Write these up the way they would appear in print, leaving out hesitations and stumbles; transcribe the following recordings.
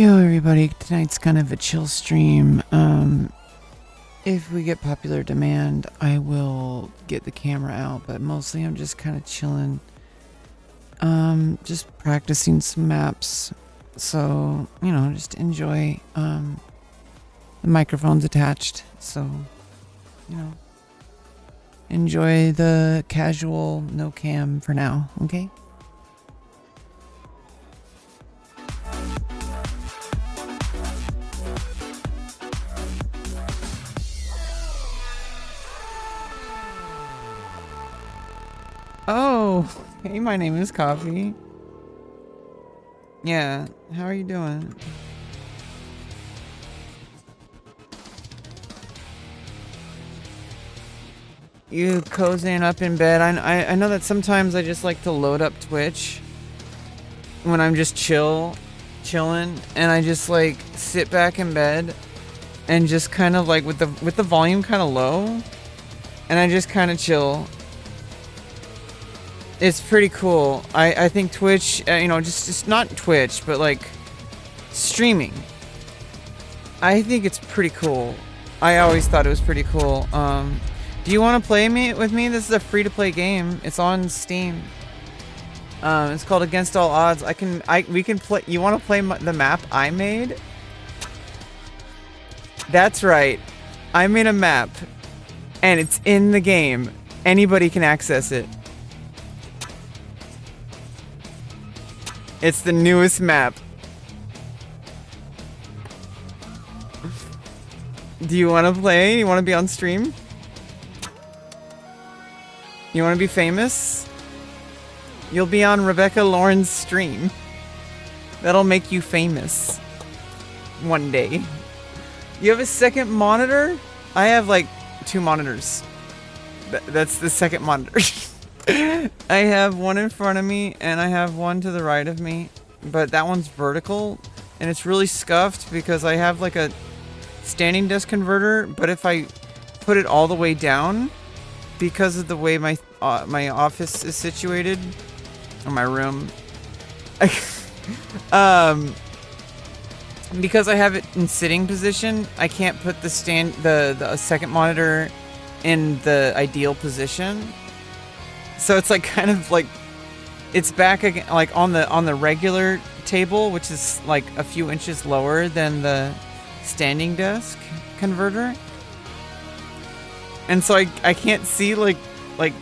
Yo everybody, tonight's kind of a chill stream. If we get popular demand, I will get the camera out, but mostly I'm just kind of chilling. Just practicing some maps. So, you know, just enjoy. The microphone's attached, so, you know, enjoy the casual no cam for now, okay? Oh, hey, my name is Coffee. Yeah, how are you doing? You cozying up in bed? I know that sometimes I just like to load up Twitch when I'm just chilling, and I just like sit back in bed and just kind of like with the volume kind of low, and I just kind of chill. It's pretty cool. I think Twitch, you know, just not Twitch, but like streaming. I think it's pretty cool. I always thought it was pretty cool. Do you want to play with me? This is a free-to-play game. It's on Steam. It's called Against All Odds. We can play. You want to play the map I made? That's right. I made a map, and it's in the game. Anybody can access it. It's the newest map. Do you want to play? You want to be on stream? You want to be famous? You'll be on Rebecca Lauren's stream. That'll make you famous. One day. You have a second monitor? I have like 2 monitors. That's the second monitor. I have one in front of me and I have one to the right of me, but that one's vertical and it's really scuffed because I have like a standing desk converter, but if I put it all the way down, because of the way my office is situated, or my room, because I have it in sitting position, I can't put the second monitor in the ideal position. So it's like kind of like it's back again, like on the regular table, which is like a few inches lower than the standing desk converter. And so I can't see like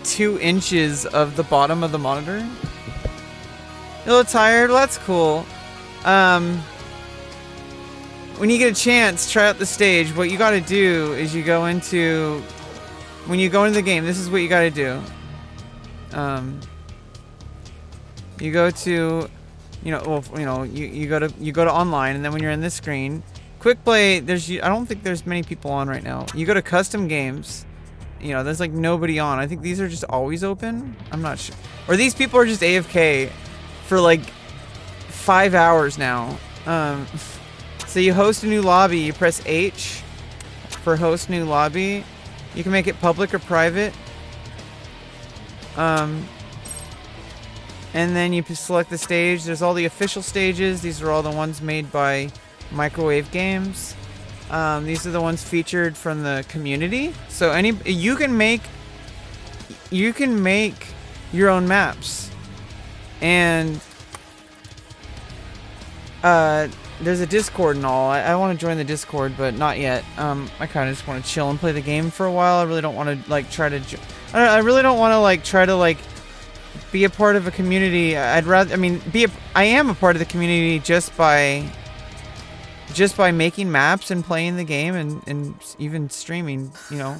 2 inches of the bottom of the monitor. You a little tired? Well, that's cool. When you get a chance, try out the stage. What you got to do is when you go into the game, this is what you got to do. You go to, you go to online, and then when you're in this screen, quick play. I don't think there's many people on right now. You go to custom games. You know, there's like nobody on. I think these are just always open. I'm not sure, or these people are just AFK for like 5 hours now. So you host a new lobby. You press H for host new lobby. You can make it public or private. And then you select the stage. There's all the official stages. These are all the ones made by Microwave Games. These are the ones featured from the community. So you can make your own maps. And there's a Discord and all. I want to join the Discord, but not yet. I kind of just want to chill and play the game for a while. I really don't want to like try to. I really don't want to like try to like be a part of a community. I'd rather. I mean, I am a part of the community just by making maps and playing the game and even streaming. You know.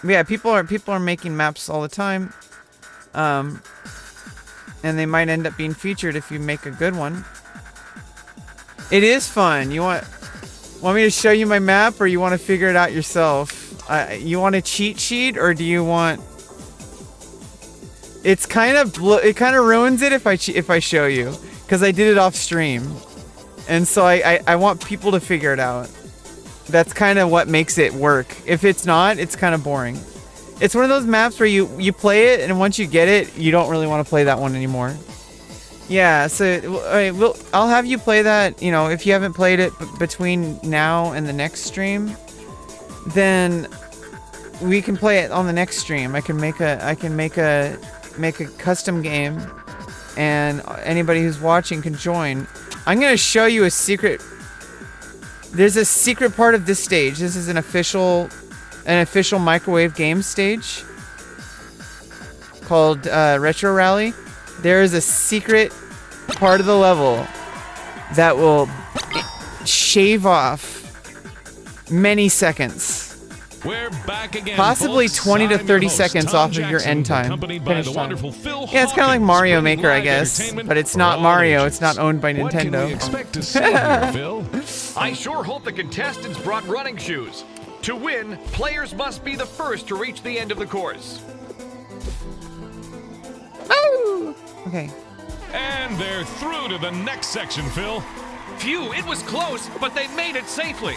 Yeah, people are making maps all the time. And they might end up being featured if you make a good one. It is fun. You want me to show you my map, or you want to figure it out yourself? You want a cheat sheet, or do you want? It kind of ruins it if I show you, because I did it off stream, and so I want people to figure it out. That's kind of what makes it work. If it's not, it's kind of boring. It's one of those maps where you play it, and once you get it, you don't really want to play that one anymore. Yeah, so all right, I'll have you play that, you know, if you haven't played it between now and the next stream, then we can play it on the next stream. I can make a custom game and anybody who's watching can join. I'm going to show you a secret. There's a secret part of this stage. This is an official microwave game stage called Retro Rally. There is a secret part of the level that will shave off many seconds. We're back again, possibly folks. 20 to 30 host, seconds Tom off of your Jackson, end time. accompanied by Finish the time. wonderful Phil Yeah, it's kind of like Hawkins, Mario bringing Maker, I live guess, entertainment but it's for not all Mario. ages. It's not owned by What can Nintendo. we expect to see here, Phil? I sure hope the contestants brought running shoes. To win, players must be the first to reach the end of the course. Oh! Okay. And they're through to the next section, Phil. Phew, it was close, but they made it safely.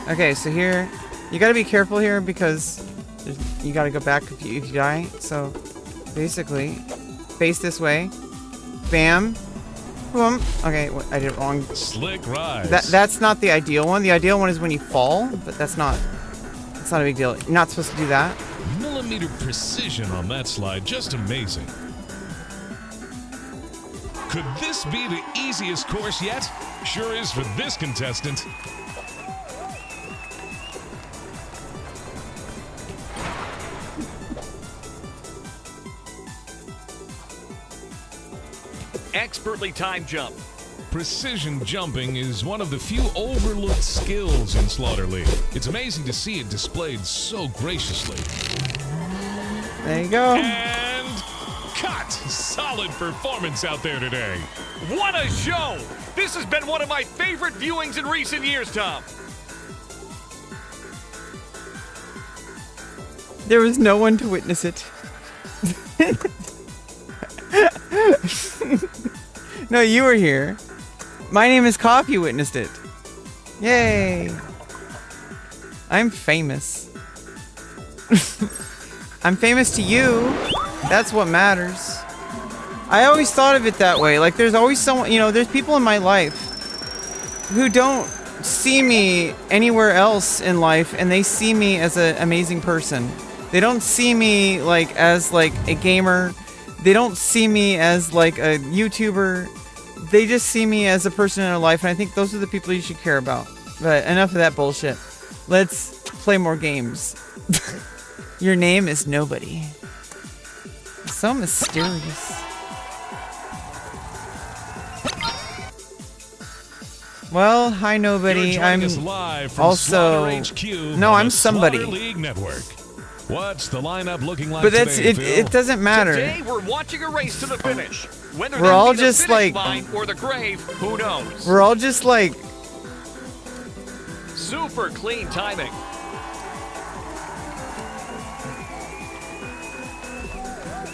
Okay, so here, you gotta be careful here because you gotta go back if you die. So, basically, face this way. Bam. Boom. Okay, I did it wrong. Slick rise. That's not the ideal one. The ideal one is when you fall, but that's not a big deal. You're not supposed to do that. Millimeter precision on that slide, just amazing. Could this be the easiest course yet? Sure is for this contestant. Expertly timed jump. Precision jumping is one of the few overlooked skills in Slaughter League. It's amazing to see it displayed so graciously. There you go. And cut! Solid performance out there today. What a show! This has been one of my favorite viewings in recent years, Tom. There was no one to witness it. No, you were here. My name is Cop, you witnessed it. Yay. I'm famous. I'm famous to you. That's what matters. I always thought of it that way. Like, there's always someone, you know, there's people in my life who don't see me anywhere else in life, and they see me as an amazing person. They don't see me, like, as, like, a gamer. They don't see me as, like, a YouTuber. They just see me as a person in their life, and I think those are the people you should care about. But enough of that bullshit. Let's play more games. Your name is nobody. So mysterious. Well, hi nobody. I'm also no, I'm somebody. League Network. What's the lineup looking like but that's today, it. Phil? It doesn't matter. Today we're watching a race to the finish. Whether We're all that be the just finish like line or the grave, who knows? We're all just like super clean timing.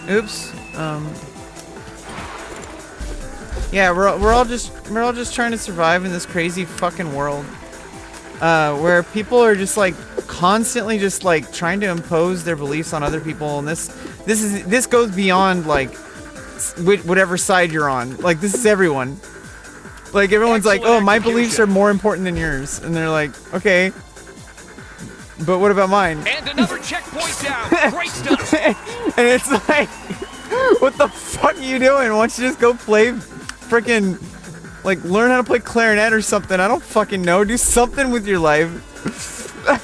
Oops. Yeah, we're all just trying to survive in this crazy fucking world, where people are just like constantly just like trying to impose their beliefs on other people, and this goes beyond like whatever side you're on. Like, this is everyone. Like, everyone's like, oh, my beliefs are more important than yours, and they're like, okay, but what about mine? And another checkpoint down. Great stuff. And it's like, what the fuck are you doing? Why don't you just go play freaking, like, learn how to play clarinet or something? I don't fucking know. Do something with your life.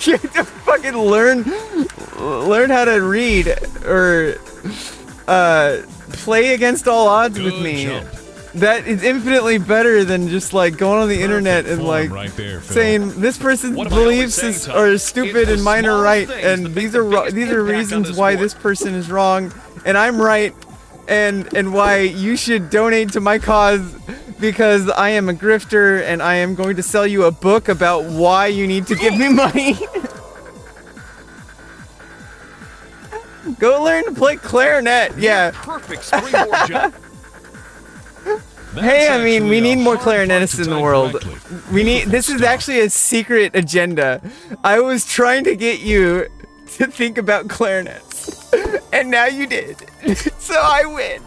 You have to fucking learn how to read or play against all odds with me. Jump. That is infinitely better than just like going on the internet and like right there, saying this person's What am I always beliefs saying, is, Tom? are stupid It's the and mine are smallest right, things and that these make are the biggest these are impact on reasons this why sport. this person is wrong and I'm right, and why you should donate to my cause because I am a grifter and I am going to sell you a book about why you need to give me money. Go learn to play clarinet. Yeah. Perfect springboard jump. Hey, I mean, we actually need a more hard part clarinetists to in the type world. correctly. We need. This is actually a secret agenda. I was trying to get you to think about clarinets, and now you did. So I win.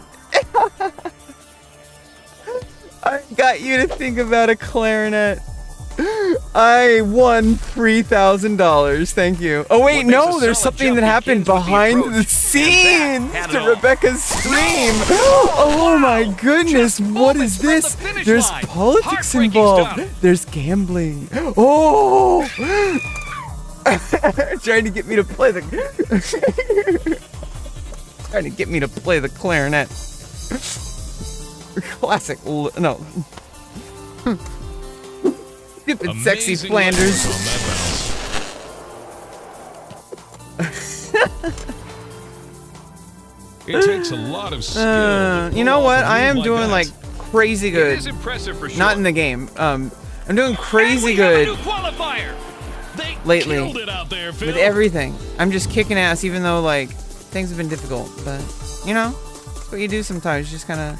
I got you to think about a clarinet. I won $3,000. Thank you. Oh wait, no, there's something that happened behind the scenes to Rebecca's stream. Oh my goodness, what is this? There's politics involved. There's gambling. Oh! Trying to get me to play the trying to get me to play the clarinet. Classic. No. Stupid sexy Flanders. It takes a lot of skill. You know what? I am doing like crazy good. It is impressive for sure. Not in the game. I'm doing crazy good lately with everything. I'm just kicking ass, even though like things have been difficult. But you know, that's what you do sometimes. You just kind of.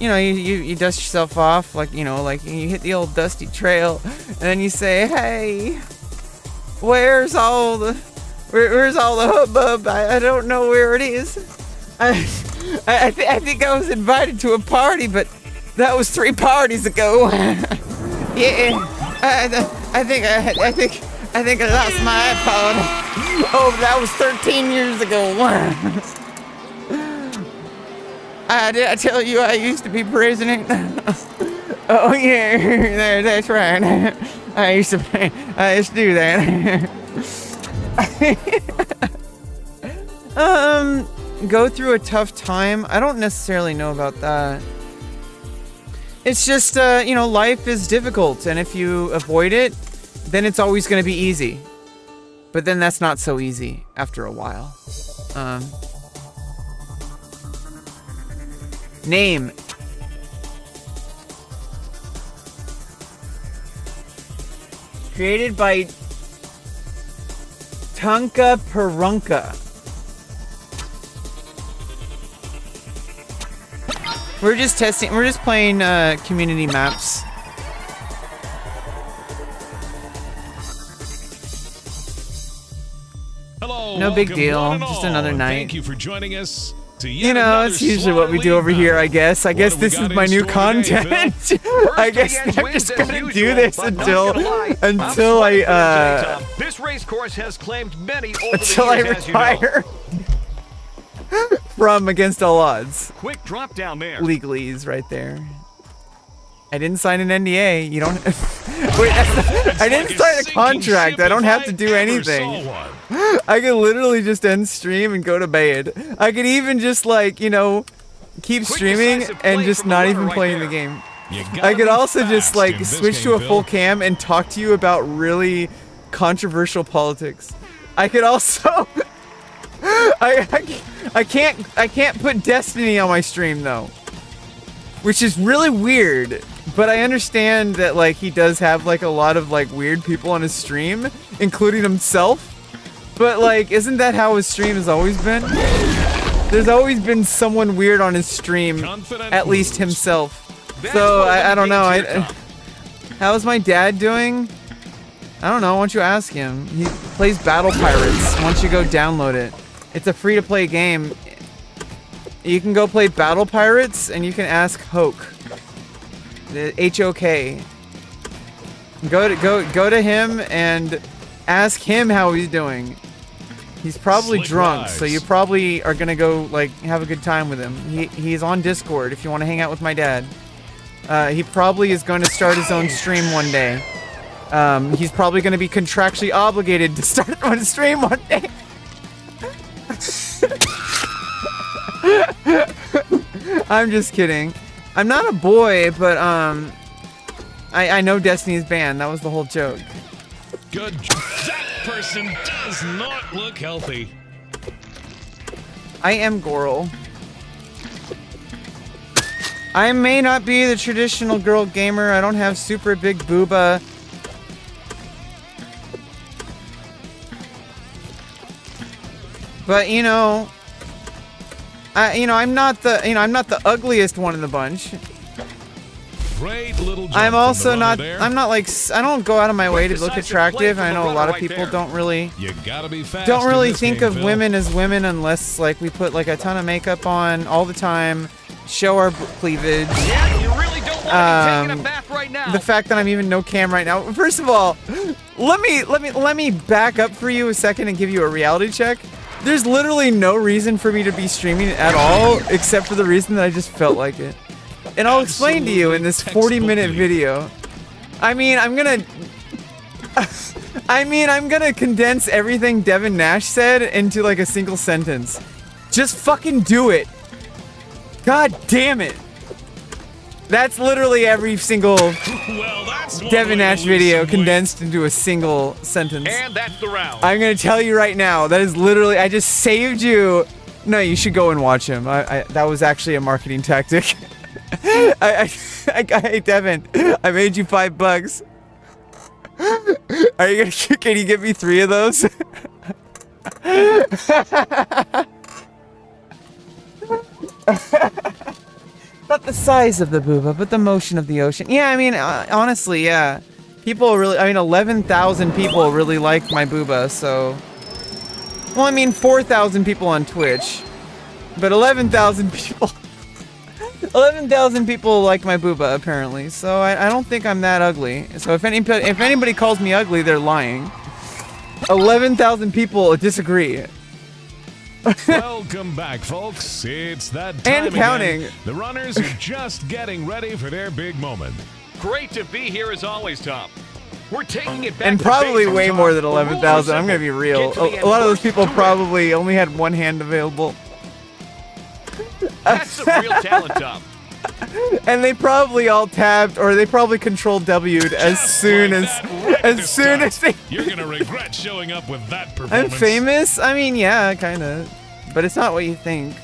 You know, you dust yourself off, like, you know, like you hit the old dusty trail, and then you say, hey, where's all the hubbub? I don't know where it is. I think I was invited to a party, but that was 3 parties ago. Yeah, I think I lost my iPod. Oh, that was 13 years ago. Did I tell you I used to be president? Oh yeah, that's right. I used to do that. Go through a tough time. I don't necessarily know about that. It's just you know, life is difficult, and if you avoid it, then it's always going to be easy. But then that's not so easy after a while. Name. Created by Tunka Perunka. We're just testing. We're just playing community maps. Hello. No big deal. Just another night. Thank you for joining us. You know, it's usually what we do over here, I guess. I guess this is my new content. I guess I'm just gonna do this until I This race course has claimed many until I retire from Against All Odds. Quick drop down there. Legalese right there. I didn't sign an NDA. You don't. Wait, I didn't sign a contract. I don't have to do anything. I could literally just end stream and go to bed. I could even just like, you know, keep streaming and just not even playing the game. I could also just like switch to a full cam and talk to you about really controversial politics. I could also I can't put Destiny on my stream though, which is really weird. But I understand that like he does have like a lot of like weird people on his stream, including himself. But like, isn't that how his stream has always been? There's always been someone weird on his stream, at least himself. So I don't know. How's my dad doing? I don't know. Why don't you ask him? He plays Battle Pirates. Why don't you go download it? It's a free-to-play game. You can go play Battle Pirates, and you can ask Hoke. The H-O-K. Go to him and ask him how he's doing. He's probably drunk, so you probably are gonna go like have a good time with him. He's on Discord if you want to hang out with my dad. He probably is going to start his own stream one day. He's probably going to be contractually obligated to start on stream one day. I'm just kidding. I'm not a boy, but I know Destiny's banned. That was the whole joke. Good. That person does not look healthy. I am Goral. I may not be the traditional girl gamer. I don't have super big booba. But you know, I'm not the ugliest one in the bunch. Great little I'm also not. I'm not like. I don't go out of my way to look attractive. I know a lot of people don't really. You gotta be fast don't really in this think game, of Phil. women as women unless like we put like a ton of makeup on all the time, show our cleavage. Yeah, you really don't Taking a bath right now. the fact that I'm even no cam right now. First of all, let me back up for you a second and give you a reality check. There's literally no reason for me to be streaming at all, except for the reason that I just felt like it. And I'll explain to you in this 40-minute video. I mean, I'm gonna condense everything Devin Nash said into like a single sentence. Just fucking do it. God damn it. That's literally every single Devin Nash video condensed into a single sentence. And that's the round. I'm gonna tell you right now, that is literally, I just saved you. No, you should go and watch him. That was actually a marketing tactic. Hey Devin, I made you $5. Are you gonna, can you give me 3 of those? Not the size of the booba, but the motion of the ocean. Yeah, I mean, honestly, yeah. People really, I mean, 11,000 people really like my booba, so. Well, I mean, 4,000 people on Twitch, but 11,000 people. 11,000 people like my booba, apparently, so I don't think I'm that ugly. So if anybody calls me ugly, they're lying. 11,000 people disagree. Welcome back, folks. It's that time And counting. again. The runners are just getting ready for their big moment. Great to be here as always, Tom. We're taking it back. And to probably basics, way Tom. more than The rules are 11,000. I'm gonna be simple. real. Get to the A end lot of those first people to win. probably only had one hand available. That's some real talent, Tom. And they probably all tabbed, or they probably control W'd as Just soon like as, that, right as to soon as start. they. You're gonna regret showing up with that I'm performance. famous? I mean, yeah, kinda. But it's not what you think.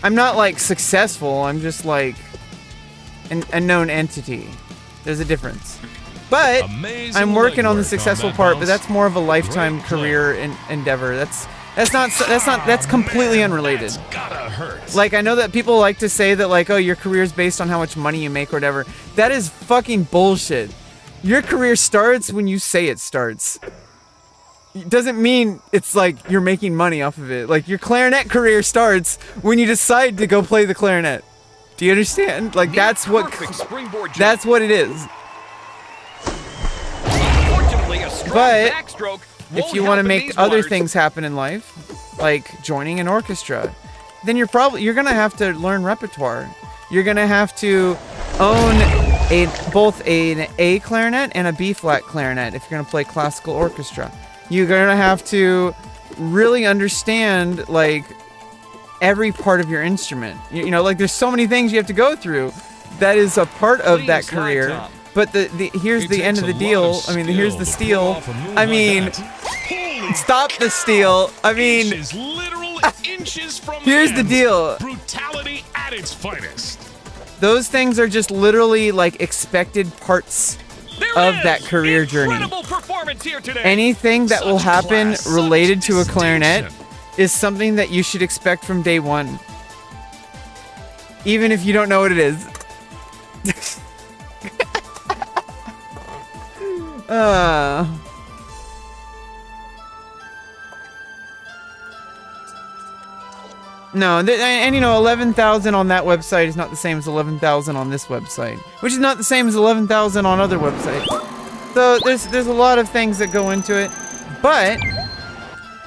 I'm not like successful, I'm just like a known entity. There's a difference. But Amazing I'm working on the legwork successful that part, but mouse. that's more of a lifetime Great play. career endeavor. That's completely unrelated. That's gotta hurt. Like, I know that people like to say that, like, oh, your career is based on how much money you make or whatever. That is fucking bullshit. Your career starts when you say it starts. It doesn't mean it's like you're making money off of it. Like, your clarinet career starts when you decide to go play the clarinet. Do you understand? Like, that's what Perfect springboard jump. that's what it is. Unfortunately, a strong But backstroke if won't you help want to in make these other waters. things happen in life, like joining an orchestra, then you're gonna have to learn repertoire. You're gonna have to own both an A clarinet and a B flat clarinet if you're gonna play classical orchestra. You're gonna have to really understand like every part of your instrument. You know, like there's so many things you have to go through. That is a part of that Please slide career. top. But here's It the end takes of a the lot deal. of I mean, here's the skill to steal. pull off a move I like mean, that. Holy stop the steal. I mean, inches, literal inches from here's the end. deal. Brutality at its finest. Those things are just literally like expected parts There of it that is. career journey. Incredible performance here today. Anything that will Such happen class, such related to a clarinet distinction. is something that you should expect from day one. Even if you don't know what it is. No, and you know, 11,000 on that website is not the same as 11,000 on this website, which is not the same as 11,000 on other websites. So there's a lot of things that go into it, but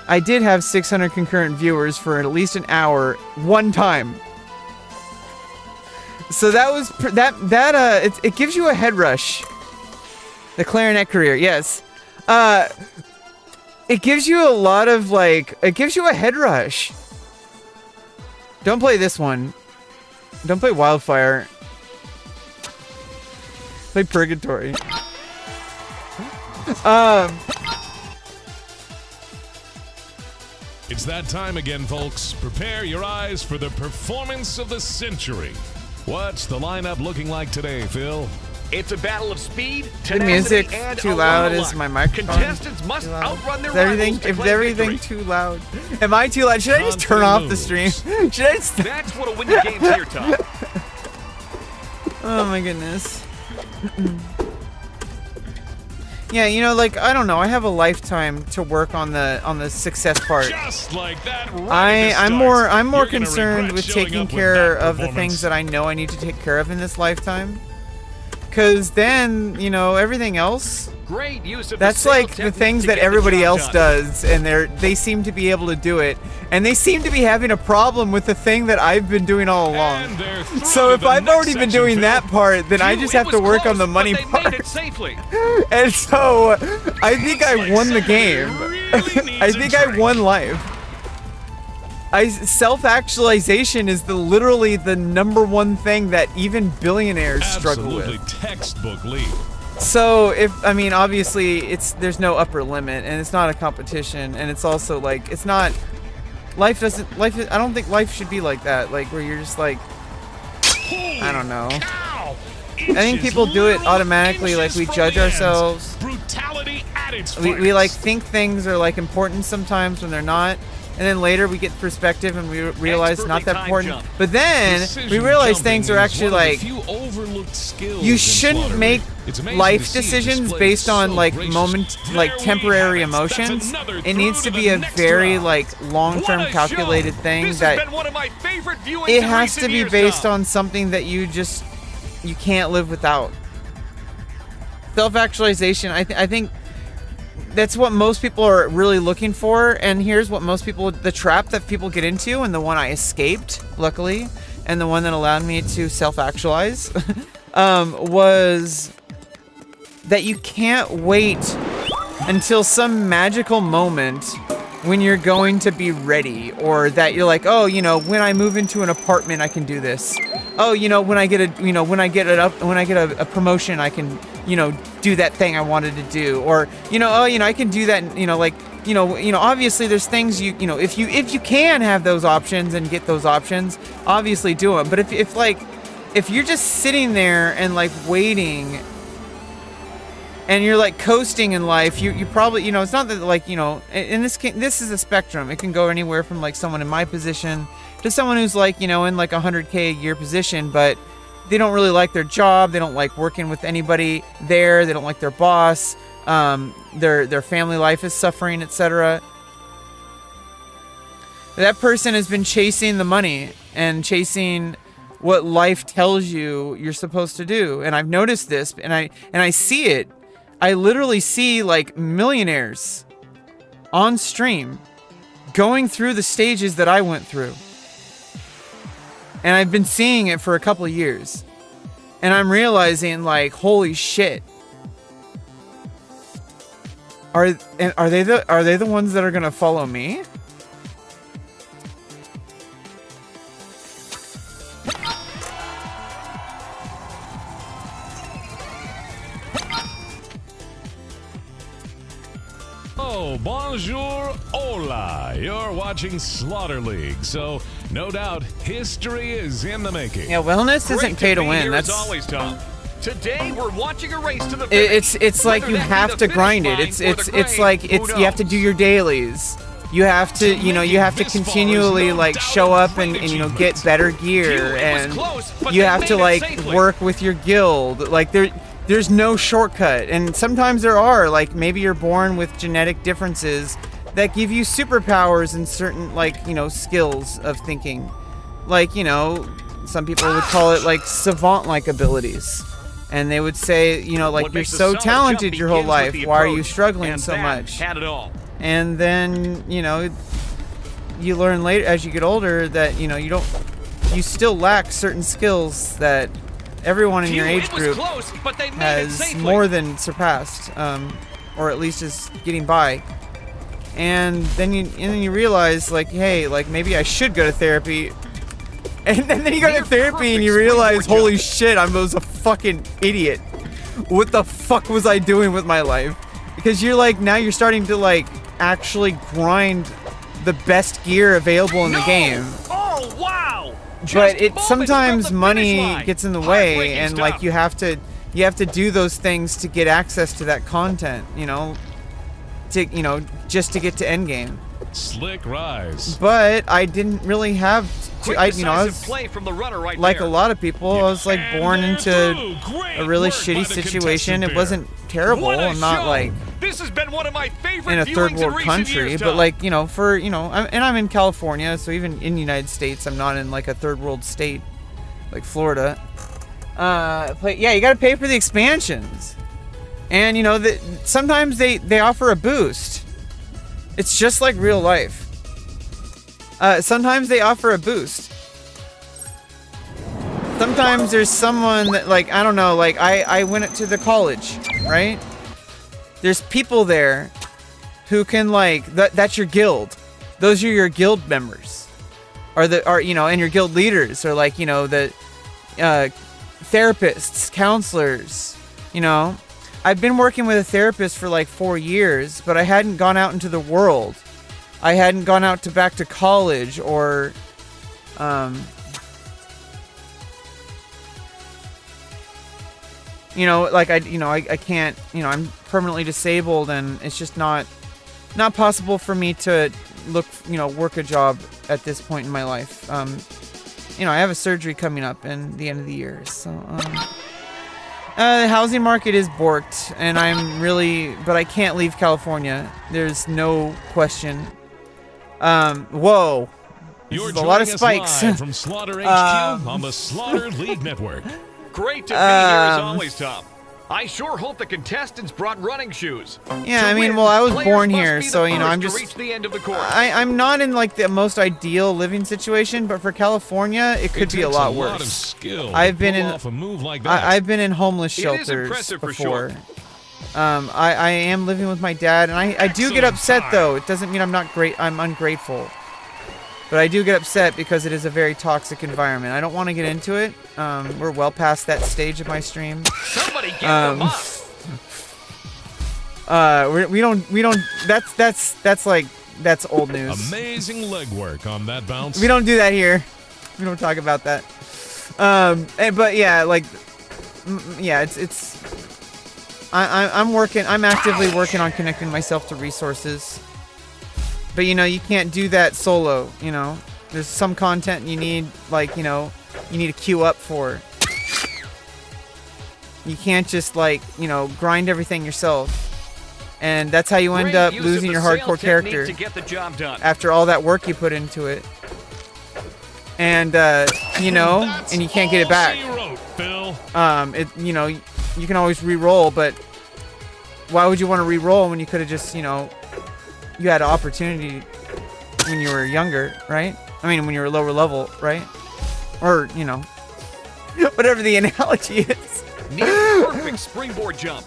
I did have 600 concurrent viewers for at least an hour one time. So that was it gives you a head rush. The clarinet career, yes. It gives you a lot of like, it gives you a head rush. Don't play this one. Don't play Wildfire. Play Purgatory. It's that time again, folks. Prepare your eyes for the performance of the century. What's the lineup looking like today, Phil? It's a battle of speed, The tenacity, music and too a lot loud of is luck. my microphone. Contestants must Too loud? outrun their Is everything, rivals to if claim everything victory. too loud? Am I too loud? Should I just turn off the stream? Should I just... That's what'll win the games here, Tom. Oh my goodness. Yeah, you know, like, I don't know. I have a lifetime to work on the success part. Just like that, right at the I'm start. more You're gonna concerned regret with showing taking up with care that of the performance. things that I know I need to take care of in this lifetime. Cause then, you know, everything else, Great use of that's the sail like the technique things to that get the everybody job else done. does, and they seem to be able to do it, and they seem to be having a problem with the thing that I've been doing all along. And they're through So to if the I've next already been section, doing Phil. that part, then I Phew, just it have to was work on close, the money but they part. made it safely. And so I think I won the game. Really I needs a think I drink. won life. Self-actualization is literally the #1 thing that even billionaires struggle Absolutely with. textbook lead. So I mean, obviously there's no upper limit, and it's not a competition, and it's also like, it's not, I don't think life should be like that, like where you're just like, I don't know. Ow! I think people do it automatically, like we judge ourselves. Brutality at its We like think things are like important sometimes when they're not, and then later we get perspective and we realize Expertly not that timed important. jump. But then we realize things are actually like, you shouldn't make life decisions based on like temporary emotions. It needs to be a very like long-term calculated thing This that has been one of my favorite viewings it in has to recent be years, based Tom. on something that you can't live without. Self-actualization, I think that's what most people are really looking for, and here's what the trap that people get into, and the one I escaped, luckily, and the one that allowed me to self-actualize, was that you can't wait until some magical moment when you're going to be ready, or that you're like, oh, you know, when I move into an apartment, I can do this. Oh, you know, when I get a promotion, I can, you know, do that thing I wanted to do, or, you know, oh, you know, I can do that, you know, like, you know, obviously there's things you know, if you can have those options and get those options, obviously do them. But if you're just sitting there and like waiting, and you're like coasting in life, you probably, you know, it's not that like, you know, in this case, this is a spectrum. It can go anywhere from like someone in my position to someone who's like, you know, in like 100K a year position, but they don't really like their job. They don't like working with anybody there. They don't like their boss. Their family life is suffering, etc. That person has been chasing the money and chasing what life tells you you're supposed to do. And I've noticed this, and I see it. I literally see like millionaires on stream going through the stages that I went through. And I've been seeing it for a couple of years. And I'm realizing like, holy shit. Are they the ones that are going to follow me? Oh, bonjour, hola. You're watching Slaughter League, so no doubt history is in the making. Yeah, wellness isn't Great pay to be win. here That's as always, Tom. Today we're watching a race to the finish. it's like Whether you that be have the to finish grind it. line It's or the it's grave, like who you have to knows? do your dailies. You have to, you know, you have to This far is continually no like doubt show a up great and you know, achievement. get better Phew, gear, it was and close, but you they have to made it like safely. work with your guild. Like there's no shortcut, and sometimes there are. Like maybe you're born with genetic differences that give you superpowers and certain like, you know, skills of thinking. Like, you know, some people would call it like savant-like abilities. And they would say, you know, like, What you're makes a so solid talented jump your whole begins with life. the Why are you approach, struggling and so that much? had it all. And then, you know, you learn later as you get older that, you know, you still lack certain skills that everyone in your Phew, age it was group close, but they made it has safely. more than surpassed, or at least is getting by. And then you realize, like, hey, like, maybe I should go to therapy. And then you go to Near therapy and perfect you realize, springboard holy jump. shit, I was a fucking idiot. What the fuck was I doing with my life? Because you're like, now you're starting to like actually grind the best gear available in the No! game. Oh wow! Just But it moments sometimes from the money finish line. gets in the way, Heartbreaking and stuff. like you have to do those things to get access to that content, you know, just to get to endgame. Slick rise. But I didn't really have to. I was play from the runner right like there. a lot of people. I was like born into a really shitty situation. It wasn't terrible. I'm not like this has been one of my favorite in a third viewings in world recent country, years, but Tom. like I'm in California, so even in the United States, I'm not in like a third world state like Florida. Yeah, you gotta pay for the expansions, and sometimes they offer a boost. It's just like real life. Sometimes they offer a boost. Sometimes there's someone that, like, I don't know, like, I went to the college, right? There's people there who can, like, that's your guild. Those are your guild members. And your guild leaders, or, like, the therapists, counselors, I've been working with a therapist for, like, 4 years, but I hadn't gone out into the world. I hadn't gone out back to college or, I can't, I'm permanently disabled, and it's just not possible for me to work a job at this point in my life. I have a surgery coming up in the end of the year, so, the housing market is borked, and but I can't leave California. There's no question. Whoa. This is a lot of spikes. Live from Slaughter HQ on the Slaughter League Network. Great to be here as always, Tom. I sure hope the contestants brought running shoes. Yeah, I win, was players born must here, be the so first I'm to just. reach the end of the course. I'm not in like the most ideal living situation, but for California, it could be a lot worse. Lot of skill I've been to pull in. off a move like that. I've been in homeless It is shelters impressive for before. sure. I am living with my dad, and I do get upset though. It doesn't mean I'm not great. I'm ungrateful. But I do get upset because it is a very toxic environment. I don't want to get into it. We're well past that stage of my stream. Somebody get them up. We don't. That's old news. Amazing legwork on that bounce. We don't do that here. We don't talk about that. But yeah, I'm working. I'm actively working on connecting myself to resources. But you can't do that solo. There's some content you need, you need to queue up for. You can't just grind everything yourself. And that's how you end up losing your hardcore character to get the job done. after all that work you put into it. And and you can't get it back. You can always re-roll, but why would you want to re-roll when you could have just, you had an opportunity when you were younger, right? I mean, when you were lower level, right? Or, whatever the analogy is. Near perfect springboard jump.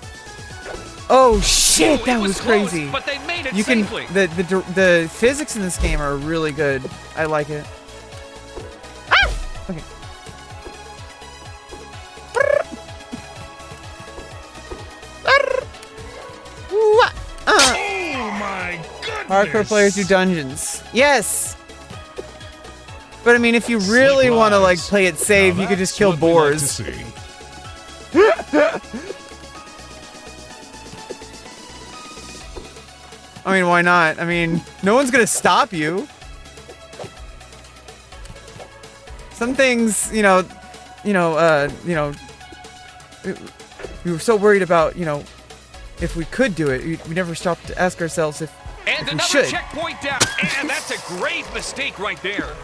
Oh shit, that was close, crazy. But they made it You can safely. the physics in this game are really good. I like it. Ah! Okay. Oh my goodness! Hardcore players do dungeons. Yes. But I mean, if you really want to play it safe, you could just kill boars. I mean, why not? I mean, no one's gonna stop you. Some things, we were so worried about, if we could do it. We never stopped to ask ourselves if And we another should. checkpoint down. And that's a grave mistake right there.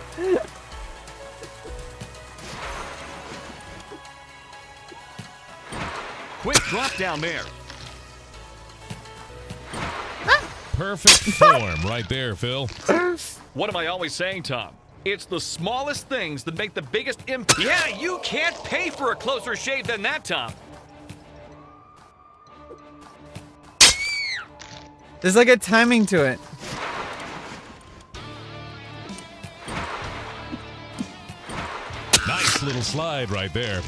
Quick drop down there. Perfect form right there, Phil. What am I always saying, Tom? It's the smallest things that make the biggest impact. Yeah, you can't pay for a closer shave than that, Tom. There's like a timing to it. Nice little slide right there.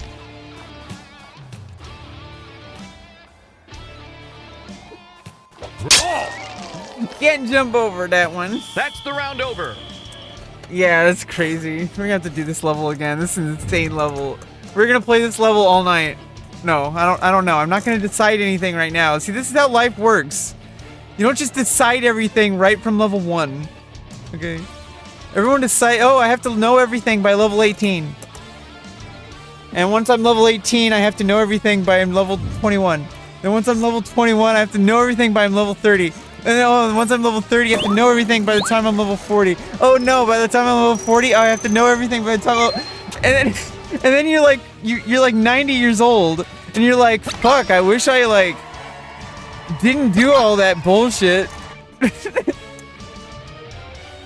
Oh, Can't jump over that one. that's the round over. Yeah, that's crazy. We're gonna have to do this level again. This is an insane level. We're gonna play this level all night. No, I don't know. I'm not gonna decide anything right now. See, this is how life works. You don't just decide everything right from level 1. Okay. Everyone decide. Oh, I have to know everything by level 18. And once I'm level 18, I have to know everything by I'm level 21. Then once I'm level 21, I have to know everything by I'm level 30. And then once I'm level 30, I have to know everything by the time I'm level 40. Oh no, by the time I'm level 40, I have to know everything by the time and then you're like 90 years old and you're like, fuck, I wish I like didn't do all that bullshit.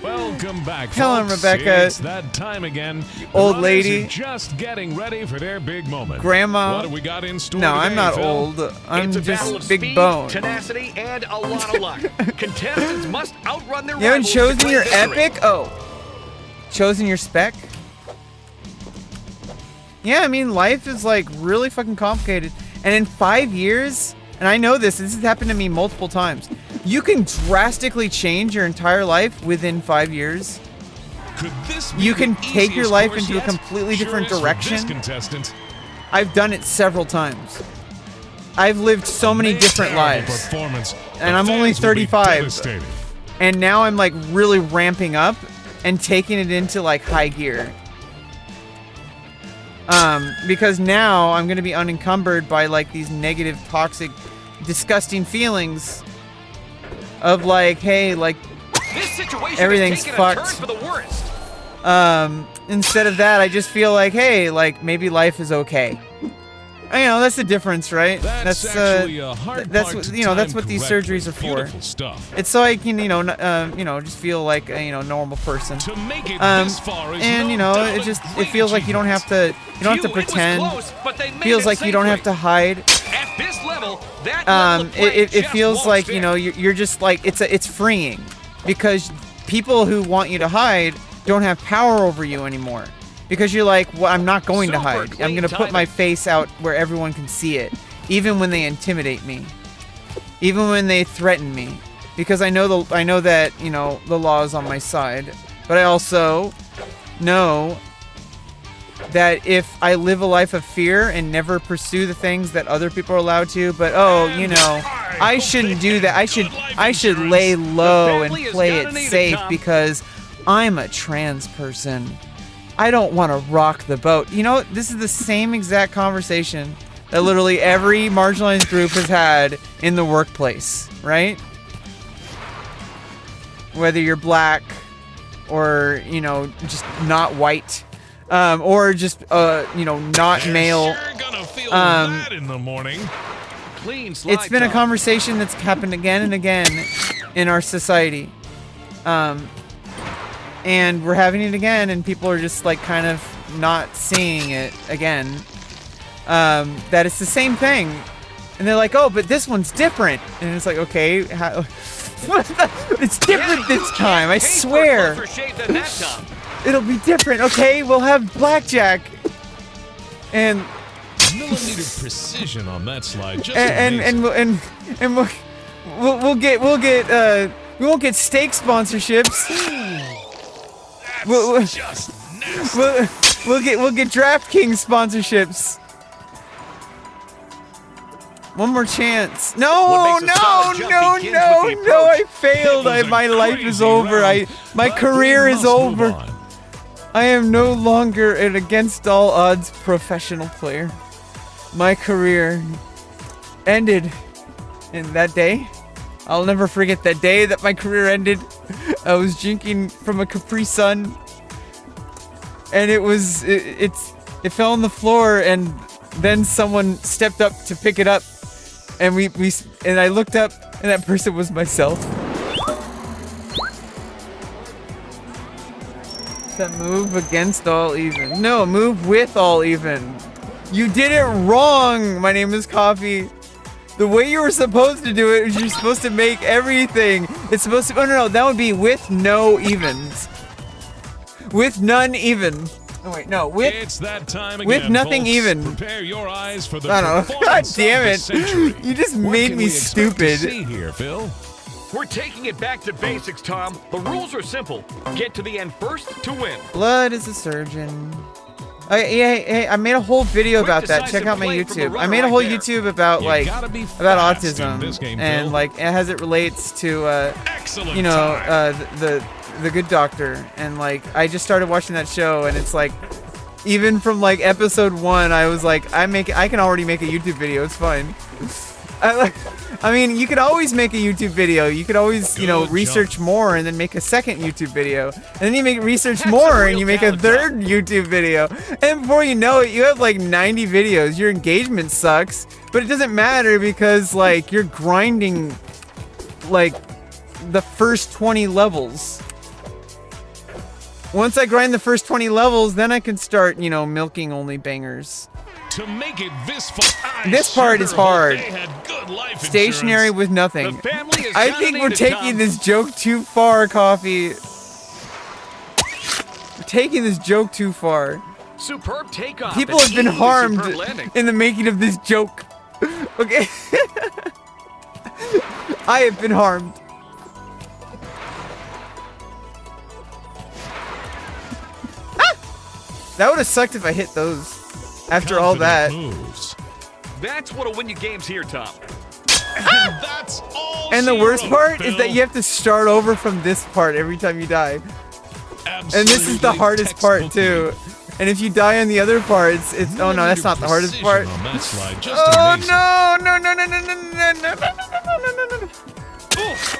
Welcome back, Tell him, folks. Rebecca. It's that time again. Old The lady. runners are just getting ready for their big moment. Grandma. What do we got in store No, today, I'm not Phil? old. I'm It's a battle of just big speed, bone. tenacity, and a lot of luck. Contestants must outrun their You haven't rivals to chosen claim your victory. epic? Oh. Chosen your spec? Yeah, I mean, life is like really fucking complicated. And in 5 years, and I know this has happened to me multiple times, you can drastically change your entire life within 5 years. Could this be You can the take your easiest life course into a yet? completely Sure different is for direction. This contestant. I've done it several times. I've lived so many different Terrible lives. performance. And The I'm only fans will be 35. devastated. And now I'm like really ramping up and taking it into like high gear. Because now I'm gonna be unencumbered by like these negative, toxic, disgusting feelings of like, hey, like This situation Everything's is taking fucked. a turn for the worst. instead of that, I just feel like, hey, like maybe life is okay. You know, that's the difference, right? That's actually a hard that's part what to that's time what these correctly. surgeries are for. Beautiful stuff. It's so I can, just feel like a, normal person. To make it Um, this far is and no doubt it a just great feels like you don't have to Phew, pretend. It was close, but they made Feels it like you don't have to safely. hide. At this level, that level of play It just feels won't like stick. you're just like it's freeing, because people who want you to hide don't have power over you anymore, because you're like, well, I'm not going to Super hide. I'm clean gonna put my timing. face out where everyone can see it, even when they intimidate me, even when they threaten me, because I know that the law is on my side, but I also know that if I live a life of fear and never pursue the things that other people are allowed to, but I shouldn't do that. I should lay low and family has play gotta it need it, safe Tom. because I'm a trans person. I don't want to rock the boat. This is the same exact conversation that literally every marginalized group has had in the workplace, right? Whether you're black or, just not white. Or just not male. Sure gonna feel Um, that in the morning. Clean slide It's been a Tom. conversation that's happened again and again in our society. And we're having it again, and people are just like kind of not seeing it again. That it's the same thing. And they're like, oh, but this one's different. And it's like, okay, how? It's different this time, I Paid for a swear. closer shave than that, Tom. It'll be different, okay? We'll have blackjack. And Millimeter precision on that slide. Just and amazing. we won't get steak sponsorships. We'll Just nasty. we'll get DraftKings sponsorships. One more chance. No, What makes a solid jump begins with the I approach. failed. It was a My life is crazy over. round, My but career we is must move over. on. I am no longer an against all odds professional player. My career ended in that day. I'll never forget that day that my career ended. I was drinking from a Capri Sun, and it fell on the floor, and then someone stepped up to pick it up, and I looked up, and that person was myself. That move against all even. No, move with all even. You did it wrong. My name is Coffee. The way you were supposed to do it is you're supposed to make everything. It's supposed to. Oh no, that would be with no evens. With none even. Oh wait, no, with. It's that time again, with nothing folks. even. Prepare your eyes for the I don't know. God performance damn of the it. century. You just What made can me we expect to stupid. see here, Phil? We're taking it back to basics, Tom. The rules are simple. Get to the end first to win. Blood is a surgeon. I made a whole video Quick, about that. Check decisive out my play from the YouTube. I runner made a right whole there. YouTube about You like gotta be about fast in autism this game, and Phil. like as it relates to Excellent the The Good Doctor, and like I just started watching that show, and it's like even from like episode 1, I was like, I can already make a YouTube video. It's fine. I mean, you could always make a YouTube video. You could always, research more and then make a second YouTube video. And then you make research more and you make a third YouTube video. And before you know it, you have like 90 videos. Your engagement sucks, but it doesn't matter because like you're grinding like the first 20 levels. Once I grind the first 20 levels, then I can start, milking only bangers. To make it this far, this part is hard. Stationary insurance. with nothing. The family is I think we're dominated, taking Tom. this joke too far, Coffee. We're taking this joke too far. Superb takeoff. People and have been equally harmed superb landing. in the making of this joke. Okay? I have been harmed. Ah! That would have sucked if I hit those. After all that. Moves. That's what'll win you games here, Tom. And that's all. And the she worst wrote, part Phil. is that you have to start over from this part every time you die. And this is the Absolutely hardest part too. And if you die on the other parts, it's oh no, that's not the hardest part. On that slide, just Oh amazing. no. Oof.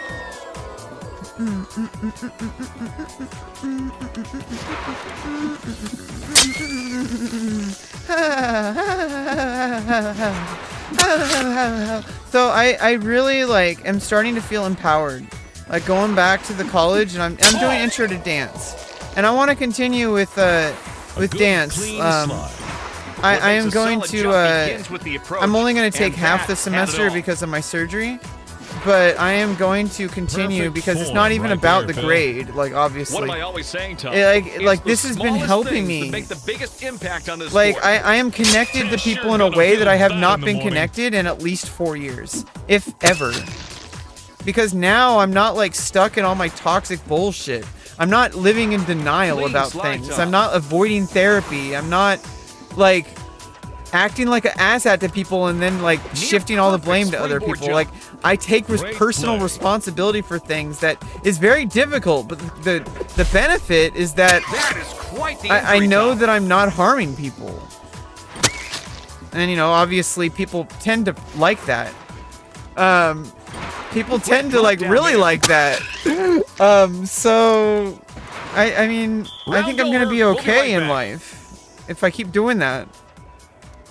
So I really like am starting to feel empowered, like going back to the college, and I'm doing intro to dance, and I want to continue with Good, dance. clean slide. I am Makes a going solid to jump begins with the approach, I'm only going to take and half the that had it semester all. because of my surgery, but I am going to continue Perfect because it's form not even right about there, the Phil. grade, like What obviously. am I always saying, Tom? Like, It's this the has been smallest helping things me. that make the biggest impact on this Like sport. I am connected to That's people sure in a gonna way feel that I have bad not in the been morning. connected in at least 4 years, if ever. Because now I'm not like stuck in all my toxic bullshit. I'm not living in denial Clean about slide, things. Tom. I'm not avoiding therapy. I'm not like acting like an asshat to people and then like shifting all the blame to other springboard people. jump. Like I take Great personal play. responsibility for things that is very difficult, but the benefit is that That is quite the I injury, know Tom. that I'm not harming people. And obviously people tend to like that. People tend to like really like that. So I mean, I think I'm gonna be We'll be okay right in back. life if I keep doing that.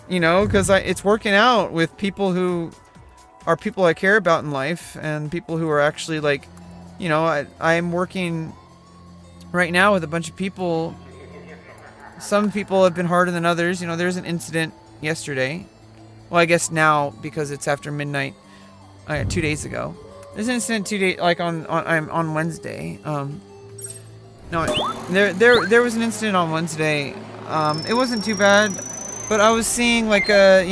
Because it's working out with people who are people I care about in life and people who are actually like, I'm working right now with a bunch of people. Some people have been harder than others. There's an incident yesterday. Well, I guess now because it's after midnight, 2 days ago. There's an incident 2 days, like on Wednesday. No, there was an incident on Wednesday. It wasn't too bad, but I was seeing like a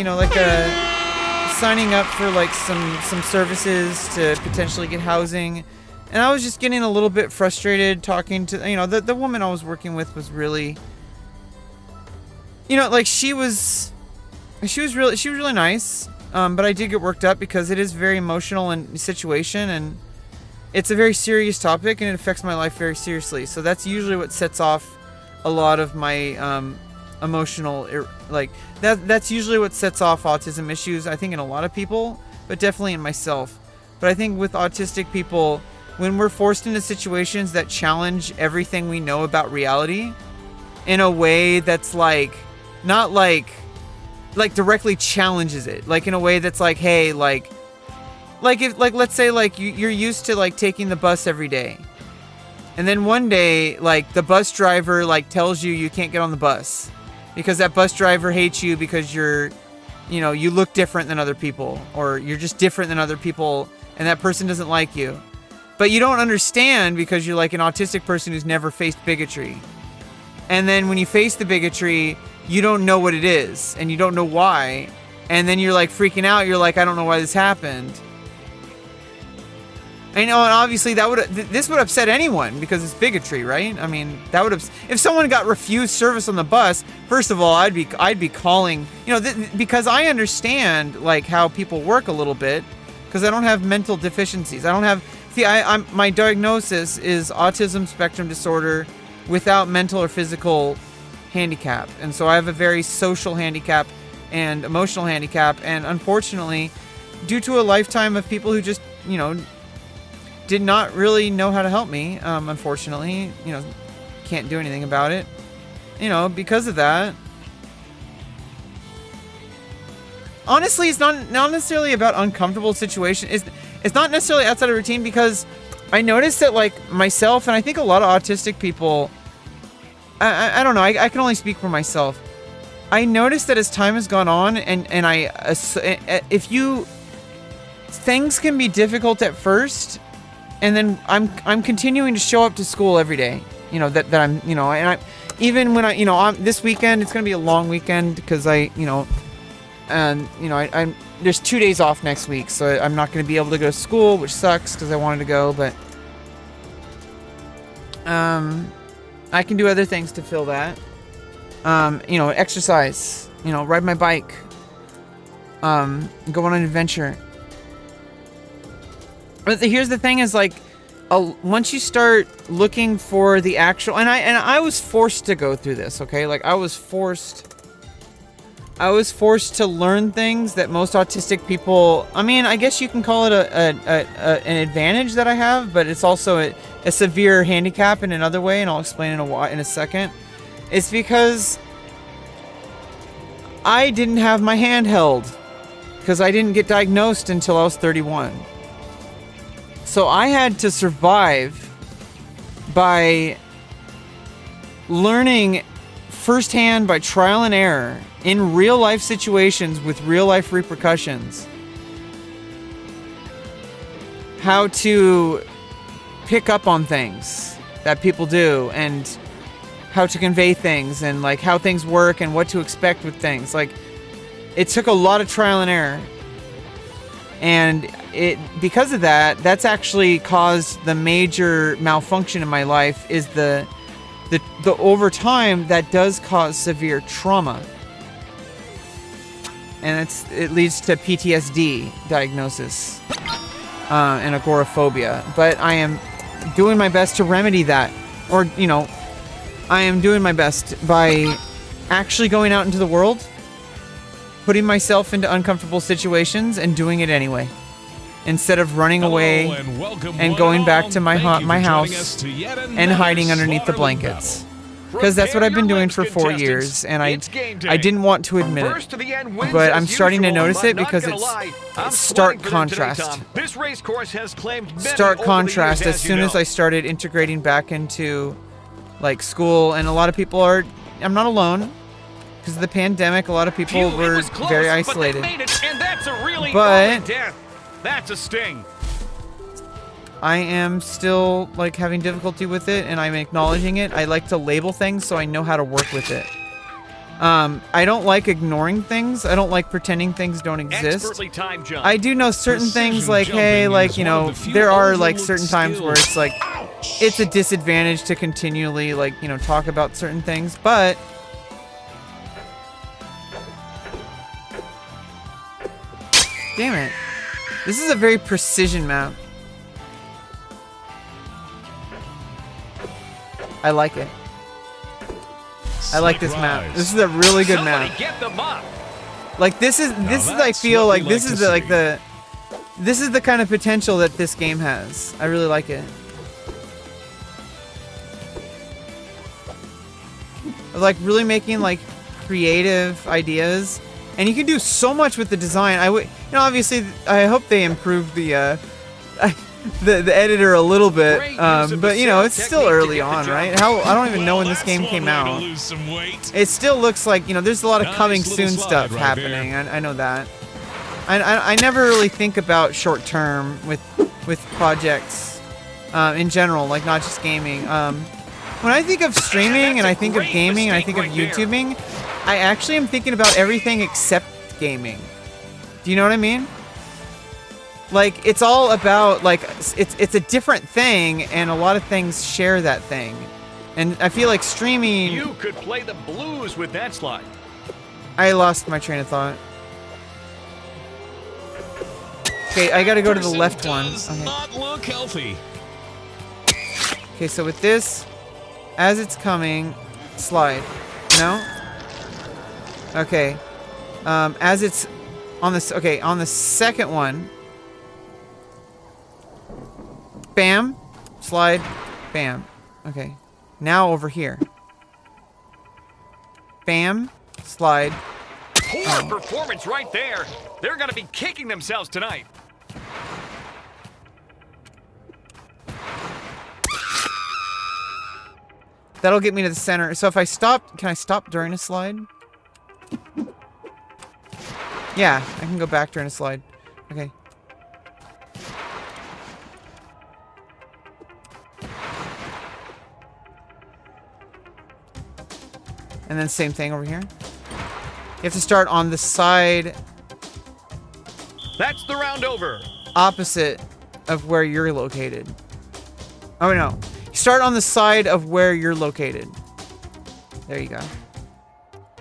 signing up for like some services to potentially get housing, and I was just getting a little bit frustrated talking to the woman I was working with was really like she was really nice, but I did get worked up because it is a very emotional and situation, and it's a very serious topic and it affects my life very seriously. So that's usually what sets off a lot of my emotional that's usually what sets off autism issues, I think, in a lot of people, but definitely in myself. But I think with autistic people, when we're forced into situations that challenge everything we know about reality in a way that's like not like directly challenges it, like in a way that's like, hey, like if let's say like you're used to like taking the bus every day, and then one day like the bus driver like tells you can't get on the bus because that bus driver hates you because you look different than other people, or you're just different than other people, and that person doesn't like you. But you don't understand because you're like an autistic person who's never faced bigotry. And then when you face the bigotry, you don't know what it is and you don't know why. And then you're like freaking out. You're like, I don't know why this happened. And obviously this would upset anyone because it's bigotry, right? I mean, that would have, if someone got refused service on the bus, first of all, I'd be calling, because I understand like how people work a little bit, because I don't have mental deficiencies. I don't have my diagnosis is autism spectrum disorder without mental or physical handicap. And so I have a very social handicap and emotional handicap. And unfortunately, due to a lifetime of people who just, you know, did not really know how to help me, unfortunately, you know, can't do anything about it. You know, because of that. Honestly, it's not necessarily about uncomfortable situations. It's not necessarily outside of routine, because I noticed that, like, myself, and I think a lot of autistic people, I don't know, I can only speak for myself. I noticed that as time has gone on, and things can be difficult at first, and then I'm continuing to show up to school every day. You know, that I'm, you know, and even when this weekend, it's going to be a long weekend because there's 2 days off next week, so I'm not going to be able to go to school, which sucks because I wanted to go, but I can do other things to fill that. You know, exercise, you know, ride my bike, go on an adventure. But here's the thing is, like, once you start looking for the actual, and I was forced to go through this, okay? Like, I was forced to learn things that most autistic people, I mean, I guess you can call it an advantage that I have, but it's also a severe handicap in another way, and I'll explain in a second. It's because I didn't have my hand held, because I didn't get diagnosed until I was 31. So I had to survive by learning firsthand, by trial and error, in real life situations with real life repercussions, how to pick up on things that people do, and how to convey things, and like how things work and what to expect with things. Like, it took a lot of trial and error, and because of that, that's actually caused the major malfunction in my life. Is the over time, that does cause severe trauma, and it leads to PTSD diagnosis and agoraphobia. But I am doing my best to remedy that, or, you know, I am doing my best by actually going out into the world, putting myself into uncomfortable situations, and doing it anyway, instead of running away and going back to my house and hiding underneath the blankets. Because that's what I've been doing for 4 years, and I didn't want to admit it, but I'm starting to notice it because it's stark contrast. Stark contrast as soon as I started integrating back into, like, school, and a lot of people are, I'm not alone, because of the pandemic, a lot of people were very isolated. But that's a sting. I am still, like, having difficulty with it, and I'm acknowledging it. I like to label things so I know how to work with it. I don't like ignoring things. I don't like pretending things don't exist. I do know certain things, like, hey, like, you know, there are, like, certain times where it's like, it's a disadvantage to continually, like, you know, talk about certain things, but damn it. This is a very precision map. I like it. I like this map. This is a really good map. Like, this is I feel like this is the kind of potential that this game has. I really like it. Like, really making, like, creative ideas, and you can do so much with the design. You know, obviously, I hope they improve the editor a little bit, but, you know, it's still early on, right? I don't even know when this game came out. It still looks like, you know, there's a lot of coming soon stuff happening. I know that. I never really think about short term with projects in general, like, not just gaming. When I think of streaming, and I think of gaming, and I think of YouTubing, I actually am thinking about everything except gaming. Do you know what I mean? Like, it's all about, like, it's a different thing, and a lot of things share that thing. And I feel like streaming... You could play the blues with that slide. I lost my train of thought. Okay, I gotta go to the Person left one. does Okay. not look healthy. Okay, so with this, as it's coming, slide. No? Okay. As it's on this, okay, on the second one, bam, slide, bam. Okay. Now over here. Bam, slide. Poor performance right there. They're gonna be kicking themselves tonight. That'll get me to the center. So if I stop, can I stop during a slide? Yeah, I can go back during a slide. Okay. And then same thing over here. You have to start on the side That's the round over. opposite of where you're located. Oh no. Start on the side of where you're located. There you go.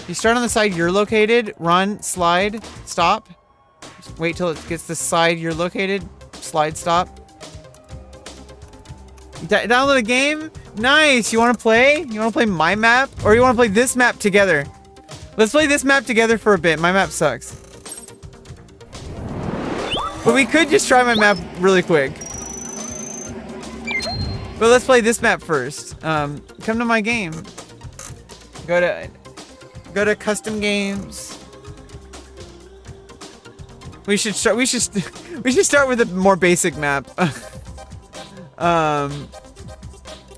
You start on the side you're located, run, slide, stop. Just wait till it gets the side you're located, slide, stop. Download a game? Nice! You wanna play? You wanna play my map? Or you wanna play this map together? Let's play this map together for a bit. My map sucks. But we could just try my map really quick. But let's play this map first. Come to my game. Go to custom games. We should start with a more basic map. Let's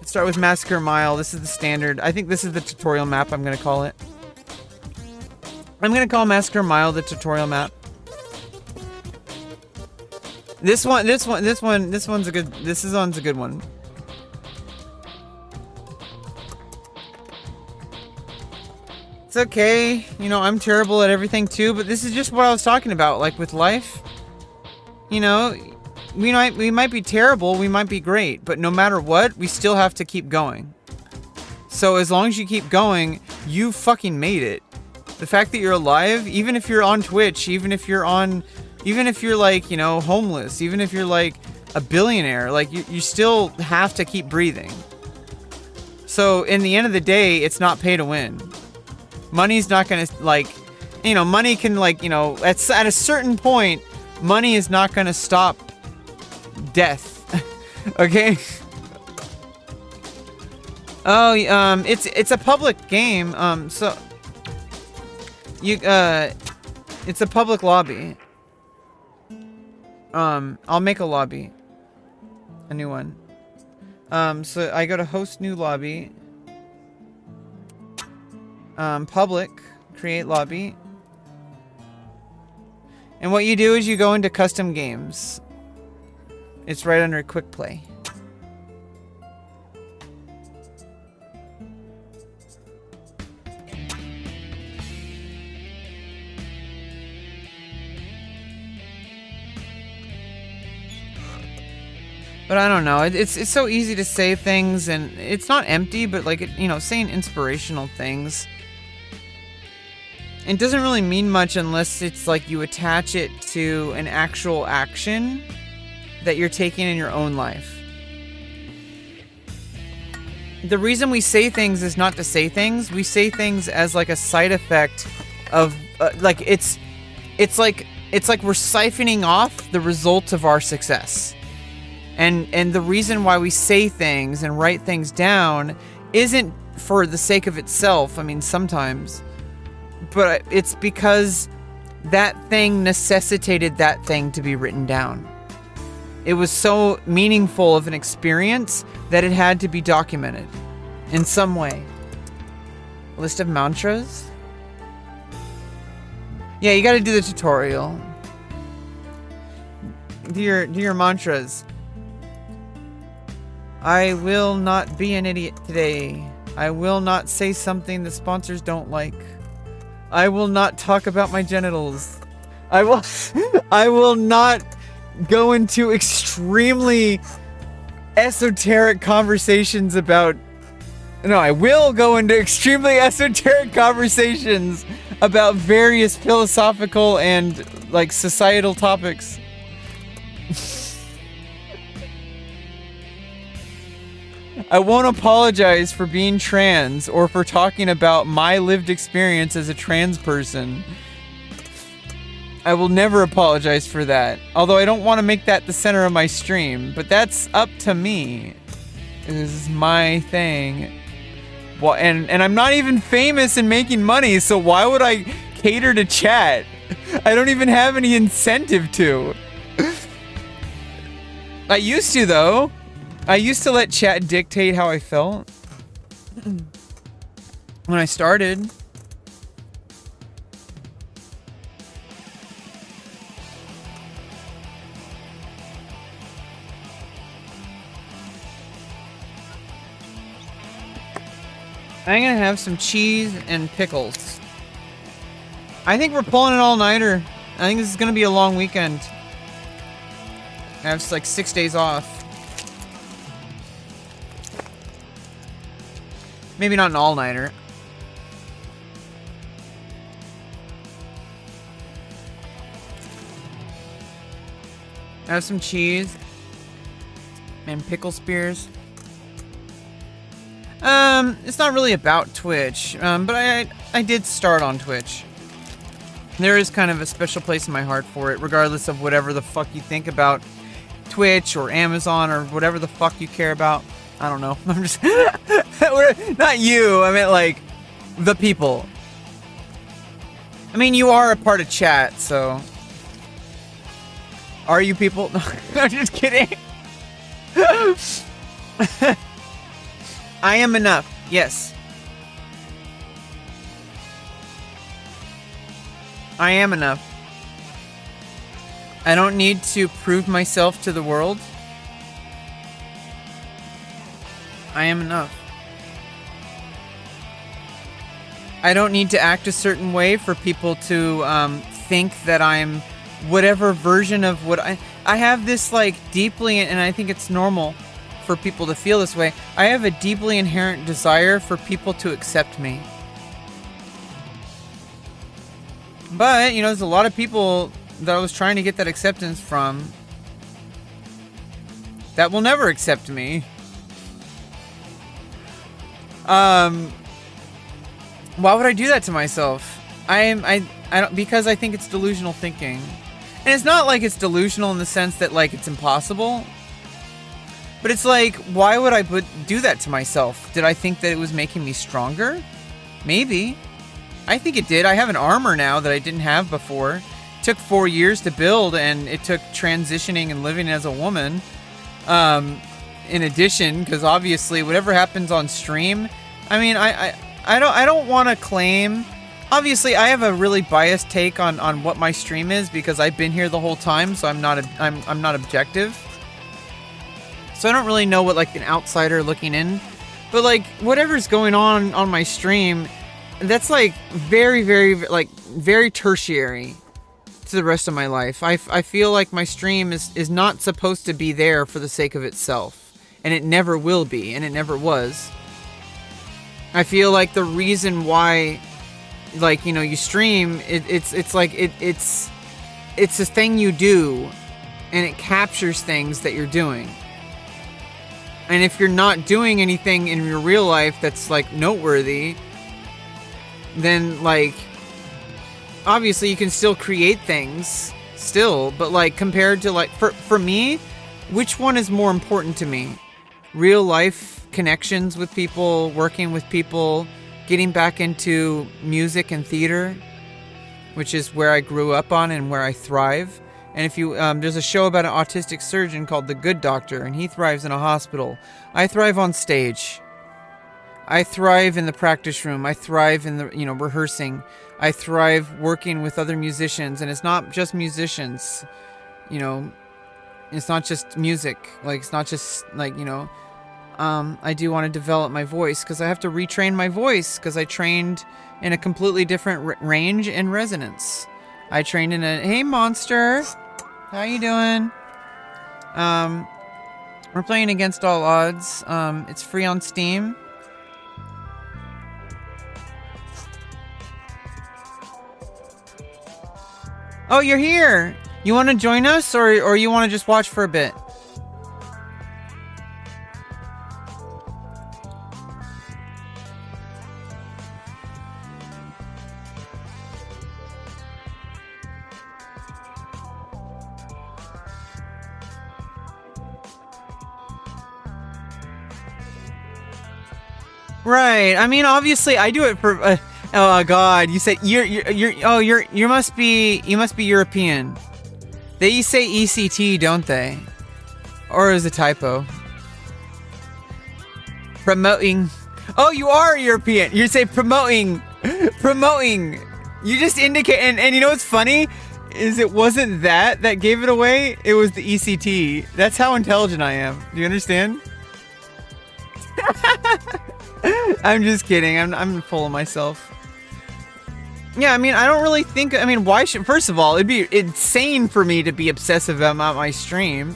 start with Massacre Mile. This is the standard. I think this is the tutorial map, I'm gonna call it. I'm gonna call Massacre Mile the tutorial map. This one's a good one. It's okay, you know, I'm terrible at everything too, but this is just what I was talking about, like with life. You know, we might be terrible, we might be great, but no matter what, we still have to keep going. So as long as you keep going, you fucking made it. The fact that you're alive, even if you're on Twitch, even if you're like, you know, homeless, even if you're like a billionaire, like you still have to keep breathing. So in the end of the day, it's not pay to win. Money's not gonna, like, you know, money can, like, you know, at a certain point, money is not gonna stop death. Okay? Oh, it's a public game, so you, it's a public lobby. I'll make a lobby. A new one. So I go to host new lobby. Public, create lobby. And what you do is you go into custom games. It's right under quick play. But I don't know. It's so easy to say things, and it's not empty, but like, you know, saying inspirational things. It doesn't really mean much unless it's like you attach it to an actual action that you're taking in your own life. The reason we say things is not to say things. We say things as like a side effect of like it's like we're siphoning off the results of our success. And the reason why we say things and write things down isn't for the sake of itself. I mean, sometimes. But it's because that thing necessitated that thing to be written down. It was so meaningful of an experience that it had to be documented in some way. List of mantras? Yeah, you gotta do the tutorial. Do your mantras. I will not be an idiot today. I will not say something the sponsors don't like. I will not talk about my genitals. I will not go into extremely esoteric conversations about... No, I will go into extremely esoteric conversations about various philosophical and, like, societal topics. I won't apologize for being trans or for talking about my lived experience as a trans person. I will never apologize for that. Although I don't want to make that the center of my stream, but that's up to me. This is my thing. Well, and I'm not even famous and making money, so why would I cater to chat? I don't even have any incentive to. I used to, though. I used to let chat dictate how I felt. When I started. I'm gonna have some cheese and pickles. I think we're pulling an all-nighter. I think this is gonna be a long weekend. I have like 6 days off. Maybe not an all-nighter. I have some cheese and pickle spears. It's not really about Twitch, but I did start on Twitch. There is kind of a special place in my heart for it, regardless of whatever the fuck you think about Twitch or Amazon or whatever the fuck you care about. I don't know. I'm just... Not you. I meant, like, the people. I mean, you are a part of chat, so... Are you people? No, I'm just kidding. I am enough. Yes. I am enough. I don't need to prove myself to the world. I am enough. I don't need to act a certain way for people to think that I'm whatever version of what I have this like deeply, and I think it's normal for people to feel this way. I have a deeply inherent desire for people to accept me. But, you know, there's a lot of people that I was trying to get that acceptance from that will never accept me. Why would I do that to myself? I don't, because I think it's delusional thinking. And it's not like it's delusional in the sense that like it's impossible. But it's like, why would I do that to myself? Did I think that it was making me stronger? Maybe. I think it did. I have an armor now that I didn't have before. It took 4 years to build, and it took transitioning and living as a woman. In addition, because obviously whatever happens on stream, I mean, I don't want to claim. Obviously, I have a really biased take on what my stream is because I've been here the whole time, so I'm not objective. So I don't really know what like an outsider looking in, but like whatever's going on my stream, that's like very tertiary to the rest of my life. I feel like my stream is not supposed to be there for the sake of itself, and it never will be, and it never was. I feel like the reason why, like, you know, you stream, it's a thing you do, and it captures things that you're doing. And if you're not doing anything in your real life that's like noteworthy, then like obviously you can still create things still, but like compared to like for me, which one is more important to me? Real life connections with people, working with people, getting back into music and theater, which is where I grew up on and where I thrive. And if you, there's a show about an autistic surgeon called The Good Doctor, and he thrives in a hospital. I thrive on stage. I thrive in the practice room. I thrive in the, you know, rehearsing. I thrive working with other musicians, and it's not just musicians, you know, it's not just music. Like, it's not just like, you know, I do want to develop my voice because I have to retrain my voice because I trained in a completely different range and resonance. I trained in a, hey monster, how you doing? We're playing Against All Odds. It's free on Steam. Oh, you're here. You want to join us, or you want to just watch for a bit? Right. I mean, obviously, I do it for. Oh God, you said you must be European. They say ECT, don't they? Or is it a typo? Promoting. Oh, you are European. You say promoting. You just indicate, and you know what's funny is it wasn't that gave it away. It was the ECT. That's how intelligent I am. Do you understand? I'm just kidding. I'm full of myself. Yeah, I mean, I don't really think. I mean, why should? First of all, it'd be insane for me to be obsessive about my stream.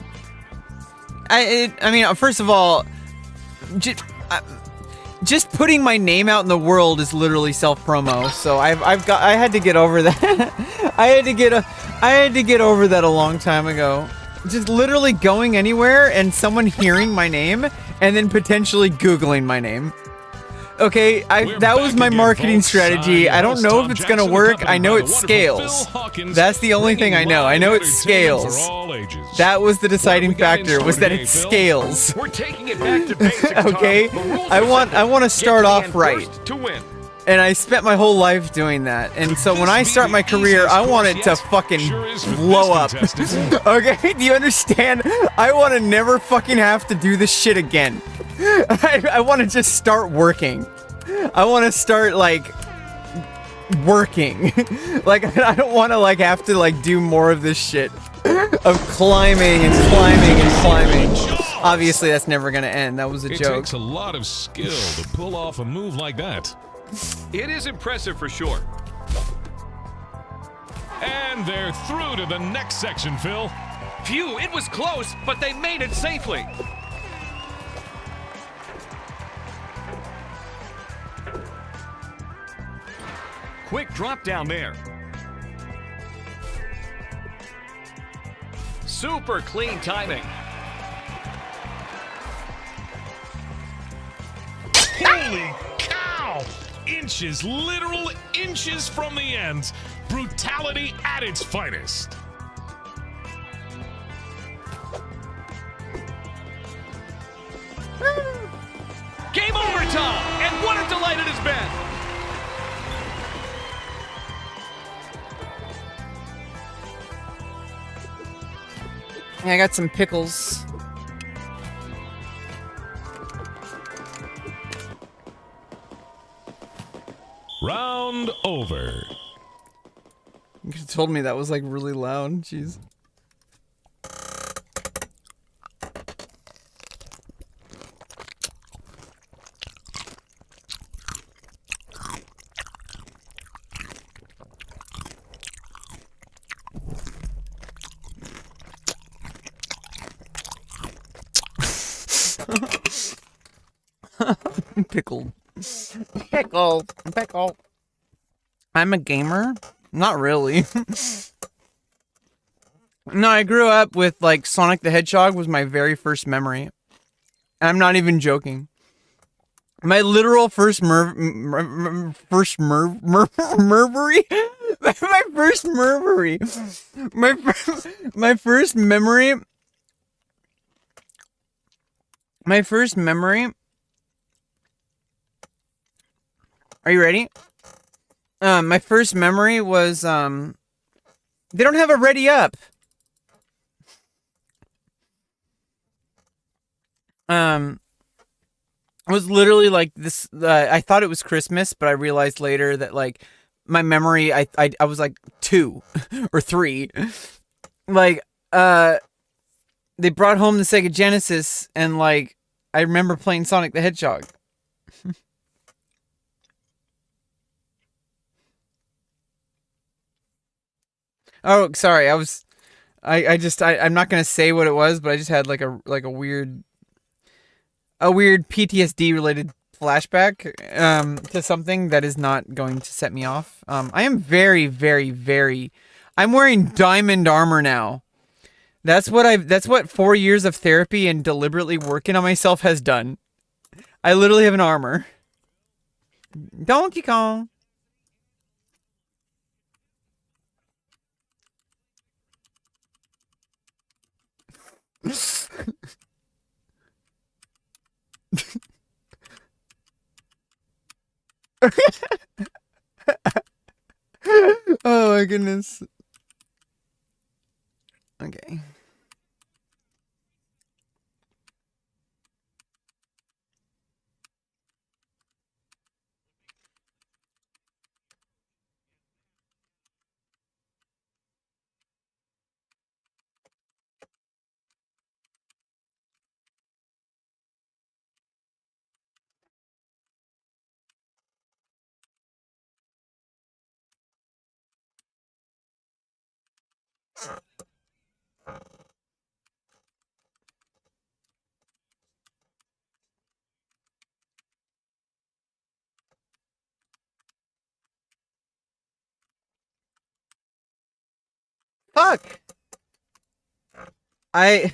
I mean, first of all, just putting my name out in the world is literally self-promo. So I had to get over that. I had to get over that a long time ago. Just literally going anywhere and someone hearing my name and then potentially Googling my name. Okay, that was my marketing strategy. I don't know if it's gonna work. I know it scales. That's the only thing I know. I know it scales. That was the deciding factor, was that it scales. We're taking it back to basics, Okay, I want to start off right. To win. And I spent my whole life doing that. And so when I start my career, I want it to fucking blow up. Okay, do you understand? I want to never fucking have to do this shit again. I want to just start working. I want to start, like, working. Like, I don't want to, like, have to, like, do more of this shit of climbing and climbing and climbing. Obviously, that's never going to end. That was a joke. It takes a lot of skill to pull off a move like that. It is impressive for sure. And they're through to the next section, Phil. Phew, it was close, but they made it safely. Quick drop down there. Super clean timing. Holy cow! Inches, literal inches from the end. Brutality at its finest. Game over, Tom! And what a delight it has been! Yeah, I got some pickles. Round over. You could have told me that was like really loud. Jeez. Pickled. Pickle. I'm a gamer? Not really. No, I grew up with, like, Sonic the Hedgehog was my very first memory. I'm not even joking. My literal first mervery? My first mervery. My first memory. My first memory. Are you ready? My first memory was, they don't have a ready up. It was literally like this, I thought it was Christmas, but I realized later that, like, my memory, I was like 2 or 3. Like, they brought home the Sega Genesis, and, like, I remember playing Sonic the Hedgehog. Oh, sorry. I'm not gonna say what it was, but I just had like a weird PTSD related flashback to something that is not going to set me off. I am very, very, very. I'm wearing diamond armor now. That's what 4 years of therapy and deliberately working on myself has done. I literally have an armor. Donkey Kong. Oh my goodness. Okay. Fuck! I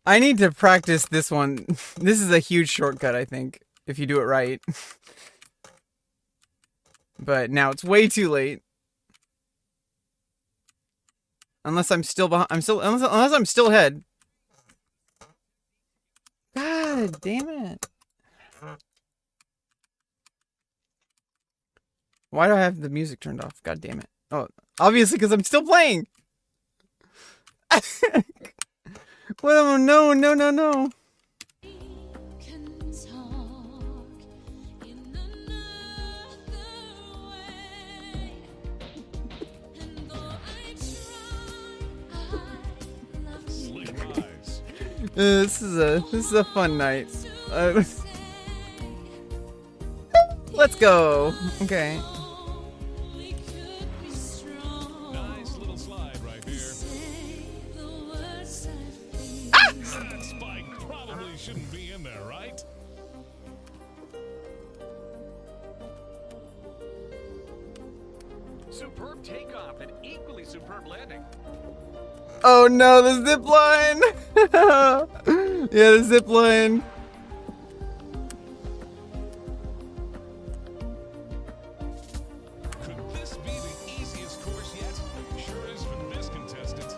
need to practice this one. This is a huge shortcut, I think, if you do it right. But now it's way too late. Unless I'm still behind. Unless I'm still ahead. God damn it. Why do I have the music turned off? God damn it. Oh, obviously because I'm still playing. Well, no. This is a fun night. Let's go. Okay. Nice little slide right here. That spike probably shouldn't be in there, right? Superb takeoff and equally superb landing. Oh no, the zip line! Yeah, the zip line. Could this be the easiest course yet? Sure is for this contestant.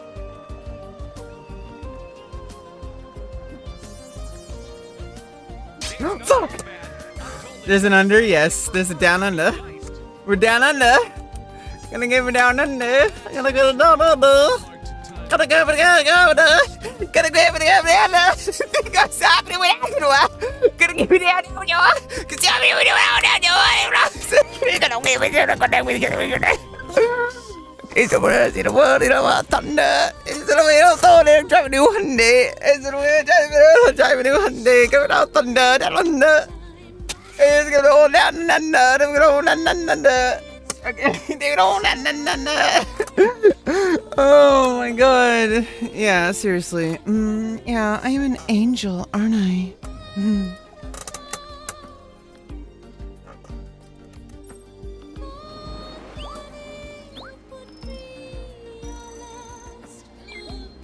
Fuck! There's an under, yes. There's a down under. We're down under. Gonna give it down under. Gonna go down under. Gotta go, gotta go, gotta go, What's happening with that? Gonna give me down, Cause I'm here with it's the world, in the world, you know, thunder. It's the way I saw them driving new Hyundai. It's the way I driving new Hyundai. Coming out thunder, down under. It's gonna go down under. It's gonna go down under. Oh my god. Yeah, seriously. Yeah, I am an angel, aren't I?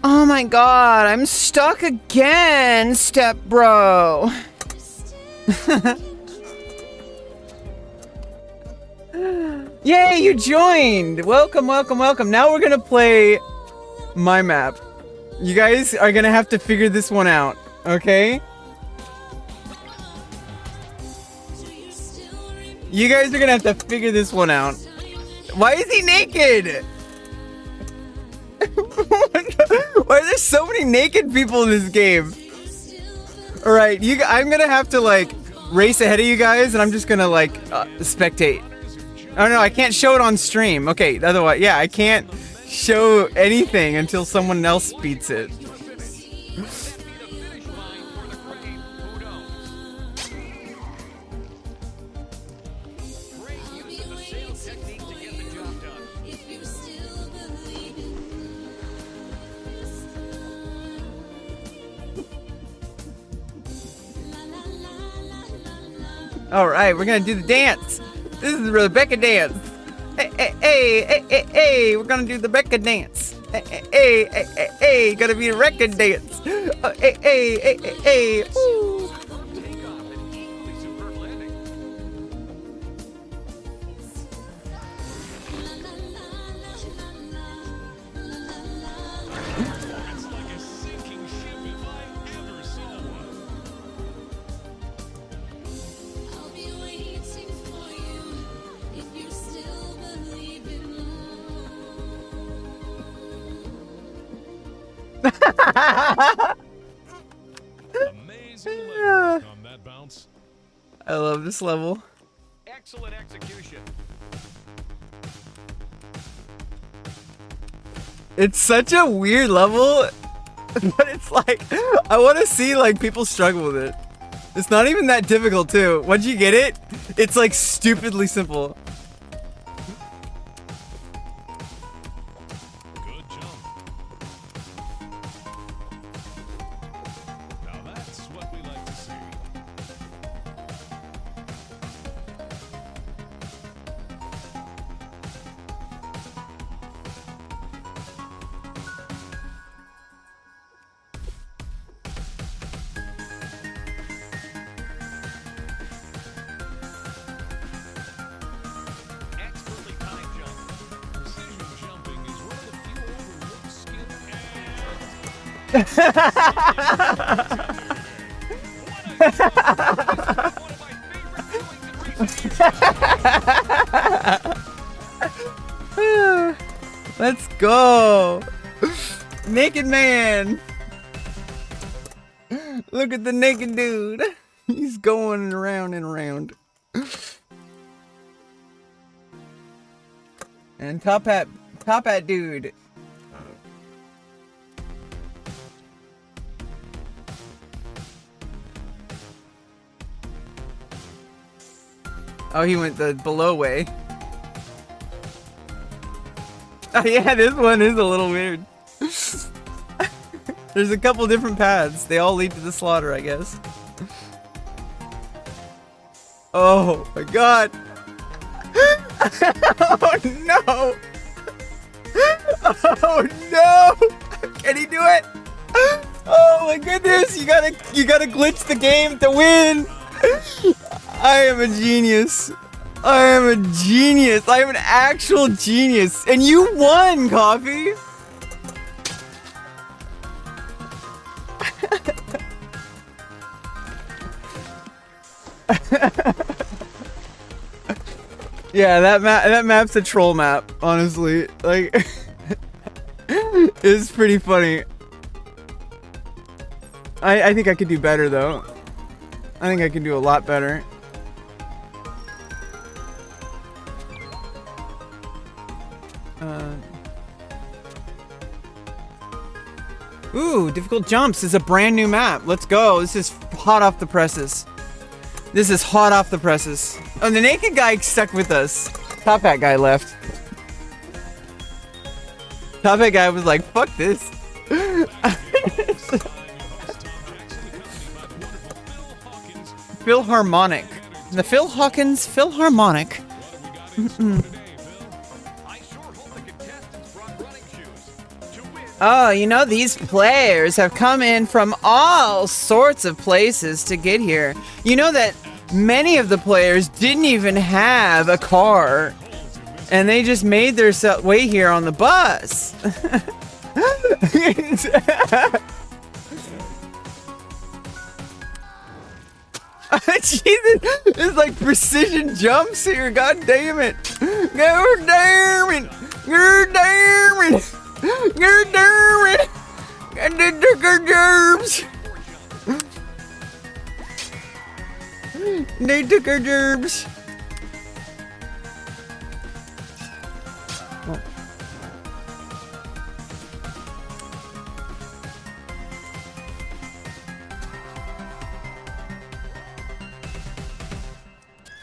Oh my god, I'm stuck again, step bro. Yay, you joined! Welcome, welcome, welcome. Now we're gonna play my map. You guys are gonna have to figure this one out, okay? You guys are gonna have to figure this one out. Why is he naked? Why are there so many naked people in this game? Alright, I'm gonna have to like race ahead of you guys and I'm just gonna like spectate. Oh no, I can't show it on stream. Okay, otherwise, yeah, I can't show anything until someone else beats it. Alright, we're gonna do the dance. This is the Rebecca dance. Hey, we're gonna do the record dance. Hey, gotta be a record dance. Hey, ooh. Take off an equally superb landing. It's like a sinking ship if I ever saw one. I'll be waiting for you if you still believe in Amazing legwork on that bounce. I love this level. Excellent execution. It's such a weird level, but it's like, I want to see like people struggle with it. It's not even that difficult too. Once you get it, it's like stupidly simple. Good jump. Now that's what we like to see. Expertly timed jump. Precision jumping is one of the few overlooked skill One of my favorite feelings in racing. Let's go. Naked man. Look at the naked dude. He's going around and around. And top hat dude. Oh, he went the below way. Oh yeah, this one is a little weird. There's a couple different paths. They all lead to the slaughter, I guess. Oh my god. Oh no! Oh no! Can he do it? Oh my goodness! You gotta glitch the game to win. I am a genius. I am a genius. I am an actual genius, and you won, Coffee. Yeah, that map's a troll map, honestly. Like, it's pretty funny. I think I could do better though. I think I can do a lot better. Ooh, difficult jumps is a brand new map. Let's go. This is hot off the presses. This is hot off the presses. Oh, the naked guy stuck with us. Top hat guy left. Top hat guy was like, fuck this. Philharmonic. The Phil Hawkins Philharmonic. I sure hope the contestants brought running shoes to win. Oh, you know, these players have come in from all sorts of places to get here. You know that many of the players didn't even have a car, and they just made their way here on the bus. Jesus, it's like precision jumps here. God damn it. God damn it. God damn it. God damn it. God damn it. They took our gerbs. Oh.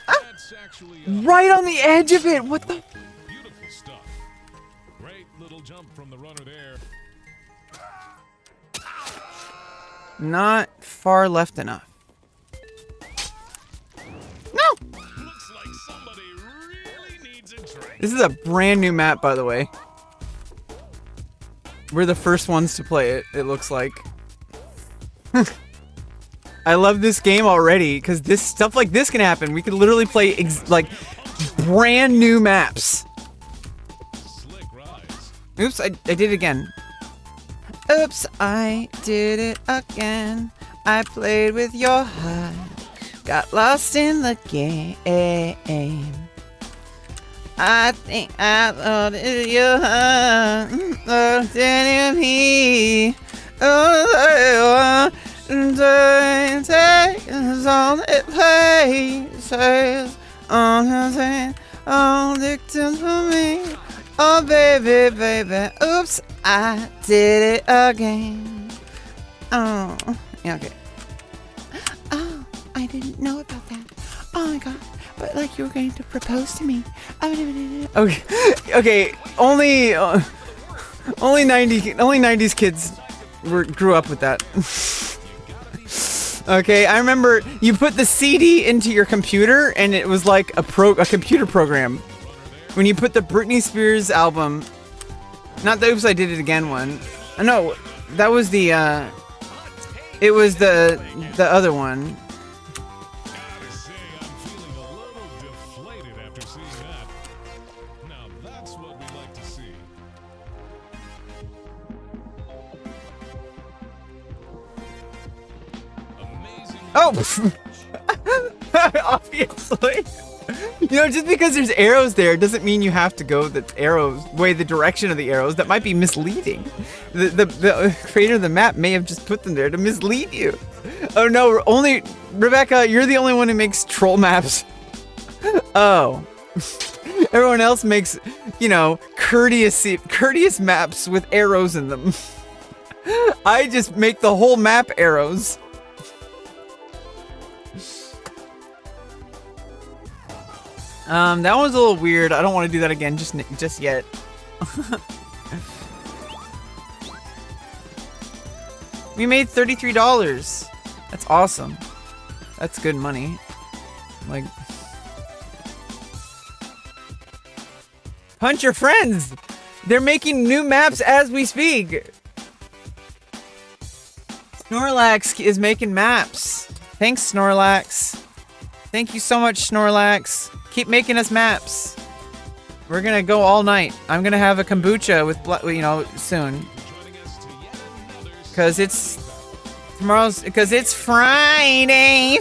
That's actually Right on the edge of it. What the? beautiful stuff. Great little jump from the runner there. Not far left enough. No. Looks like somebody really needs a drink. This is a brand new map, by the way. We're the first ones to play it, it looks like. I love this game already, because this stuff like this can happen. We could literally play, like, brand new maps. Oops, I did it again. Oops, I did it again. I played with your heart. Got lost in the game. I think I thought it your heart. Lost in me. Oh, take on it places. Oh, dictated for me. Oh, baby, baby. Oops, I did it again. Oh, yeah, okay. Oh, I didn't know about that. Oh my god. But like you were going to propose to me. Okay, okay. Only 90s kids grew up with that. Okay, I remember you put the CD into your computer and it was like a computer program. When you put the Britney Spears album, not the Oops I Did It Again one. No, that was the it was the other one. Gotta say, I'm feeling a little deflated after seeing that. Now that's what we like to see. Amazing. Oh! Obviously. You know, just because there's arrows there doesn't mean you have to go the direction of the arrows. That might be misleading. The creator of the map may have just put them there to mislead you. Oh no, only Rebecca, you're the only one who makes troll maps. Oh. Everyone else makes, you know, courteous maps with arrows in them. I just make the whole map arrows. That one's a little weird. I don't want to do that again just yet. We made $33. That's awesome. That's good money. Like, punch your friends. They're making new maps as we speak. Snorlax is making maps. Thanks, Snorlax. Thank you so much, Snorlax. Keep making us maps. We're gonna go all night. I'm gonna have a kombucha with, you know, soon. Cause it's Friday.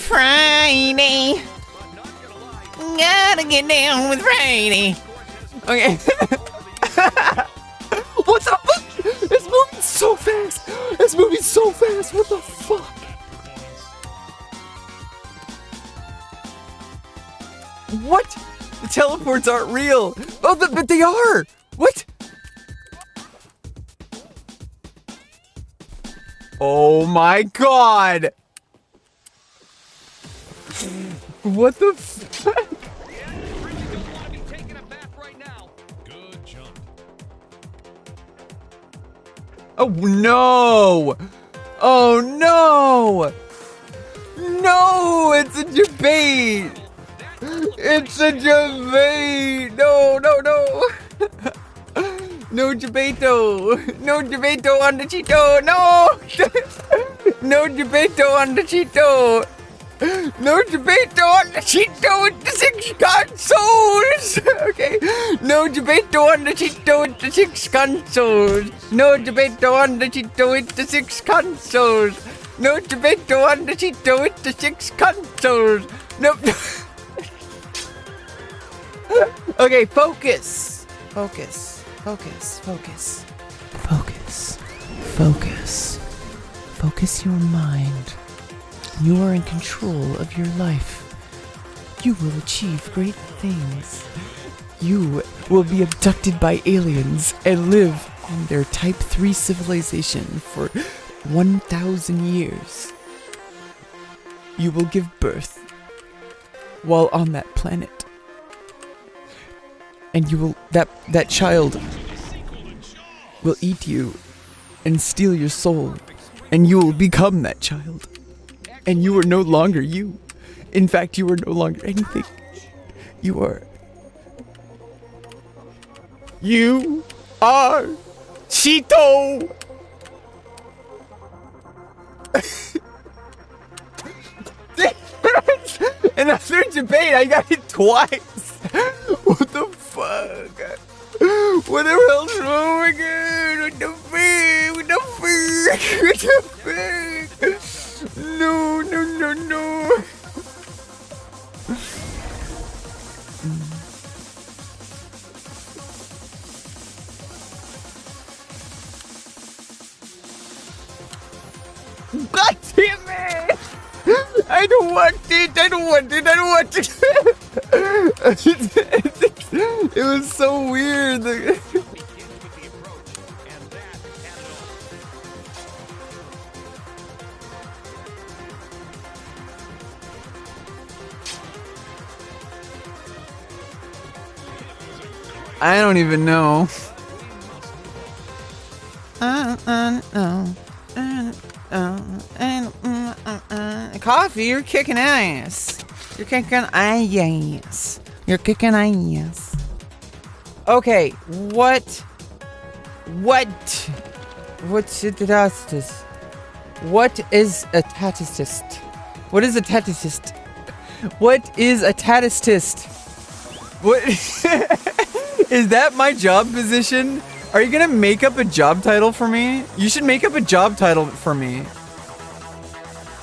Gotta get down with Friday. Okay. What the fuck? It's moving so fast. It's moving so fast. What the fuck? What? The teleports aren't real. Oh, but they are. What? Oh my god. What the fuck? Good jump. Oh no. Oh no. No, it's a debate. It's a debate! No, no, no! No debato! No debato on the Cheeto! No! No debato on the Cheeto! No debato on the Cheeto with the 6 consoles! Okay. No debato on the Cheeto with the 6 consoles! No debato on the Cheeto with the 6 consoles! No debato on the Cheeto with the 6 consoles! Nope. Okay, focus. Focus. Focus. Focus. Focus. Focus. Focus your mind. You are in control of your life. You will achieve great things. You will be abducted by aliens and live on their Type 3 civilization for 1,000 years. You will give birth while on that planet. And you will that child will eat you and steal your soul, and you will become that child. And you are no longer you. In fact, you are no longer anything. You are You are Cheeto. Another debate. I got it twice. What the fuck? What the hell's wrong? Oh my god! What the fuck? What the fuck? What the fuck? No, no, no, no. God damn it! I don't want it! I don't want it! I don't want it! It was so weird. I don't even know. Coffee, you're kicking ass. You're kicking ass. You're kicking ass. Okay, what's a taticist? What is a taticist? What is a taticist? What is a taticist? What is that my job position? Are you gonna make up a job title for me? You should make up a job title for me.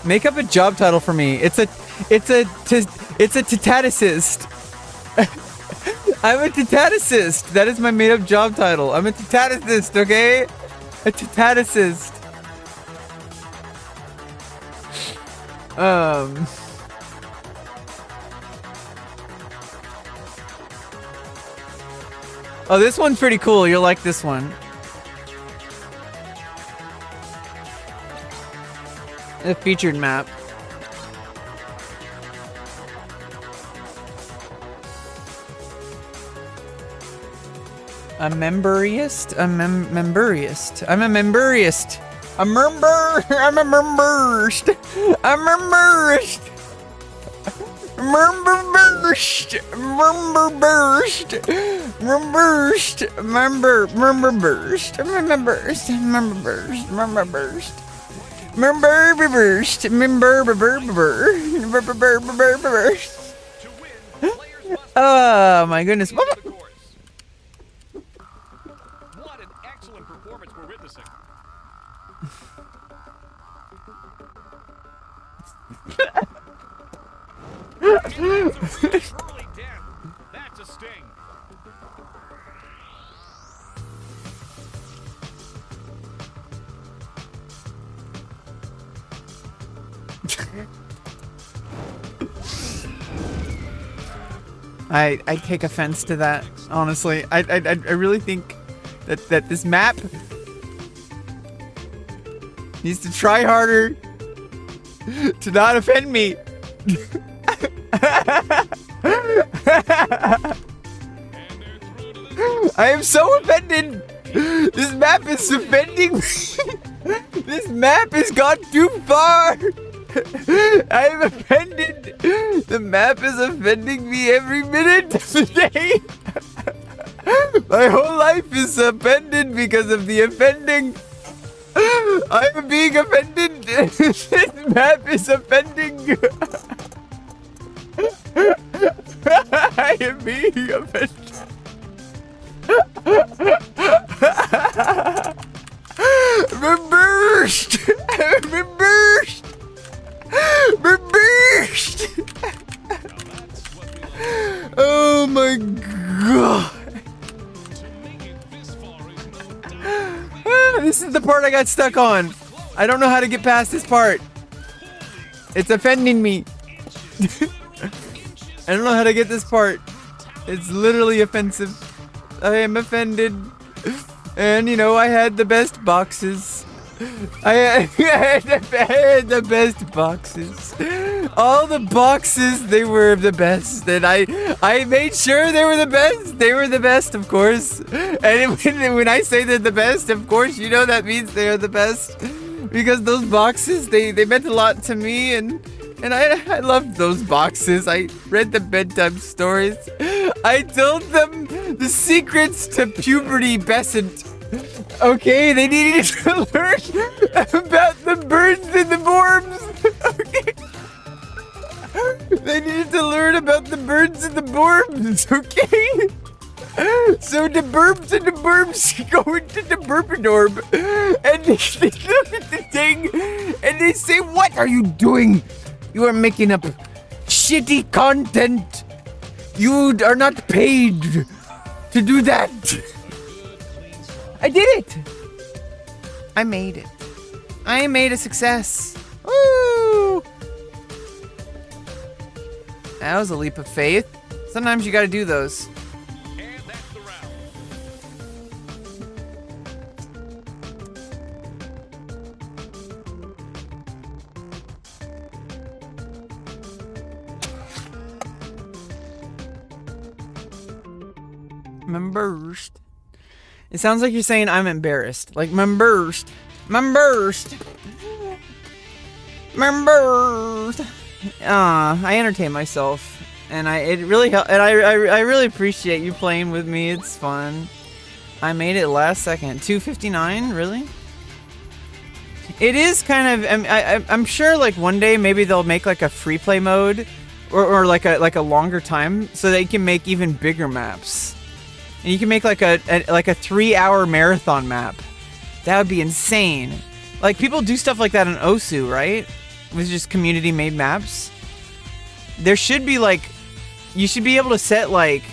Make up a job title for me. It's a taticist. I'm a taticist. That is my made up job title. I'm a taticist, okay? A taticist. Oh, this one's pretty cool. You'll like this one. The featured map. A memberist? A memberist. I'm a memberist. A member. I'm a memberist. A memberist. Memberist. Memberist. Memberist. Memberist. Memberist. Memberist. Memberist. Oh my goodness. What an excellent performance we're witnessing. Early death. That's a sting. I take offense to that, honestly. I really think that this map needs to try harder to not offend me. I am so offended. This map is offending me. This map has gone too far. I am offended. The map is offending me every minute of the day. My whole life is offended because of the offending. I am being offended. This map is offending. I am being offended. Reversed. Reversed. Reversed. Oh my god. This is the part I got stuck on. I don't know how to get past this part. It's offending me. I don't know how to get this part. It's literally offensive. I am offended. And you know, I had the best boxes. I had the best boxes. All the boxes, they were the best. And I made sure they were the best. They were the best, of course. And when I say they're the best, of course, you know that means they are the best. Because those boxes, they meant a lot to me. And And I loved those boxes. I read the bedtime stories. I told them the secrets to puberty besant. Okay, they needed to learn about the birds and the worms. Okay. They needed to learn about the birds and the worms, okay? So the burbs and the burbs go into the burpidorb, and they look at the thing, and they say, "What are you doing? You are making up shitty content. You are not paid to do that." I did it. I made it. I made a success. Woo! That was a leap of faith. Sometimes you gotta do those. And that's the round. I'm embarrassed. It sounds like you're saying I'm embarrassed. Like, I'm embarrassed. I'm embarrassed. I'm embarrassed. I entertain myself, and it really help, and I really appreciate you playing with me. It's fun. I made it last second. 2:59, really? It is kind of. I'm sure like one day maybe they'll make like a free play mode, or like a longer time, so that you can make even bigger maps, and you can make like a 3-hour marathon map. That would be insane. Like people do stuff like that in Osu, right? With just community made maps. There should be like, you should be able to set like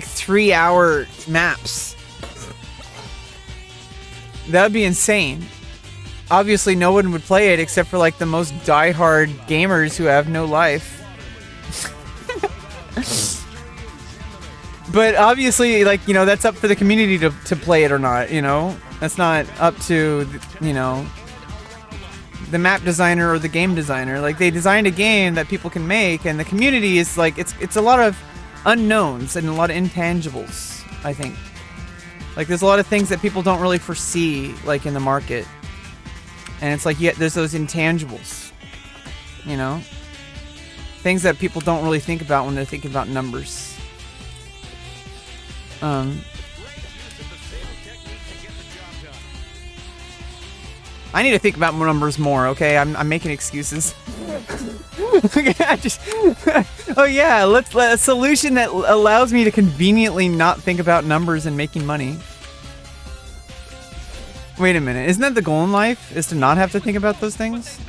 3-hour maps. That would be insane. Obviously no one would play it except for like the most diehard gamers who have no life. But obviously, like, you know, that's up for the community to play it or not, you know? That's not up to, you know, the map designer or the game designer. Like, they designed a game that people can make, and the community is like, it's a lot of unknowns and a lot of intangibles, I think. Like, there's a lot of things that people don't really foresee, like, in the market. And it's like, yeah, there's those intangibles, you know? Things that people don't really think about when they're thinking about numbers. I need to think about numbers more, okay? I'm making excuses. Oh yeah, a solution that allows me to conveniently not think about numbers and making money. Wait a minute, isn't that the goal in life? Is to not have to think about those things?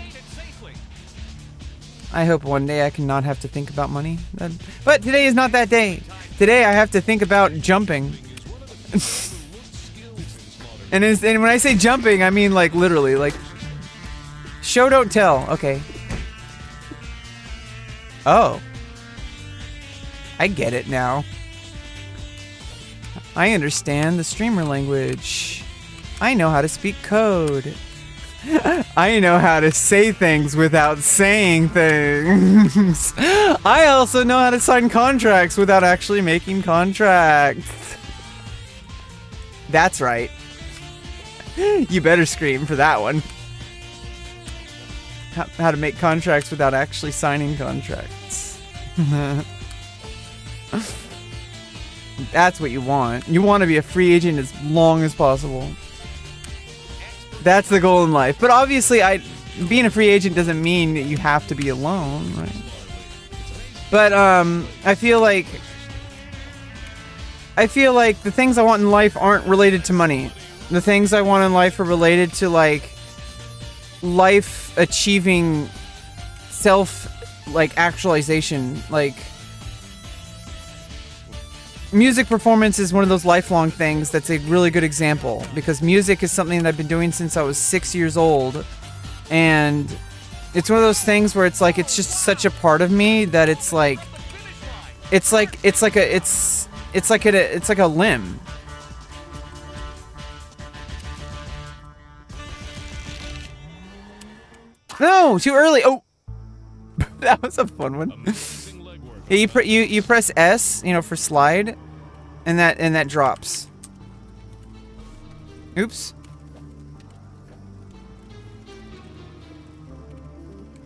I hope one day I can not have to think about money. But today is not that day. Today I have to think about jumping. And when I say jumping, I mean like literally, like show don't tell. Okay. Oh. I get it now. I understand the streamer language. I know how to speak code. I know how to say things without saying things. I also know how to sign contracts without actually making contracts. That's right. You better scream for that one. How to make contracts without actually signing contracts. That's what you want. You want to be a free agent as long as possible. That's the goal in life. But obviously, being a free agent doesn't mean that you have to be alone, right? But I feel like the things I want in life aren't related to money. The things I want in life are related to like life achieving self actualization. Like music performance is one of those lifelong things that's a really good example, because music is something that I've been doing since I was 6 years old, and it's one of those things where it's like it's just such a part of me that it's like a limb. No, too early. Oh, that was a fun one. Yeah, you press S, you know, for slide, and that drops. Oops.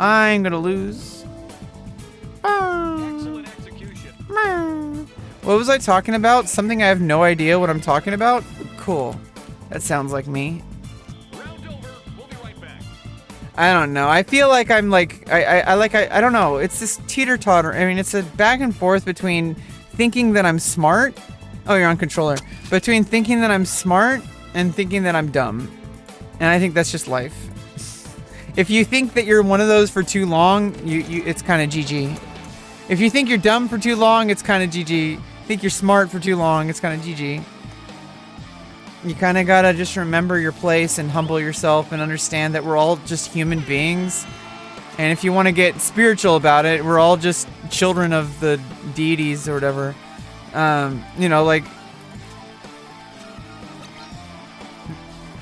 I'm gonna lose. Excellent execution. What was I talking about? Something I have no idea what I'm talking about? Cool. That sounds like me. Round over. We'll be right back. I don't know. I feel like I'm like I don't know. It's this teeter-totter. I mean, it's a back and forth between thinking that I'm smart. Oh, you're on controller. Between thinking that I'm smart and thinking that I'm dumb. And I think that's just life. If you think that you're one of those for too long, it's kind of GG. If you think you're dumb for too long, it's kind of GG. Think you're smart for too long, it's kind of GG. You kind of gotta just remember your place and humble yourself and understand that we're all just human beings. And if you want to get spiritual about it, we're all just children of the deities or whatever. You know, like...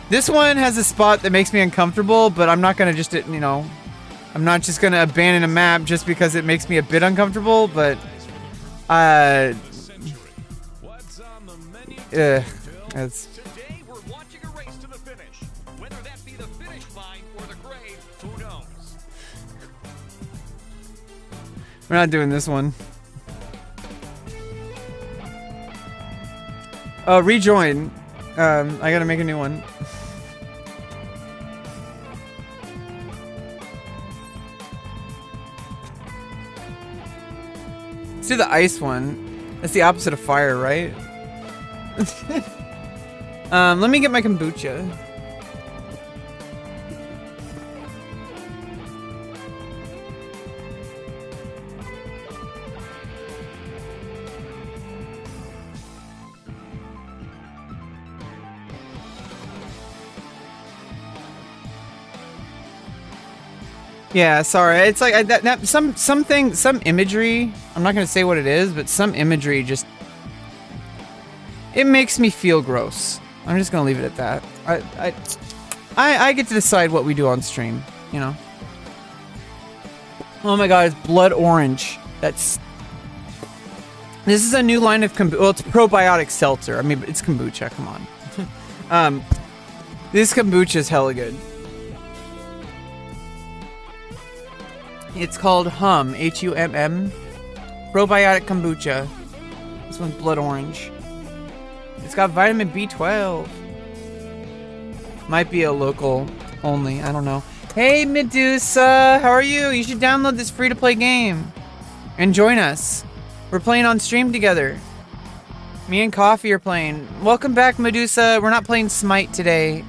This one has a spot that makes me uncomfortable, but I'm not gonna just, you know... I'm not just gonna abandon a map just because it makes me a bit uncomfortable, but... It's... Today we're watching a race to the finish. Whether that be the finish line or the grave, who knows? We're not doing this one. Oh, rejoin. I gotta make a new one. Let's do the ice one. That's the opposite of fire, right? Let me get my kombucha. Yeah, sorry. It's like some imagery. I'm not gonna say what it is, but some imagery just it makes me feel gross. I'm just gonna leave it at that. I get to decide what we do on stream, you know. Oh my god, it's blood orange. This is a new line of kombucha. Well, it's probiotic seltzer. I mean, it's kombucha. Come on. This kombucha is hella good. It's called Hum, H-U-M-M. Probiotic kombucha. This one's blood orange. It's got vitamin B12. Might be a local only, I don't know. Hey Medusa, how are you? You should download this free-to-play game and join us. We're playing on stream together. Me and Coffee are playing. Welcome back, Medusa. We're not playing Smite today.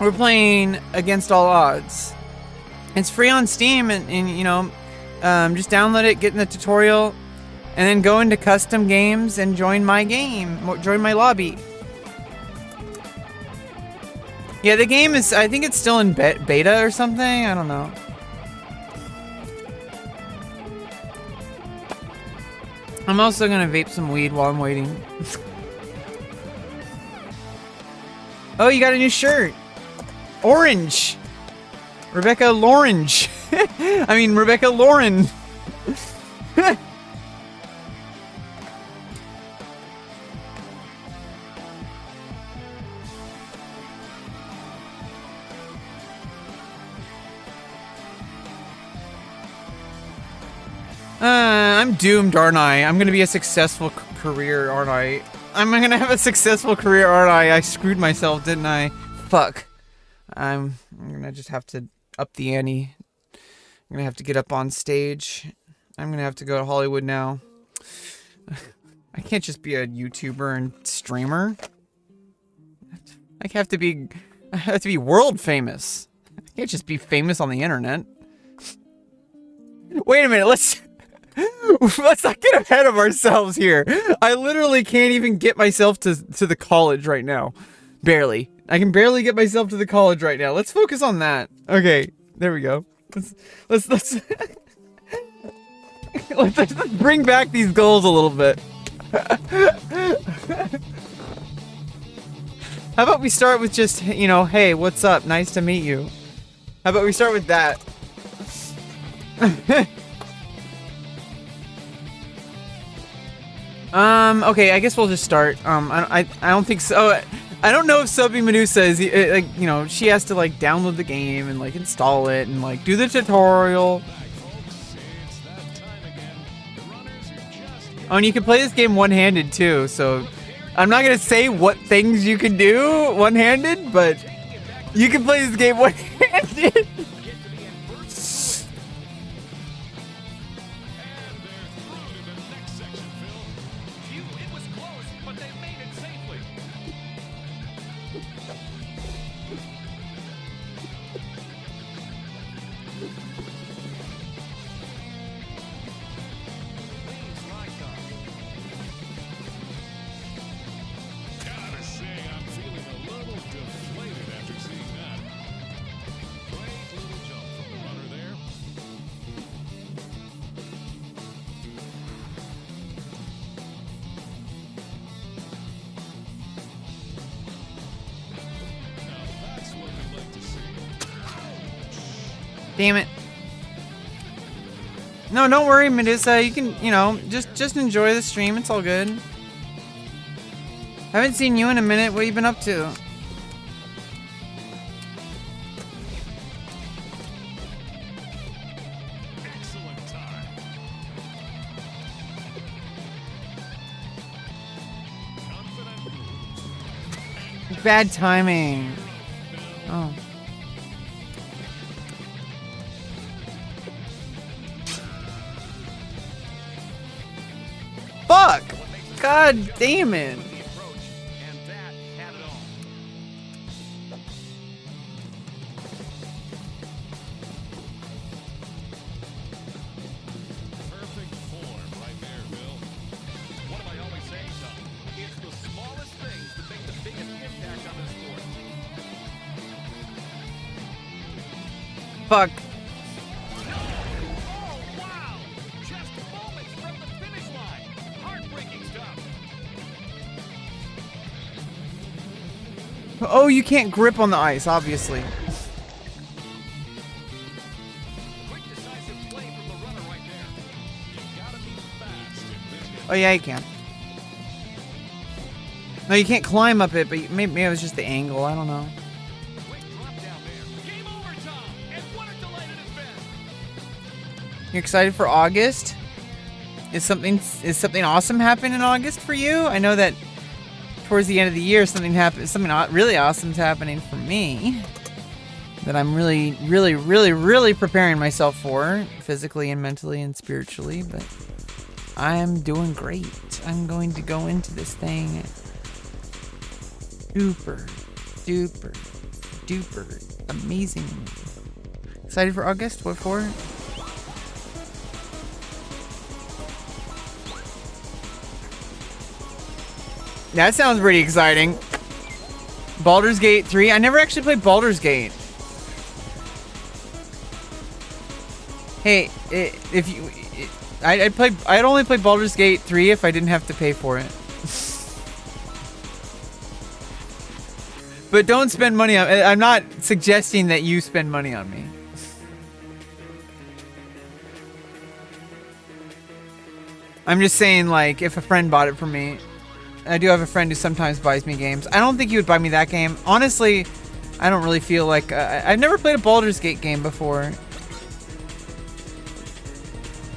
We're playing Against All Odds. It's free on Steam, and you know, just download it, get in the tutorial, and then go into custom games and join my game, join my lobby. Yeah, the game is, I think it's still in beta or something, I don't know. I'm also gonna vape some weed while I'm waiting. Oh, you got a new shirt. Orange. Rebecca Lorange. I mean, Rebecca Lauren. I'm doomed, aren't I? I'm gonna be a successful career, aren't I? I'm gonna have a successful career, aren't I? I screwed myself, didn't I? Fuck. I'm gonna just have to up the ante. I'm gonna have to get up on stage. I'm gonna have to go to Hollywood now. I can't just be a YouTuber and streamer. I have to be world famous. I can't just be famous on the internet. Wait a minute, let's not get ahead of ourselves here. I literally can't even get myself to the college right now. Barely. I can barely get myself to the college right now. Let's focus on that. Okay, there we go. Let's let's bring back these goals a little bit. How about we start with just, you know, hey, what's up? Nice to meet you. How about we start with that? Okay, I guess we'll just start. I don't think so. I don't know if Subby Medusa is like, you know, she has to like download the game and like install it and like do the tutorial. Oh, and you can play this game one-handed too, so I'm not gonna say what things you can do one-handed, but you can play this game one-handed. Gotta say, I'm feeling a little deflated after seeing that. Great little jump from the runner there. Now that's what we'd like to see. Damn it. No, don't worry, Medusa. You can, you know, just enjoy the stream. It's all good. Haven't seen you in a minute. What have you been up to? Excellent time. Confident moves. Bad timing. Oh. Fuck! God damn it. Perfect form right there, Bill. What am I always saying, Tom? It's the smallest things that make the biggest impact on this sport. Fuck. Oh, wow! Just moments from the finish line. Heartbreaking stuff. Oh, you can't grip on the ice, obviously. Quick, decisive play from the runner right there. You gotta be fast in this game. Oh yeah, you can. No, you can't climb up it, but maybe it was just the angle. I don't know. Quick drop down there. Game over, Tom. And what a delight it has been. You're excited for August? Is something awesome happening in August for you? I know that towards the end of the year, something really awesome's happening for me. That I'm really preparing myself for, physically and mentally and spiritually. But I'm doing great. I'm going to go into this thing super duper amazing. Excited for August? What for? That sounds pretty exciting. Baldur's Gate 3. I never actually played Baldur's Gate. Hey, I'd only play Baldur's Gate 3 if I didn't have to pay for it. But don't spend money on it. I'm not suggesting that you spend money on me. I'm just saying, like, if a friend bought it for me. I do have a friend who sometimes buys me games. I don't think he would buy me that game. Honestly, I don't really feel like... I've never played a Baldur's Gate game before.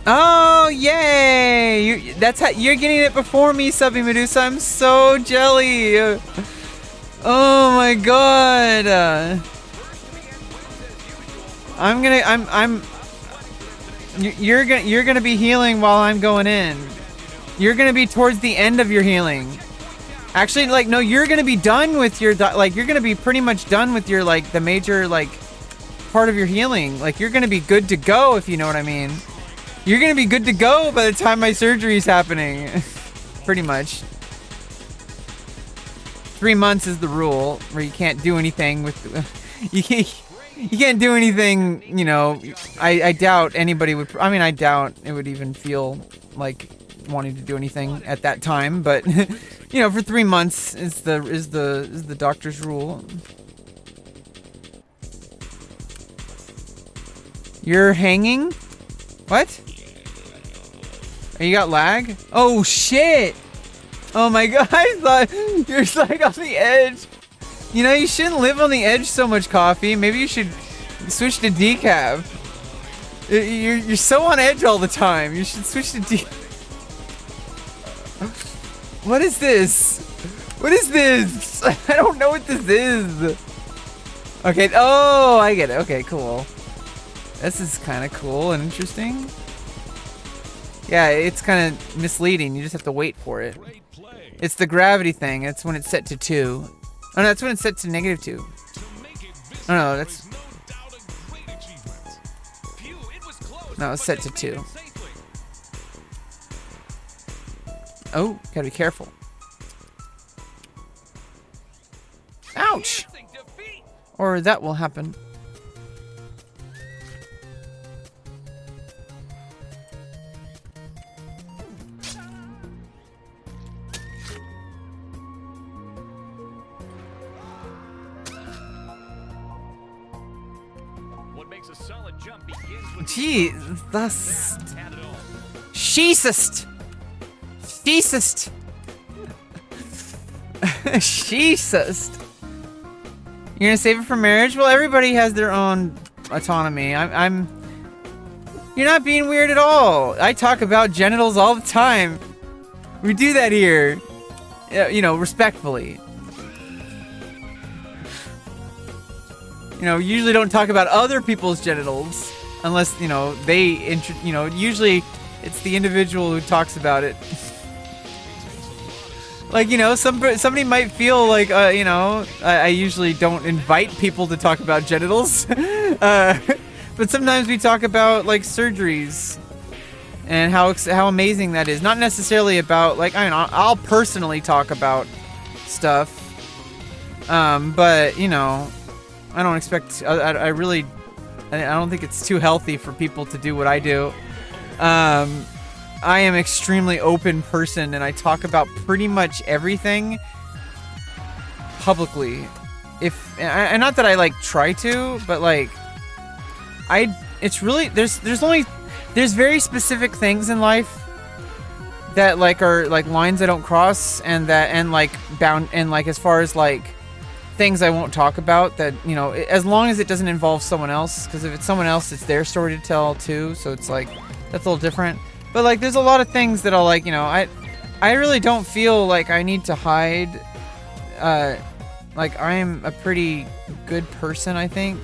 Oh, yay! You're getting it before me, Subby Medusa. I'm so jelly. Oh my god. You're gonna be healing while I'm going in. You're gonna be towards the end of your healing. Actually, like, no, you're gonna be done with your, like, you're gonna be pretty much done with your, like, the major, like, part of your healing. Like, you're gonna be good to go, if you know what I mean. You're gonna be good to go by the time my surgery's happening. Pretty much. 3 months is the rule, where you can't do anything with, you can't do anything, you know. I doubt anybody would, I mean, I doubt it would even feel like wanting to do anything at that time, but you know, for 3 months is the doctor's rule. You're hanging? What? Oh, you got lag? Oh shit! Oh my god, I thought you're like on the edge. You know, you shouldn't live on the edge so much, Coffee. Maybe you should switch to decaf. You're so on edge all the time. You should switch to decaf. What is this? What is this? I don't know what this is. Okay, oh, I get it. Okay, cool. This is kind of cool and interesting. Yeah, it's kind of misleading. You just have to wait for it. It's the gravity thing. It's when it's set to 2. Oh, no, that's when it's set to -2. Oh, no, that's... No, it's set to 2. Oh, gotta be careful. Ouch! Or that will happen. What makes a solid jump begins with Jeez, that's... Sheesist! Sheesist! Sheesist! You're gonna save it for marriage? Well, everybody has their own autonomy. I'm... You're not being weird at all. I talk about genitals all the time. We do that here. You know, respectfully. You know, usually don't talk about other people's genitals unless, you know, they, usually it's the individual who talks about it. Like, you know, somebody might feel like, you know, I usually don't invite people to talk about genitals. But sometimes we talk about, like, surgeries and how amazing that is. Not necessarily about, like, I mean, I'll personally talk about stuff. But, you know, I don't expect, I don't think it's too healthy for people to do what I do. I am extremely open person and I talk about pretty much everything publicly. And not that I like try to, but like it's really there's very specific things in life that like are like lines I don't cross and like bound and like as far as like things I won't talk about that, you know, as long as it doesn't involve someone else, because if it's someone else it's their story to tell too, so it's like that's a little different. But like there's a lot of things that I'll like, you know, I really don't feel like I need to hide. Like I'm a pretty good person, I think.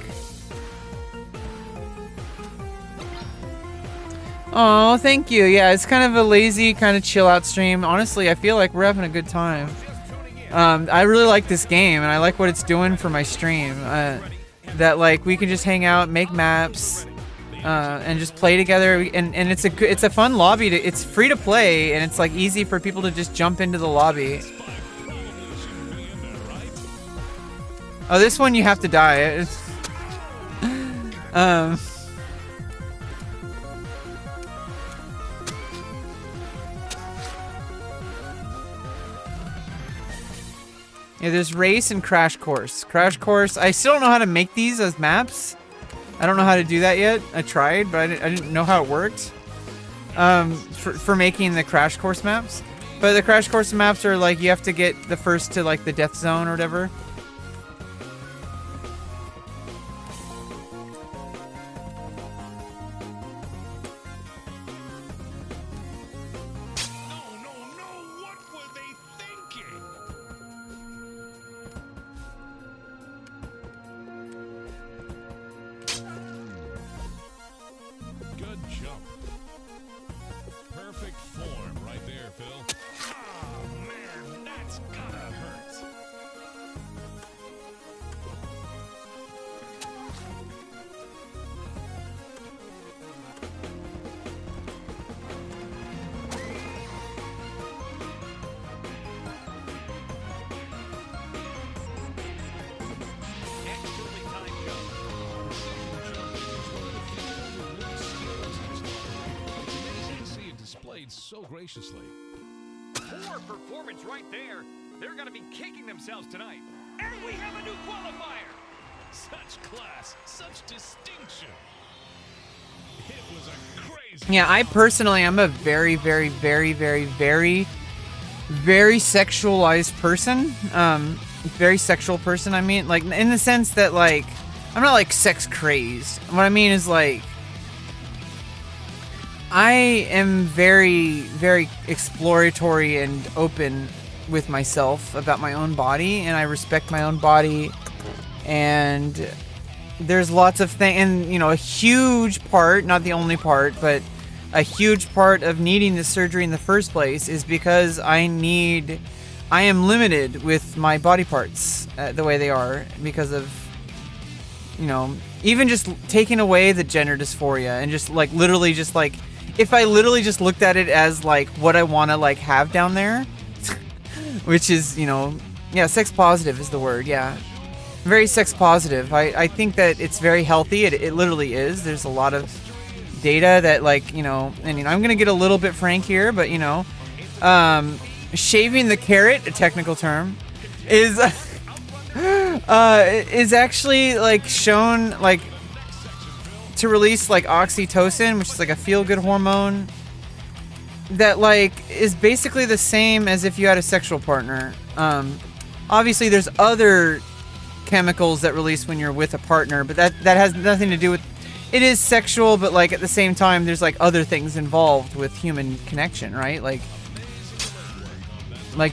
Oh, thank you. Yeah, it's kind of a lazy, kind of chill out stream. Honestly, I feel like we're having a good time. I really like this game and I like what it's doing for my stream. That like we can just hang out, make maps. And just play together, and it's a fun lobby. It's free to play, and it's like easy for people to just jump into the lobby. Oh, this one you have to die. Yeah, there's race and crash course. Crash course. I still don't know how to make these as maps. I don't know how to do that yet. I tried, but I didn't know how it worked for making the crash course maps. But the crash course maps are like you have to get the first to like the death zone or whatever. What were they thinking? Good jump. Perfect form right there, Phil. Oh, man, that's gotta hurt. Extremely timed jump. See it displayed so graciously. Poor performance right there. They're going to be kicking themselves tonight. And we have a new qualifier. Such class, such distinction. It was a crazy. Yeah, I personally am a very, very, very, very, very, very sexualized person. very sexual person. I mean, like, in the sense that, like, I'm not, like, sex crazed. What I mean is, like, I am very, very exploratory and open with myself about my own body, and I respect my own body, and there's lots of things, and, you know, a huge part, not the only part, but a huge part of needing the surgery in the first place is because I am limited with my body parts the way they are because of, you know, even just taking away the gender dysphoria and just, like, literally just, like, if I literally just looked at it as, like, what I want to, like, have down there, which is, you know, yeah, sex positive is the word, yeah. Very sex positive. I think that it's very healthy. It literally is. There's a lot of data that, like, you know, and, you know, I'm going to get a little bit frank here, but, you know, shaving the carrot, a technical term, is actually, like, shown, like, to release, like, oxytocin, which is, like, a feel-good hormone that, like, is basically the same as if you had a sexual partner. Obviously, there's other chemicals that release when you're with a partner, but that has nothing to do with... It is sexual, but, like, at the same time, there's, like, other things involved with human connection, right? Like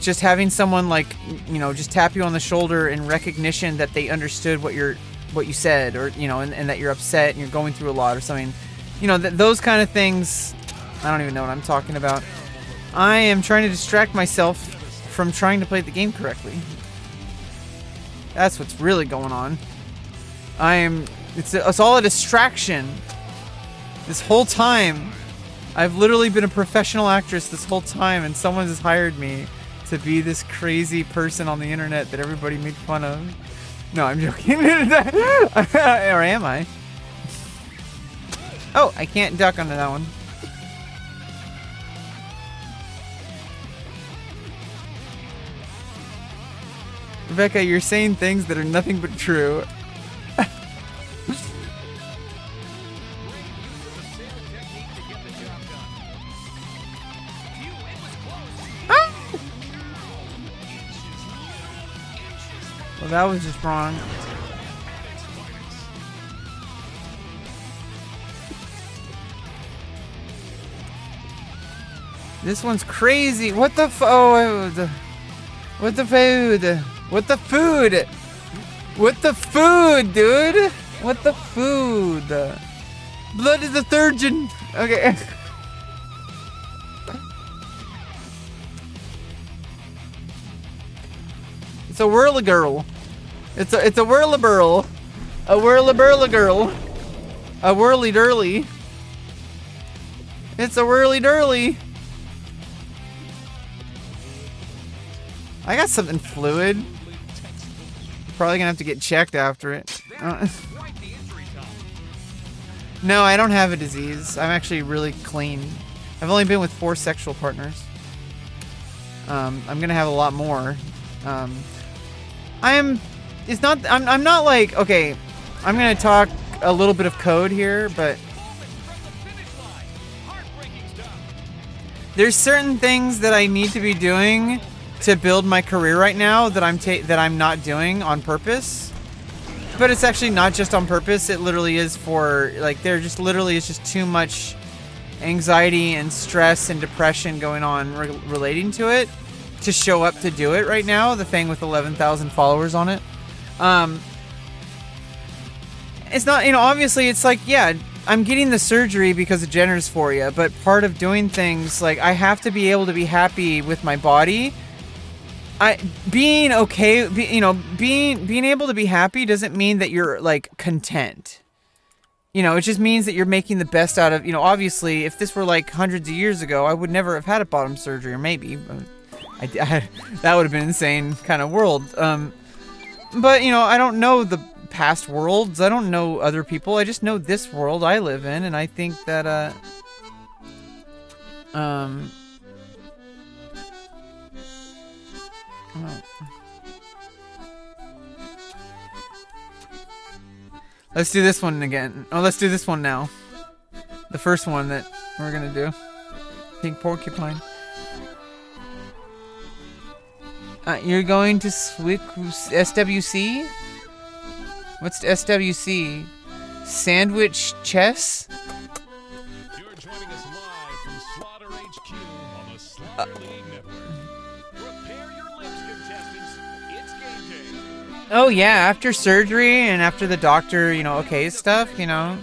just having someone, like, you know, just tap you on the shoulder in recognition that they understood what you said, or, you know, and that you're upset and you're going through a lot or something. You know, those kind of things... I don't even know what I'm talking about. I am trying to distract myself from trying to play the game correctly. That's what's really going on. It's all a distraction. This whole time, I've literally been a professional actress this whole time, and someone has hired me to be this crazy person on the internet that everybody made fun of. No, I'm joking. Or am I? Oh, I can't duck under that one. Rebecca, you're saying things that are nothing but true. Well, that was just wrong. This one's crazy. What the what the food? What the food? What the food, dude? What the food? Blood is a surgeon. Okay. It's a whirly girl. It's a whirly burl. A whirly burly girl. A whirly durly. It's a whirly durly. I got something fluid. Probably gonna have to get checked after it. No, I don't have a disease. I'm actually really clean. I've only been with 4 sexual partners. I'm gonna have a lot more. I'm not like, okay, I'm gonna talk a little bit of code here, but there's certain things that I need to be doing to build my career right now that I'm not doing on purpose. But it's actually not just on purpose. It literally is for, like, there just literally is just too much anxiety and stress and depression going on relating to it to show up to do it right now. The thing with 11,000 followers on it. It's not, you know, obviously it's like, yeah, I'm getting the surgery because of gender dysphoria, but part of doing things, like, I have to be able to be happy with my body. Being okay, you know, being able to be happy doesn't mean that you're, like, content. You know, it just means that you're making the best out of, you know, obviously, if this were, like, hundreds of years ago, I would never have had a bottom surgery, or maybe, but that would have been an insane kind of world. But, you know, I don't know the past worlds. I don't know other people. I just know this world I live in, and I think that, oh. Let's do this one again. Oh, let's do this one now. The first one that we're gonna do. Pink porcupine. You're going to SWC? What's SWC? Sandwich chess? You're joining us live from Slaughter HQ on the Slaughter League Network. Prepare your lips, contestants. It's game day. Oh yeah, after surgery and after the doctor, you know, okay stuff, you know,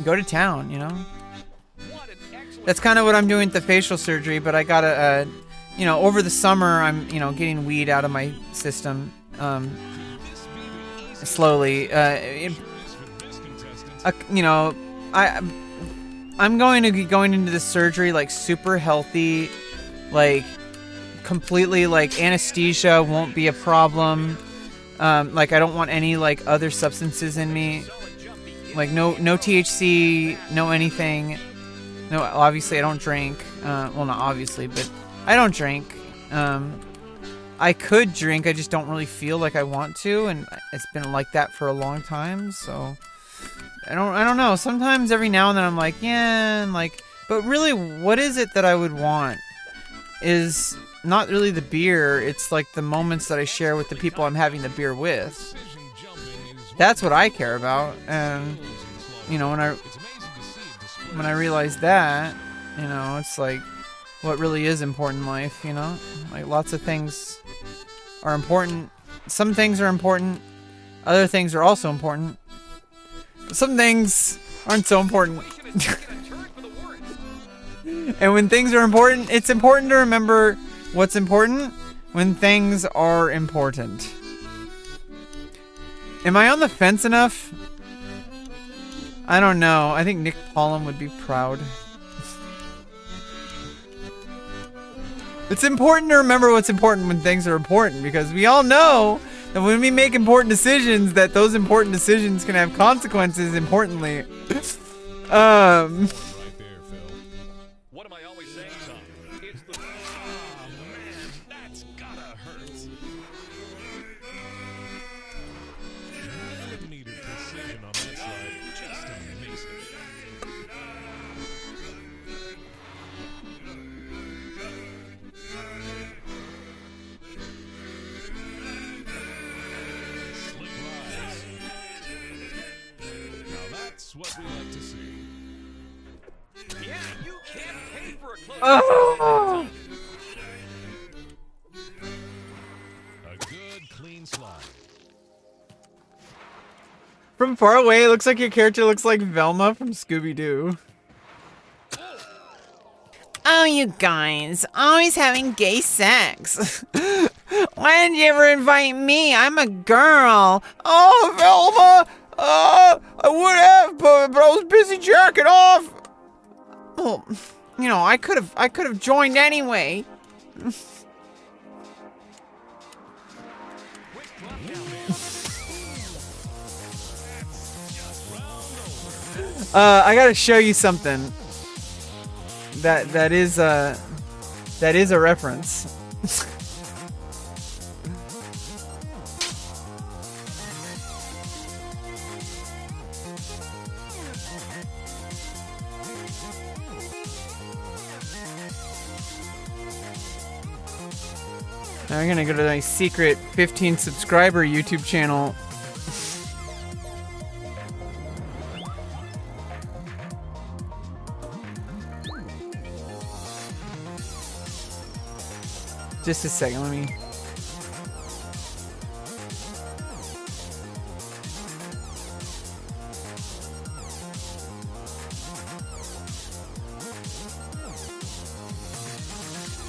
go to town, you know. That's kind of what I'm doing with the facial surgery, but I gotta, you know, over the summer, I'm, you know, getting weed out of my system, slowly. You know, I'm going to be going into the surgery like super healthy, like completely like anesthesia won't be a problem. Like I don't want any like other substances in me, like no THC, no anything. No, obviously I don't drink. Well, not obviously, but I don't drink. I could drink, I just don't really feel like I want to, and it's been like that for a long time. So I don't know. Sometimes every now and then I'm like, yeah, and like, but really, what is it that I would want? Is not really the beer. It's like the moments that I share with the people I'm having the beer with. That's what I care about, and you know, when I realized that, you know, it's like what really is important in life, you know? Like lots of things are important. Some things are important. Other things are also important. Some things aren't so important. And when things are important, it's important to remember what's important when things are important. Am I on the fence enough? I don't know. I think Nick Pollum would be proud. It's important to remember what's important when things are important, because we all know that when we make important decisions, that those important decisions can have consequences importantly. Right there, Phil. What am I always saying, Tom? It's the... Oh, man, that's gotta hurt. Millimeter precision on that side. Just amazing. Slick rise. Now that's what we like to see. Yeah, you can't pay for a close. Oh! A good, clean slide. From far away, it looks like your character looks like Velma from Scooby-Doo. Oh, you guys, always having gay sex. Why didn't you ever invite me? I'm a girl. Oh, Velma! I would have, but I was busy jacking off. Well, you know, I could have joined anyway. I gotta show you something. That is a reference. Now we're gonna go to my secret 15 subscriber YouTube channel. Just a second, let me...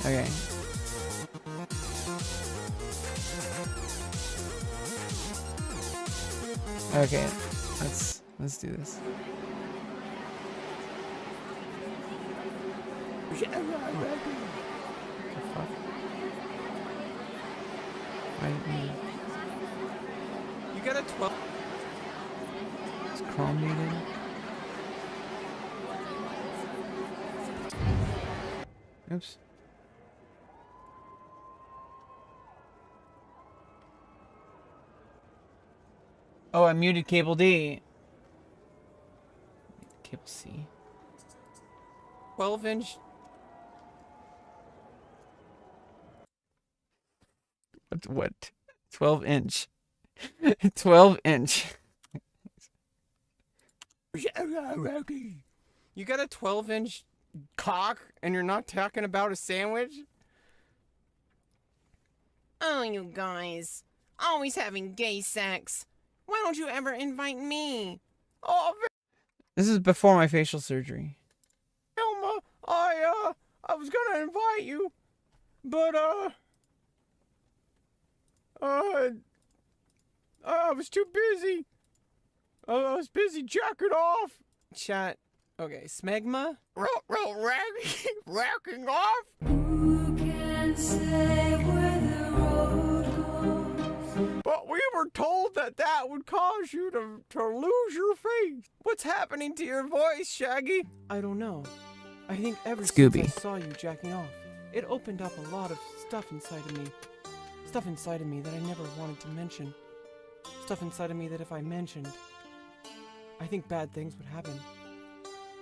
Okay. Okay, let's do this. You got a 12. Is Chrome needed? Oops. Oh, I muted cable D. Cable C. 12-inch. What? 12 inch. 12 inch. You got a 12-inch cock and you're not talking about a sandwich? Oh, you guys. Always having gay sex. Why don't you ever invite me? Oh, this is before my facial surgery. Elma, I was gonna invite you, but, I was too busy. I was busy jacking off. Chat. Okay, smegma? Racking off? Who can say where the road goes? But we were told that would cause you to lose your faith. What's happening to your voice, Shaggy? I don't know. I think ever since I saw you jacking off, it opened up a lot of stuff inside of me. Stuff inside of me that I never wanted to mention. Stuff inside of me that if I mentioned, I think bad things would happen.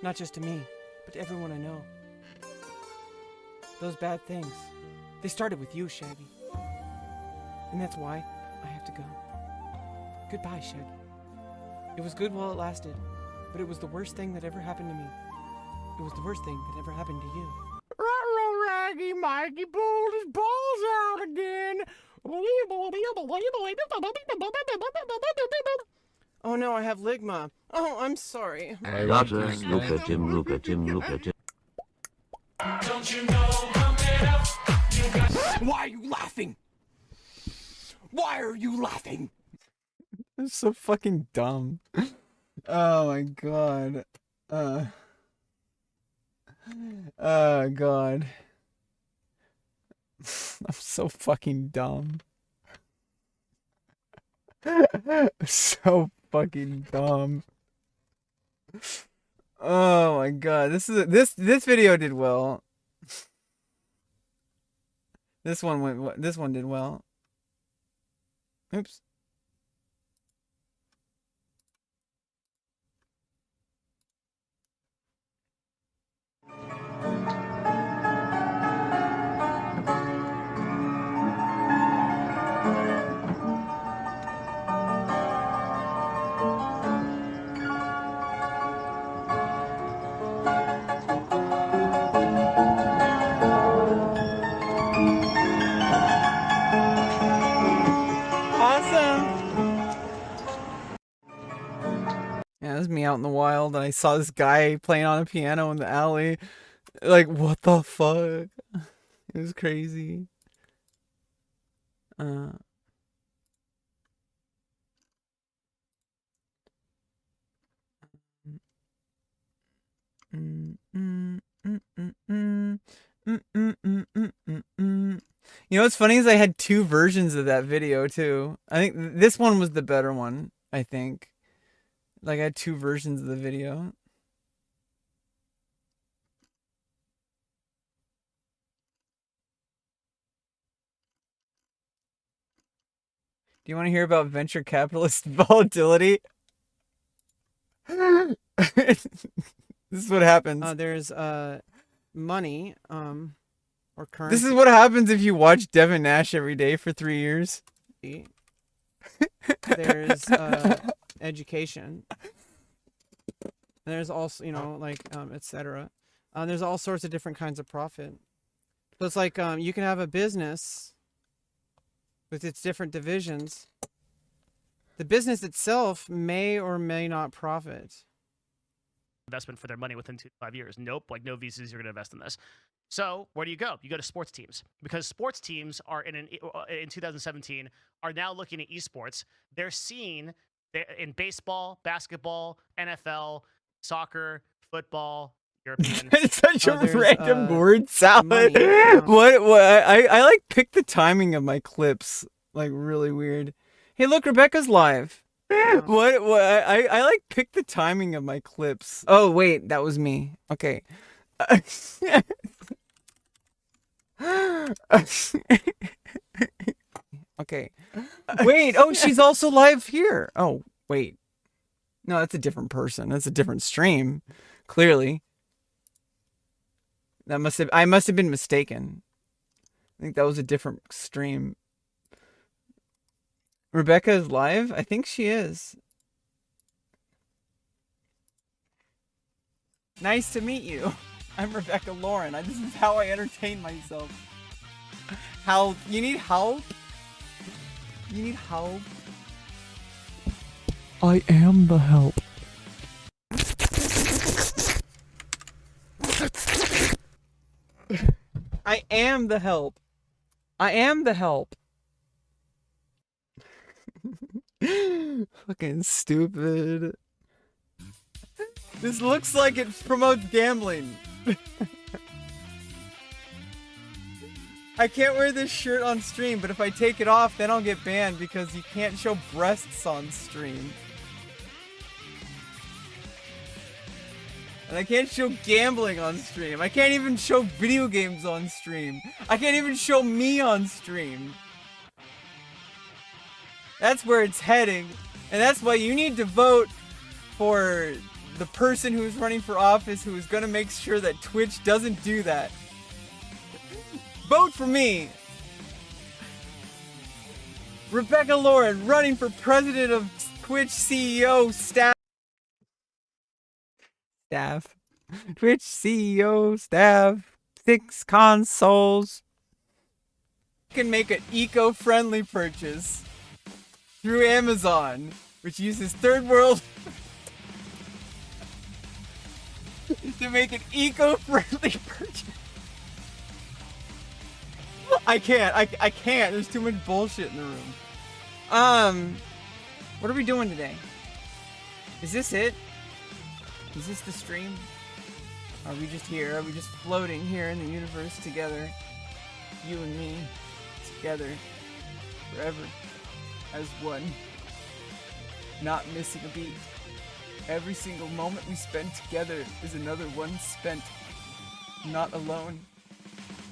Not just to me, but to everyone I know. Those bad things, they started with you, Shaggy. And that's why I have to go. Goodbye, Shaggy. It was good while it lasted, but it was the worst thing that ever happened to me. It was the worst thing that ever happened to you. Raggy Mikey pulled his balls out again. Oh no, I have ligma. Oh, I'm sorry. Look at him, look at him, look at him. Don't you know I'm made up? Why are you laughing? Why are you laughing? That's so fucking dumb. Oh my god. Oh god. I'm so fucking dumb. So fucking dumb. Oh my god. This video did well. This one did well. Oops. Yeah, this is me out in the wild, and I saw this guy playing on a piano in the alley. Like, what the fuck? It was crazy. You know what's funny is I had two versions of that video too. I think this one was the better one, I think. Like I had two versions of the video. Do you want to hear about venture capitalist volatility? This is what happens. There's money or currency. This is what happens if you watch Devin Nash every day for 3 years. There's education. There's also, you know, like etc. There's all sorts of different kinds of profit. So it's like you can have a business with its different divisions. The business itself may or may not profit. Investment for their money within 2 to 5 years. Nope, like no VCs are going to invest in this. So where do you go? You go to sports teams, because sports teams are in 2017 are now looking at esports. They're seeing in baseball, basketball, NFL, soccer, football, European. It's such a random word salad. What? I like pick the timing of my clips like really weird. Hey, look, Rebecca's live. What? I like pick the timing of my clips. Oh wait, that was me. Okay. Okay. Wait. Oh, she's also live here. Oh wait. No, that's a different person. That's a different stream. Clearly. I must have been mistaken. I think that was a different stream. Rebecca is live? I think she is. Nice to meet you. I'm Rebecca Lauren. This is how I entertain myself. Help. You need help? You need help? I am the help. I am the help. I am the help. Fucking stupid. This looks like it promotes gambling. I can't wear this shirt on stream, but if I take it off, then I'll get banned because you can't show breasts on stream. And I can't show gambling on stream. I can't even show video games on stream. I can't even show me on stream. That's where it's heading. And that's why you need to vote for the person who's running for office who is going to make sure that Twitch doesn't do that. Vote for me. Rebecca Lauren running for president of Twitch CEO staff. Twitch CEO staff. 6 consoles. You can make an eco-friendly purchase through Amazon, which uses third world to make an eco-friendly purchase. I can't. There's too much bullshit in the room. What are we doing today? Is this it? Is this the stream? Are we just here? Are we just floating here in the universe together? You and me, together, forever, as one. Not missing a beat. Every single moment we spend together is another one spent not alone.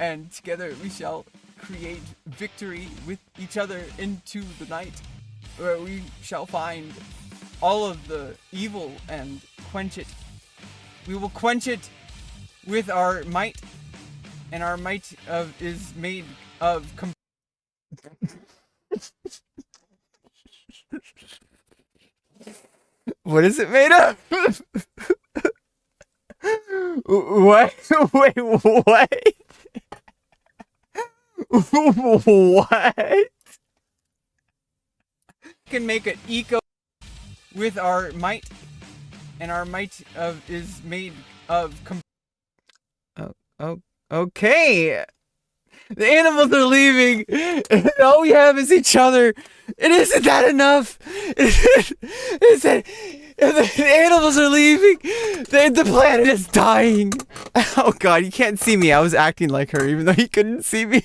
And together we shall create victory with each other into the night, where we shall find all of the evil and quench it. We will quench it with our might, and our might is made of What is it made of? What? Wait, what? What? Can make an eco with our might, and our might is made of okay. The animals are leaving, and all we have is each other. And isn't that enough? The animals are leaving. The planet is dying. Oh god, you can't see me. I was acting like her, even though you couldn't see me.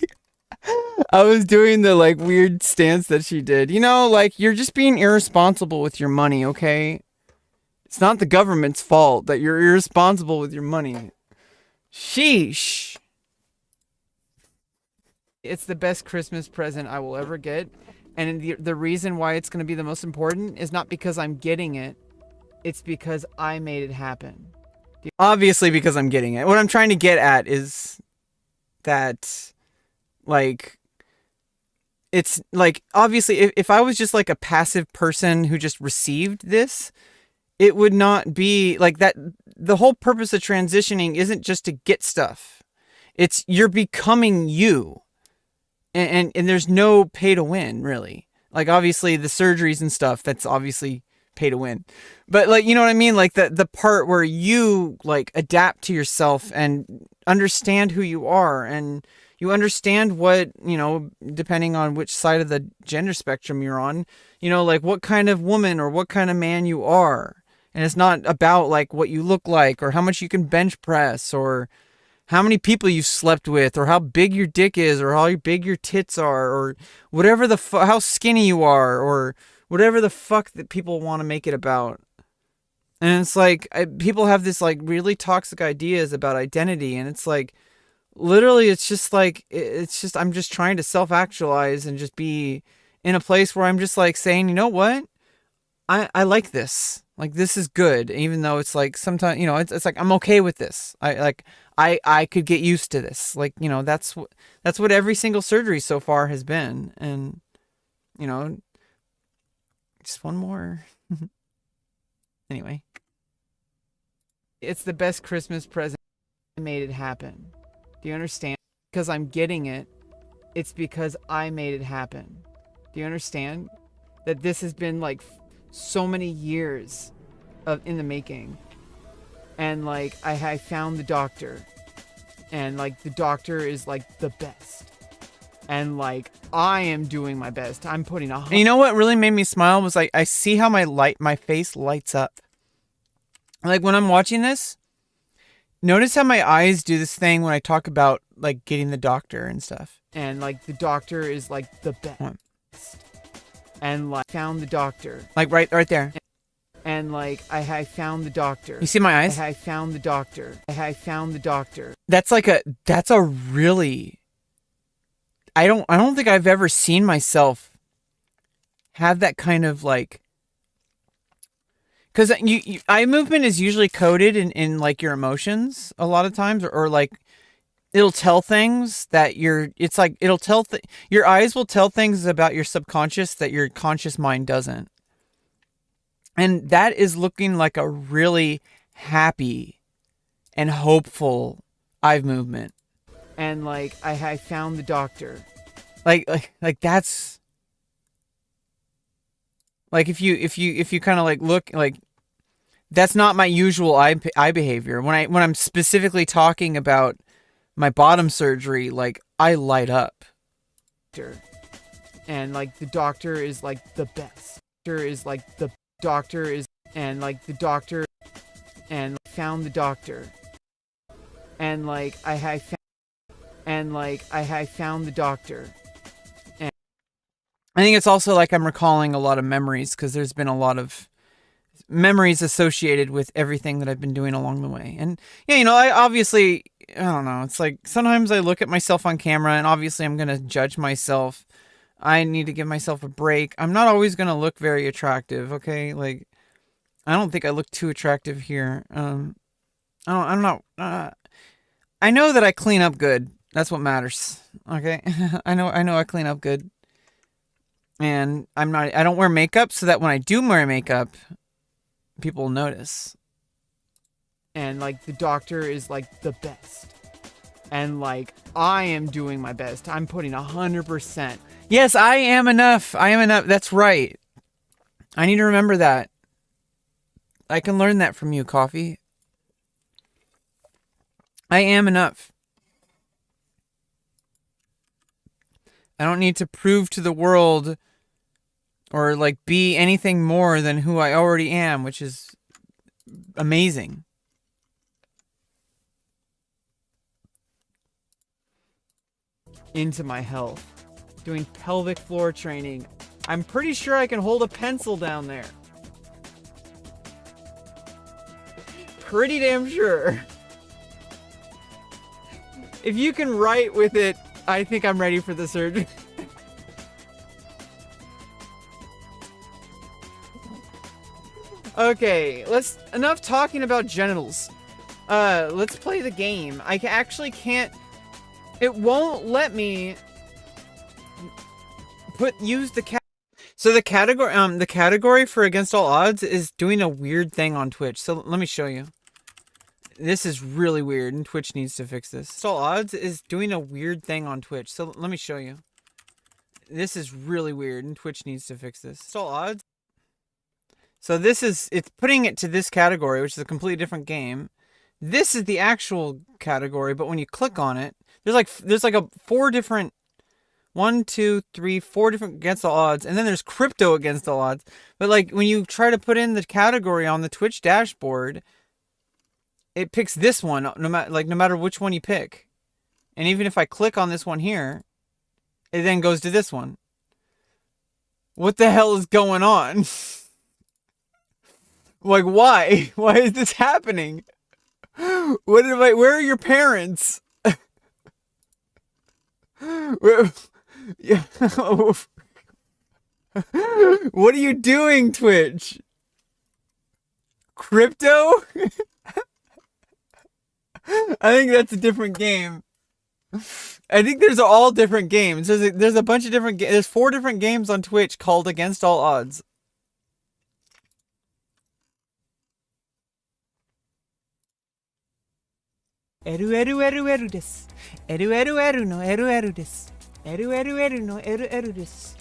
I was doing the like weird stance that she did. You know, like you're just being irresponsible with your money, okay? It's not the government's fault that you're irresponsible with your money. Sheesh. It's the best Christmas present I will ever get. And the reason why it's going to be the most important is not because I'm getting it. It's because I made it happen. Obviously because I'm getting it. What I'm trying to get at is that, like, it's like, obviously, if I was just like a passive person who just received this, it would not be like that. The whole purpose of transitioning isn't just to get stuff. It's you're becoming you. And there's no pay to win, really. Like, obviously, the surgeries and stuff, that's obviously pay to win. But, like, you know what I mean? Like, the part where you, like, adapt to yourself and understand who you are. And you understand what, you know, depending on which side of the gender spectrum you're on, you know, like, what kind of woman or what kind of man you are. And it's not about, like, what you look like or how much you can bench press or how many people you've slept with, or how big your dick is, or how big your tits are, or whatever how skinny you are, or whatever the fuck that people want to make it about. And it's like, people have this like really toxic ideas about identity, and it's like, literally, it's just like, I'm just trying to self-actualize and just be in a place where I'm just like saying, you know what? I like this. Like, this is good, even though it's like sometimes, you know, it's like I'm okay with this. I could get used to this. Like, you know, that's what every single surgery so far has been. And, you know, Just one more. Anyway. It's the best Christmas present. I made it happen. Do you understand? Because I'm getting it. It's because I made it happen. Do you understand? That this has been like so many years in the making. And like I found the doctor. And like the doctor is like the best. And like I am doing my best. I'm putting a. And you know what really made me smile was like I see how my face lights up. Like when I'm watching this, notice how my eyes do this thing when I talk about like getting the doctor and stuff. And like the doctor is like the best. And like found the doctor. Like right there. And like I found the doctor. You see my eyes? I found the doctor. I found the doctor. That's a really. I don't think I've ever seen myself have that kind of like. Because eye movement is usually coded in like your emotions a lot of times, or like it'll tell things that your eyes will tell things about your subconscious that your conscious mind doesn't. And that is looking like a really happy and hopeful eye movement. And like I found the doctor. Like that's like if you kind of like look like that's not my usual eye behavior. When I'm specifically talking about my bottom surgery, like I light up. And like the doctor is like the best. Doctor is and like the doctor and found the doctor. And like I found the doctor. And I think it's also like I'm recalling a lot of memories because there's been a lot of memories associated with everything that I've been doing along the way. And yeah, you know, I don't know. It's like sometimes I look at myself on camera and obviously I'm going to judge myself. I need to give myself a break. I'm not always going to look very attractive. Okay. Like I don't think I look too attractive here. I know that I clean up good. That's what matters. Okay. I know I clean up good. And I don't wear makeup so that when I do wear makeup, people will notice. And like the doctor is like the best. And like I am doing my best. I'm putting 100%. Yes, I am enough. That's right. I need to remember that. I can learn that from you, Coffee. I am enough. I don't need to prove to the world or like be anything more than who I already am, which is amazing. Into my health. Doing pelvic floor training. I'm pretty sure I can hold a pencil down there. Pretty damn sure. If you can write with it, I think I'm ready for the surgery. Okay, enough talking about genitals. Let's play the game. I actually can't. It won't let me use the cat. So the category for Against All Odds is doing a weird thing on Twitch. So let me show you. This is really weird, and Twitch needs to fix this. Against All Odds is doing a weird thing on Twitch. So let me show you. This is really weird, and Twitch needs to fix this. Against All Odds. So it's putting it to this category, which is a completely different game. This is the actual category, but when you click on it, there's like four different Against All Odds, and then there's crypto Against All Odds. But like when you try to put in the category on the Twitch dashboard, it picks this one no matter which one you pick. And even if I click on this one here, it then goes to this one. What the hell is going on? Like why? Why is this happening? Where are your parents? Yeah. What are you doing, Twitch? Crypto? I think that's a different game. I think there's all different games. There's a bunch of different there's 4 different games on Twitch called Against All Odds. LLL です。LLL の LL です。LLL の LL です。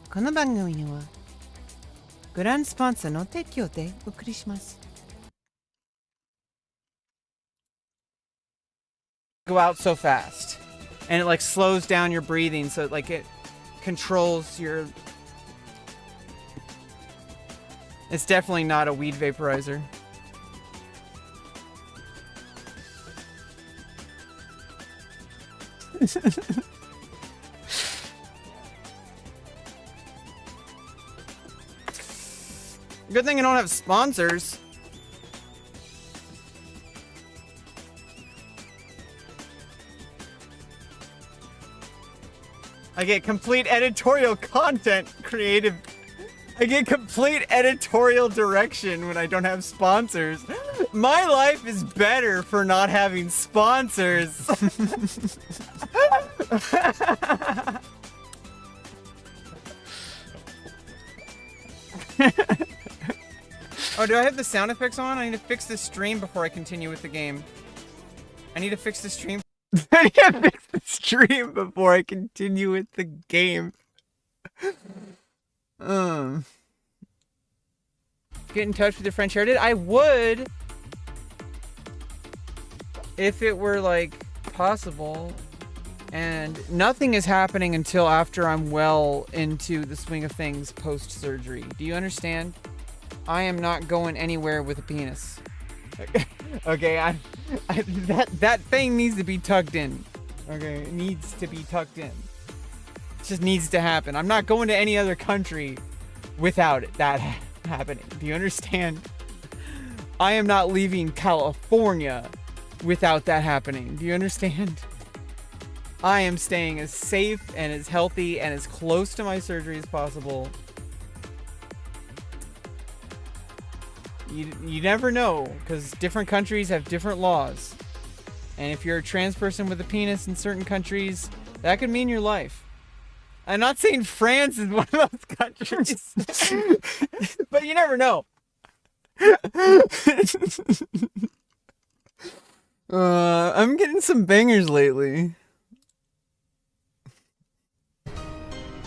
この番組はグランスポンサーの提供でお送りします。Go out so fast, and it like slows down your breathing, so like it controls your. It's definitely not a weed vaporizer. Good thing I don't have sponsors. I get complete editorial content creative. I get complete editorial direction when I don't have sponsors. My life is better for not having sponsors. Oh, do I have the sound effects on? I need to fix this stream before I continue with the game. I need to fix the stream. I need to fix the stream before I continue with the game. Get in touch with your friend Sheridan. I would, if it were like possible. And nothing is happening until after I'm well into the swing of things post-surgery. Do you understand? I am not going anywhere with a penis. Okay, that thing needs to be tucked in. Okay, it needs to be tucked in. It just needs to happen. I'm not going to any other country without that happening. Do you understand? I am not leaving California without that happening. Do you understand? I am staying as safe and as healthy and as close to my surgery as possible. You never know, because different countries have different laws. And if you're a trans person with a penis in certain countries, that could mean your life. I'm not saying France is one of those countries, but you never know. I'm getting some bangers lately.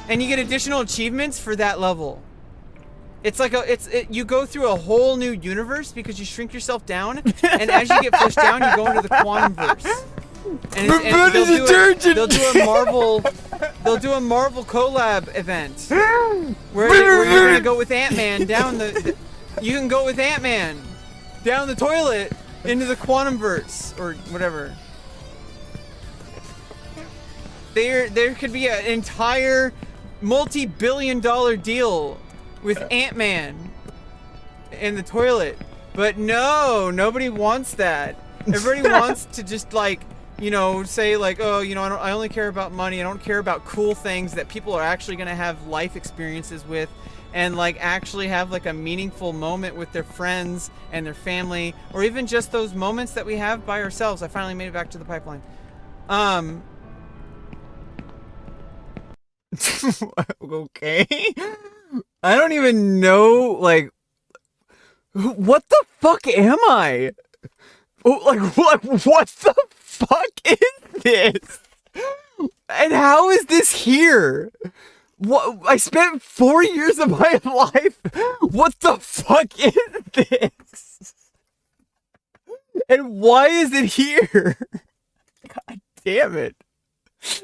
And you get additional achievements for that level. It's like you go through a whole new universe because you shrink yourself down, and as you get pushed down, you go into the quantum verse. And they'll do a Marvel collab event where you're gonna go with Ant-Man down the. You can go with Ant-Man down the toilet into the quantum verse or whatever. There could be an entire multi-billion-dollar deal with Ant-Man in the toilet, but no, nobody wants that. Everybody wants to just like, you know, say like, oh, you know, I only care about money. I don't care about cool things that people are actually gonna have life experiences with, and like actually have like a meaningful moment with their friends and their family, or even just those moments that we have by ourselves. I finally made it back to the pipeline. Okay. I don't even know, like, what the fuck am I? Oh, like, what the fuck is this? And how is this here? What? I spent 4 years of my life. What the fuck is this? And why is it here? God damn it.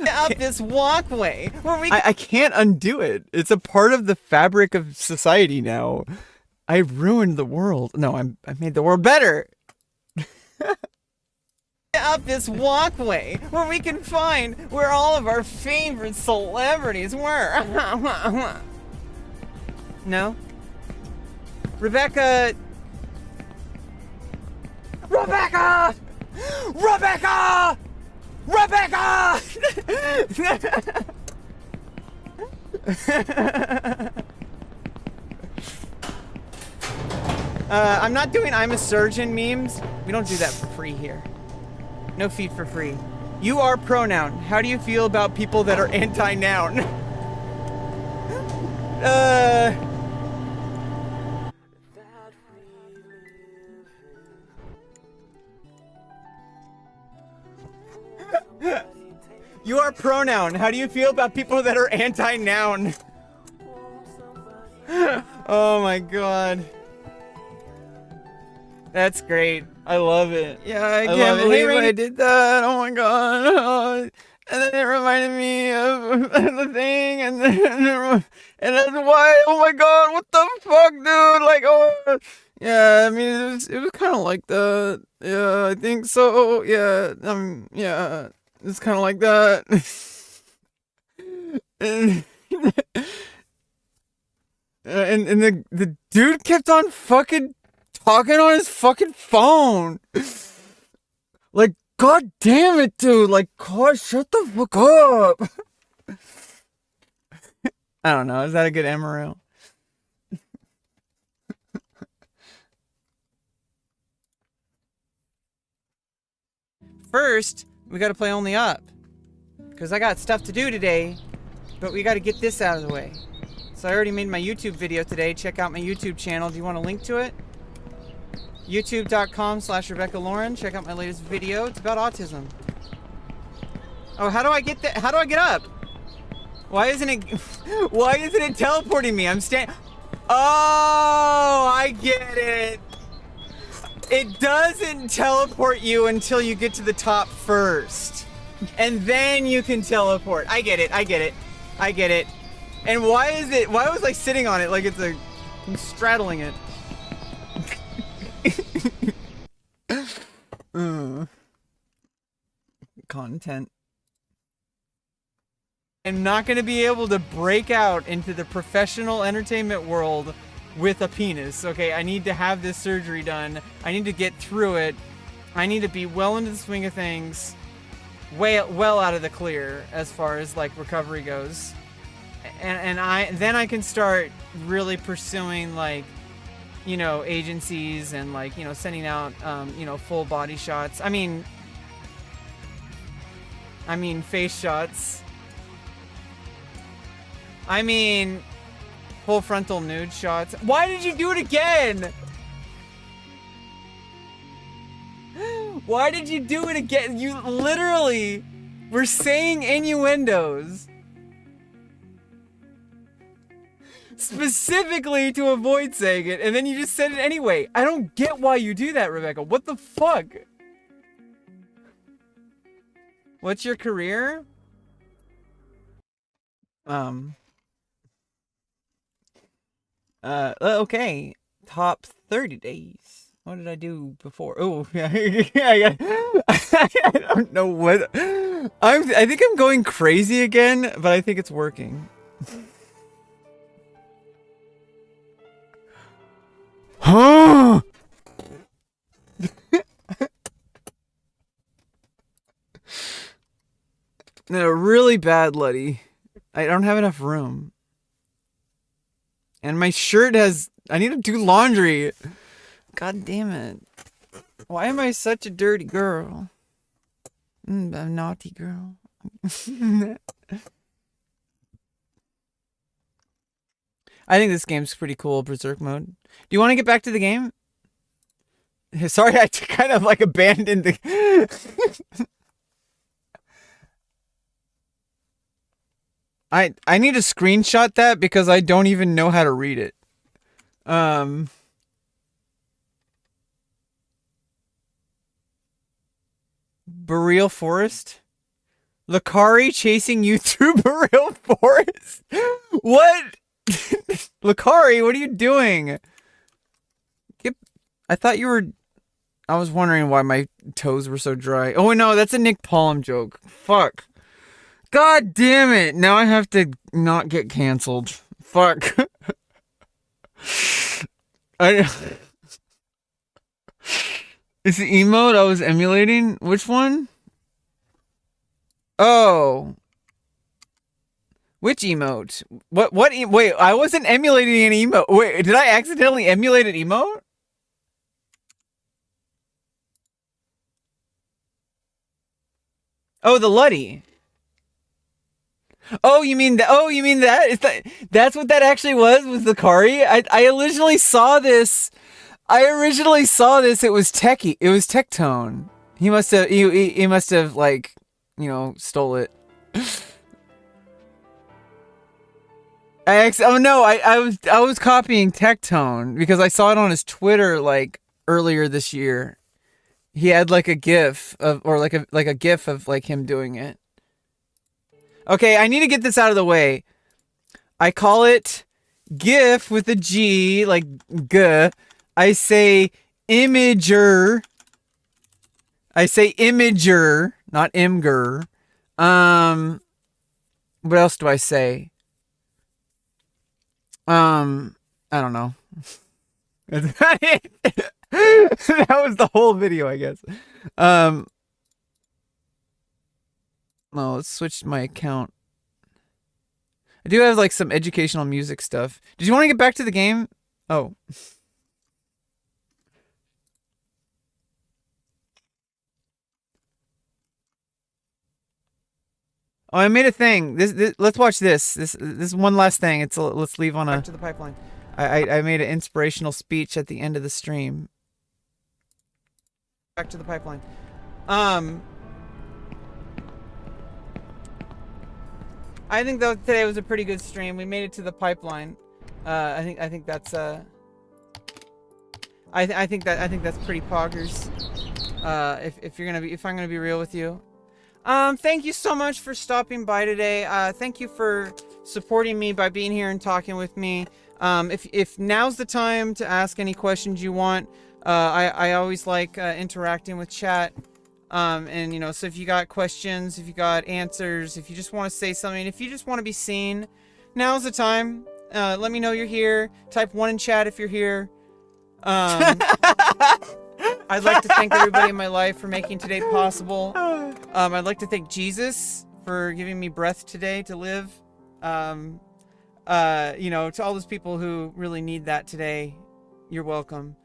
Up this walkway where I can't undo it. It's a part of the fabric of society now. I ruined the world. No, I made the world better. Up this walkway where we can find where all of our favorite celebrities were. No? Rebecca! Rebecca! Rebecca! Rebecca! I'm not doing I'm a surgeon memes. We don't do that for free here. No feed for free. You are pronoun. How do you feel about people that are anti-noun? You are pronoun. How do you feel about people that are anti-noun? Oh my god. That's great. I love it. Yeah, I can't believe I did that. Oh my god. And then it reminded me of the thing, and that's why. Oh my god, what the fuck, dude? Like, oh, yeah. I mean, it was kind of like that. Yeah, I think so. Yeah, yeah, it's kind of like that. and the dude kept on fucking talking on his fucking phone. Like, god damn it, dude. Like, god, shut the fuck up. I don't know. Is that a good Emerald? First, we gotta play only up. Because I got stuff to do today, but we gotta get this out of the way. So I already made my YouTube video today. Check out my YouTube channel. Do you want a link to it? YouTube.com/Rebecca Lauren. Check out my latest video. It's about autism. Oh, how do I get that? How do I get up? Why isn't it teleporting me? I'm standing. Oh, I get it. It doesn't teleport you until you get to the top first. And then you can teleport. I get it. And why was I sitting on it like I'm straddling it? Content. I'm not going to be able to break out into the professional entertainment world with a penis. Okay, I need to have this surgery done. I need to get through it. I need to be well into the swing of things. Well out of the clear as far as like recovery goes. And then I can start really pursuing like, you know, agencies and like, you know, sending out you know, full body shots. I mean face shots. I mean full frontal nude shots. Why did you do it again? Why did you do it again? You literally were saying innuendos specifically to avoid saying it, and then you just said it anyway. I don't get why you do that, Rebecca. What the fuck? What's your career? Okay. Top 30 days. What did I do before? Oh, yeah. Yeah. I don't know what. I think I'm going crazy again, but I think it's working. Huh? No, really bad, Letty. I don't have enough room. And my shirt has... I need to do laundry. God damn it. Why am I such a dirty girl? A naughty girl. I think this game's pretty cool, Berserk mode. Do you want to get back to the game? Sorry, I kind of like abandoned the... I need to screenshot that because I don't even know how to read it. Boreal Forest? Lucari chasing you through Boreal Forest? What? Lucari, what are you doing? I thought you were... I was wondering why my toes were so dry. Oh no, that's a Nick Palm joke. Fuck. God damn it! Now I have to not get canceled. Fuck. It's the emote I was emulating? Which one? Oh. Which emote? Wait, I wasn't emulating an emote. Wait, did I accidentally emulate an emote? Oh, the Luddy. Oh, you mean that? Oh, you mean that? That's what that actually was the Kari? I originally saw this. It was Techie. It was Tectone. He must have like you know, stole it. Oh no, I was copying Tectone because I saw it on his Twitter like earlier this year. He had like a GIF of, or like a GIF of like him doing it. Okay, I need to get this out of the way. I call it GIF with a G, like G. I say imager. I say imager, not imgur. What else do I say? I don't know. That was the whole video, I guess. No, let's switch my account. I do have like some educational music stuff. Did you want to get back to the game? Oh. Oh, I made a thing. This let's watch this. This is one last thing. Let's leave on a back to the pipeline. I made an inspirational speech at the end of the stream. Back to the pipeline. I think though today was a pretty good stream. We made it to the pipeline. I think that's I think that's pretty poggers. If I'm gonna be real with you. Thank you so much for stopping by today. Thank you for supporting me by being here and talking with me. If now's the time to ask any questions you want, I always like interacting with chat. And you know, so if you got questions, if you got answers, if you just want to say something, if you just want to be seen, now's the time. Let me know you're here. Type 1 in chat if you're here. I'd like to thank everybody in my life for making today possible. I'd like to thank Jesus for giving me breath today to live. You know, to all those people who really need that today, you're welcome.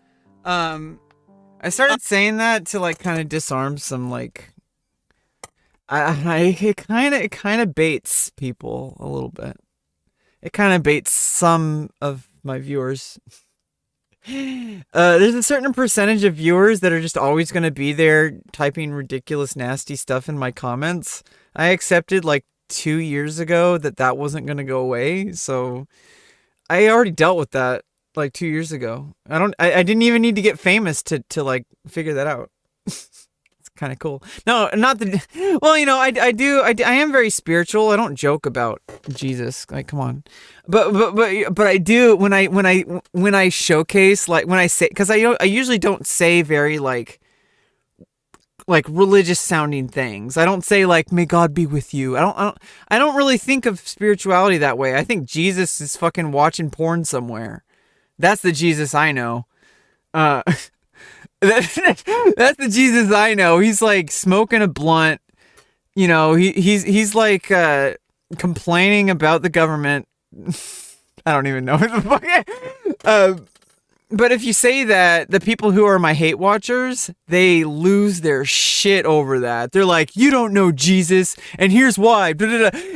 I started saying that to like kind of disarm some like it kind of baits people a little bit. It kind of baits some of my viewers. There's a certain percentage of viewers that are just always going to be there typing ridiculous, nasty stuff in my comments. I accepted like 2 years ago that wasn't going to go away. So I already dealt with that like 2 years ago. I didn't even need to get famous to like figure that out. It's kind of cool. No, not the, well, you know, I am very spiritual. I don't joke about Jesus. Like, come on. But I do when I showcase, like when I say, cause I usually don't say very like religious sounding things. I don't say like, may God be with you. I don't really think of spirituality that way. I think Jesus is fucking watching porn somewhere. That's the Jesus I know. That's the Jesus I know. He's like smoking a blunt. You know, he's like complaining about the government. I don't even know what the fuck. But if you say that, the people who are my hate watchers, they lose their shit over that. They're like, you don't know Jesus, and here's why.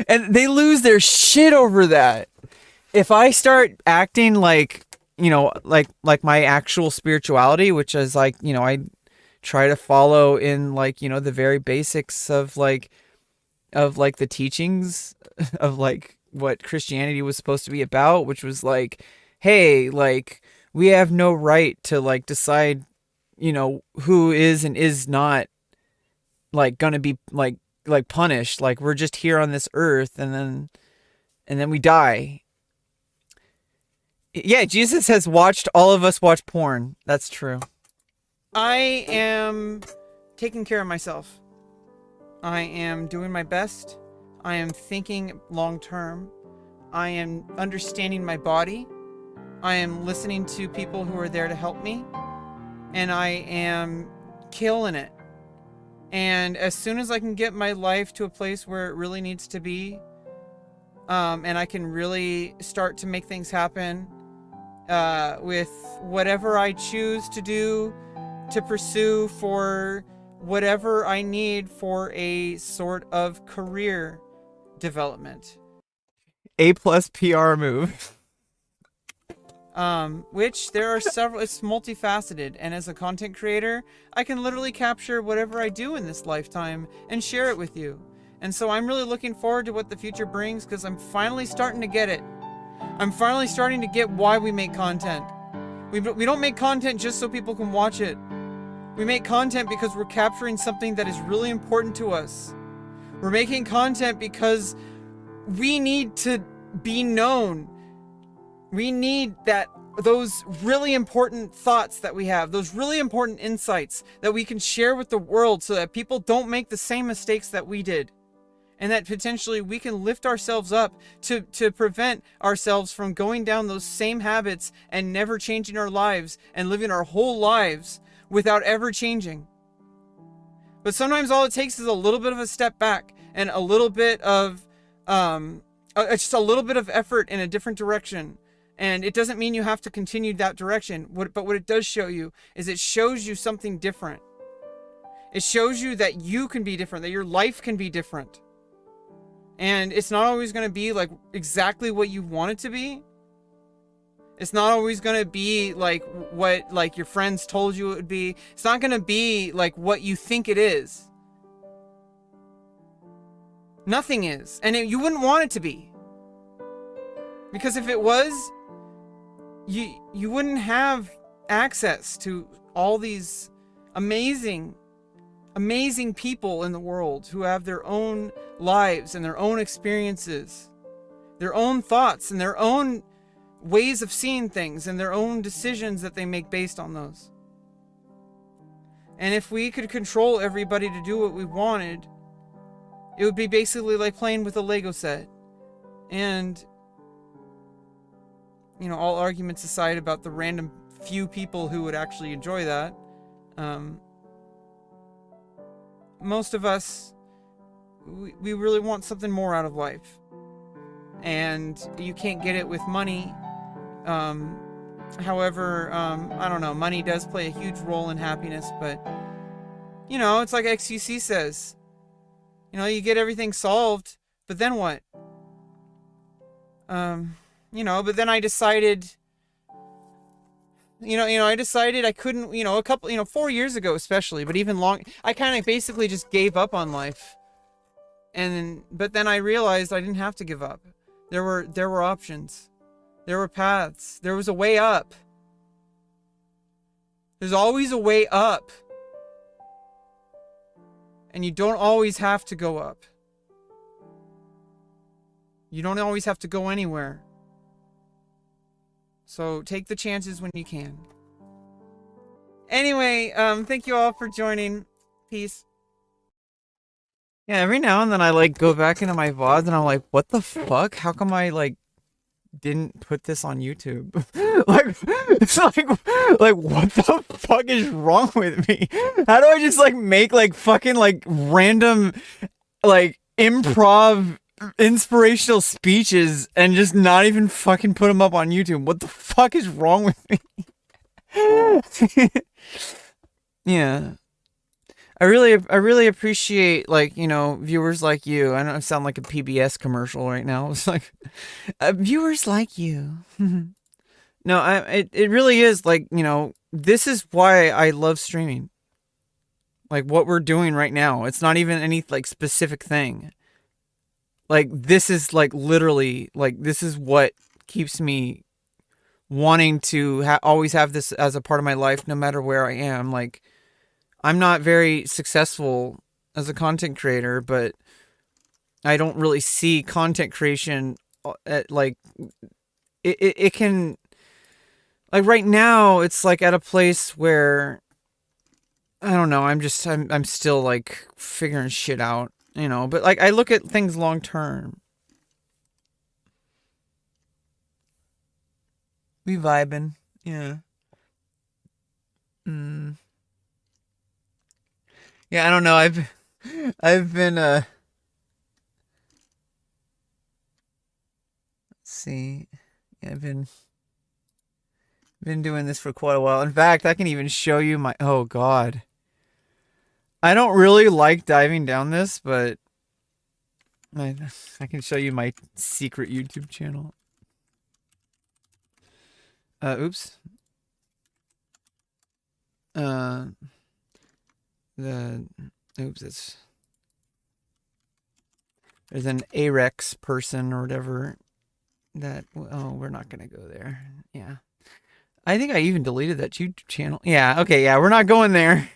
And they lose their shit over that. If I start acting like, you know, like my actual spirituality, which is like, you know, I try to follow in like, you know, the very basics of like the teachings of like what Christianity was supposed to be about, which was like, hey, like we have no right to like decide, you know, who is and is not like gonna be like punished. Like we're just here on this earth and then we die. Yeah, Jesus has watched all of us watch porn. That's true. I am taking care of myself. I am doing my best. I am thinking long term. I am understanding my body. I am listening to people who are there to help me. And I am killing it. And as soon as I can get my life to a place where it really needs to be, and I can really start to make things happen, with whatever I choose to do, to pursue for whatever I need for a sort of career development. A+ PR move. which there are several. It's multifaceted, and as a content creator, I can literally capture whatever I do in this lifetime and share it with you. And so I'm really looking forward to what the future brings, because I'm finally starting to get it. I'm finally starting to get why we make content. We don't make content just so people can watch it. We make content because we're capturing something that is really important to us. We're making content because we need to be known. We need those really important thoughts that we have, those really important insights that we can share with the world so that people don't make the same mistakes that we did. And that potentially we can lift ourselves up to prevent ourselves from going down those same habits and never changing our lives and living our whole lives without ever changing. But sometimes all it takes is a little bit of a step back and a little bit of, just a little bit of effort in a different direction. And it doesn't mean you have to continue that direction. But what it does show you is it shows you something different. It shows you that you can be different, that your life can be different. And it's not always going to be like exactly what you want it to be. It's not always going to be like what like your friends told you it would be. It's not going to be like what you think it is. Nothing is. And you wouldn't want it to be. Because if it was, you wouldn't have access to all these amazing people in the world who have their own lives and their own experiences, their own thoughts and their own ways of seeing things and their own decisions that they make based on those. And if we could control everybody to do what we wanted, it would be basically like playing with a Lego set. And, you know, all arguments aside about the random few people who would actually enjoy that, most of us, we really want something more out of life. And you can't get it with money. However, I don't know, money does play a huge role in happiness, but, you know, it's like XQC says, you know, you get everything solved, but then what? You know, but then I decided, I decided I couldn't, a couple, 4 years ago especially, but even long, I kind of basically just gave up on life. But then I realized I didn't have to give up. There were options. There were paths. There was a way up. There's always a way up. And you don't always have to go up. You don't always have to go anywhere. So take the chances when you can. Anyway, thank you all for joining. Peace. Yeah, every now and then I like go back into my VODs and I'm like, what the fuck? How come I like didn't put this on YouTube? Like, it's like what the fuck is wrong with me? How do I just like make like fucking like random like improv inspirational speeches and just not even fucking put them up on YouTube? What the fuck is wrong with me? Yeah. I really appreciate, like, viewers like you. I know I sound like a PBS commercial right now. It's like, viewers like you. No, it really is, like, this is why I love streaming. Like, what we're doing right now. It's not even any, like, specific thing. Like, this is, like, literally, like, this is what keeps me wanting to always have this as a part of my life, no matter where I am. Like, I'm not very successful as a content creator, but I don't really see content creation at like it can, like, right now it's like at a place where I don't know, I'm still like figuring shit out, but like I look at things long term. We vibing, yeah. Yeah, I don't know. I've been let's see. Yeah, I've been doing this for quite a while. In fact, I can even show you my, oh god. I don't really like diving down this, but I can show you my secret YouTube channel. Oops. Oops, there's an Arex person or whatever that, oh, we're not gonna go there. Yeah. I think I even deleted that YouTube channel. Yeah, okay, yeah, we're not going there.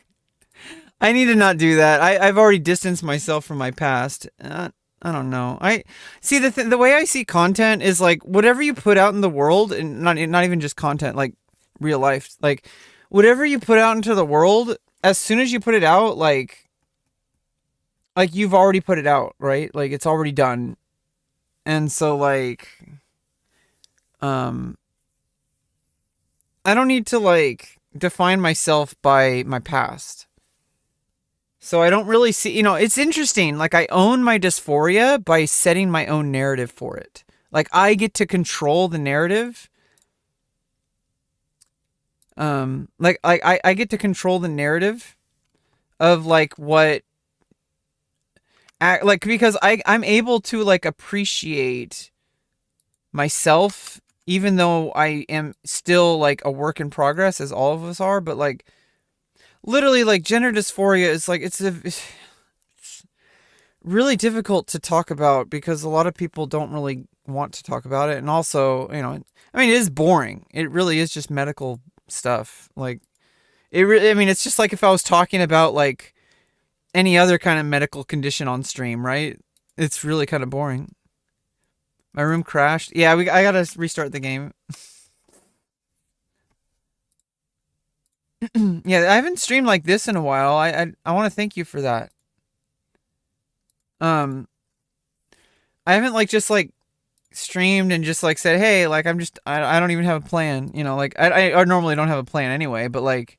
I need to not do that. I've already distanced myself from my past. I don't know. I see the way I see content is like whatever you put out in the world, and not even just content, like real life. Like whatever you put out into the world, as soon as you put it out, like you've already put it out, right? Like it's already done. And so like I don't need to like define myself by my past. So I don't really see, it's interesting. Like I own my dysphoria by setting my own narrative for it. Like I get to control the narrative. Like I get to control the narrative of like what, like, because I'm able to like appreciate myself, even though I am still like a work in progress, as all of us are. But like literally, like gender dysphoria is like, it's really difficult to talk about because a lot of people don't really want to talk about it. And also, I mean, it is boring. It really is just medical stuff. Like it's just like if I was talking about like any other kind of medical condition on stream, right? It's really kind of boring. My room crashed. Yeah, I gotta restart the game. Yeah, I haven't streamed like this in a while. I want to thank you for that. I haven't like just like streamed and just like said, hey, like I don't even have a plan. Like I normally don't have a plan anyway, but like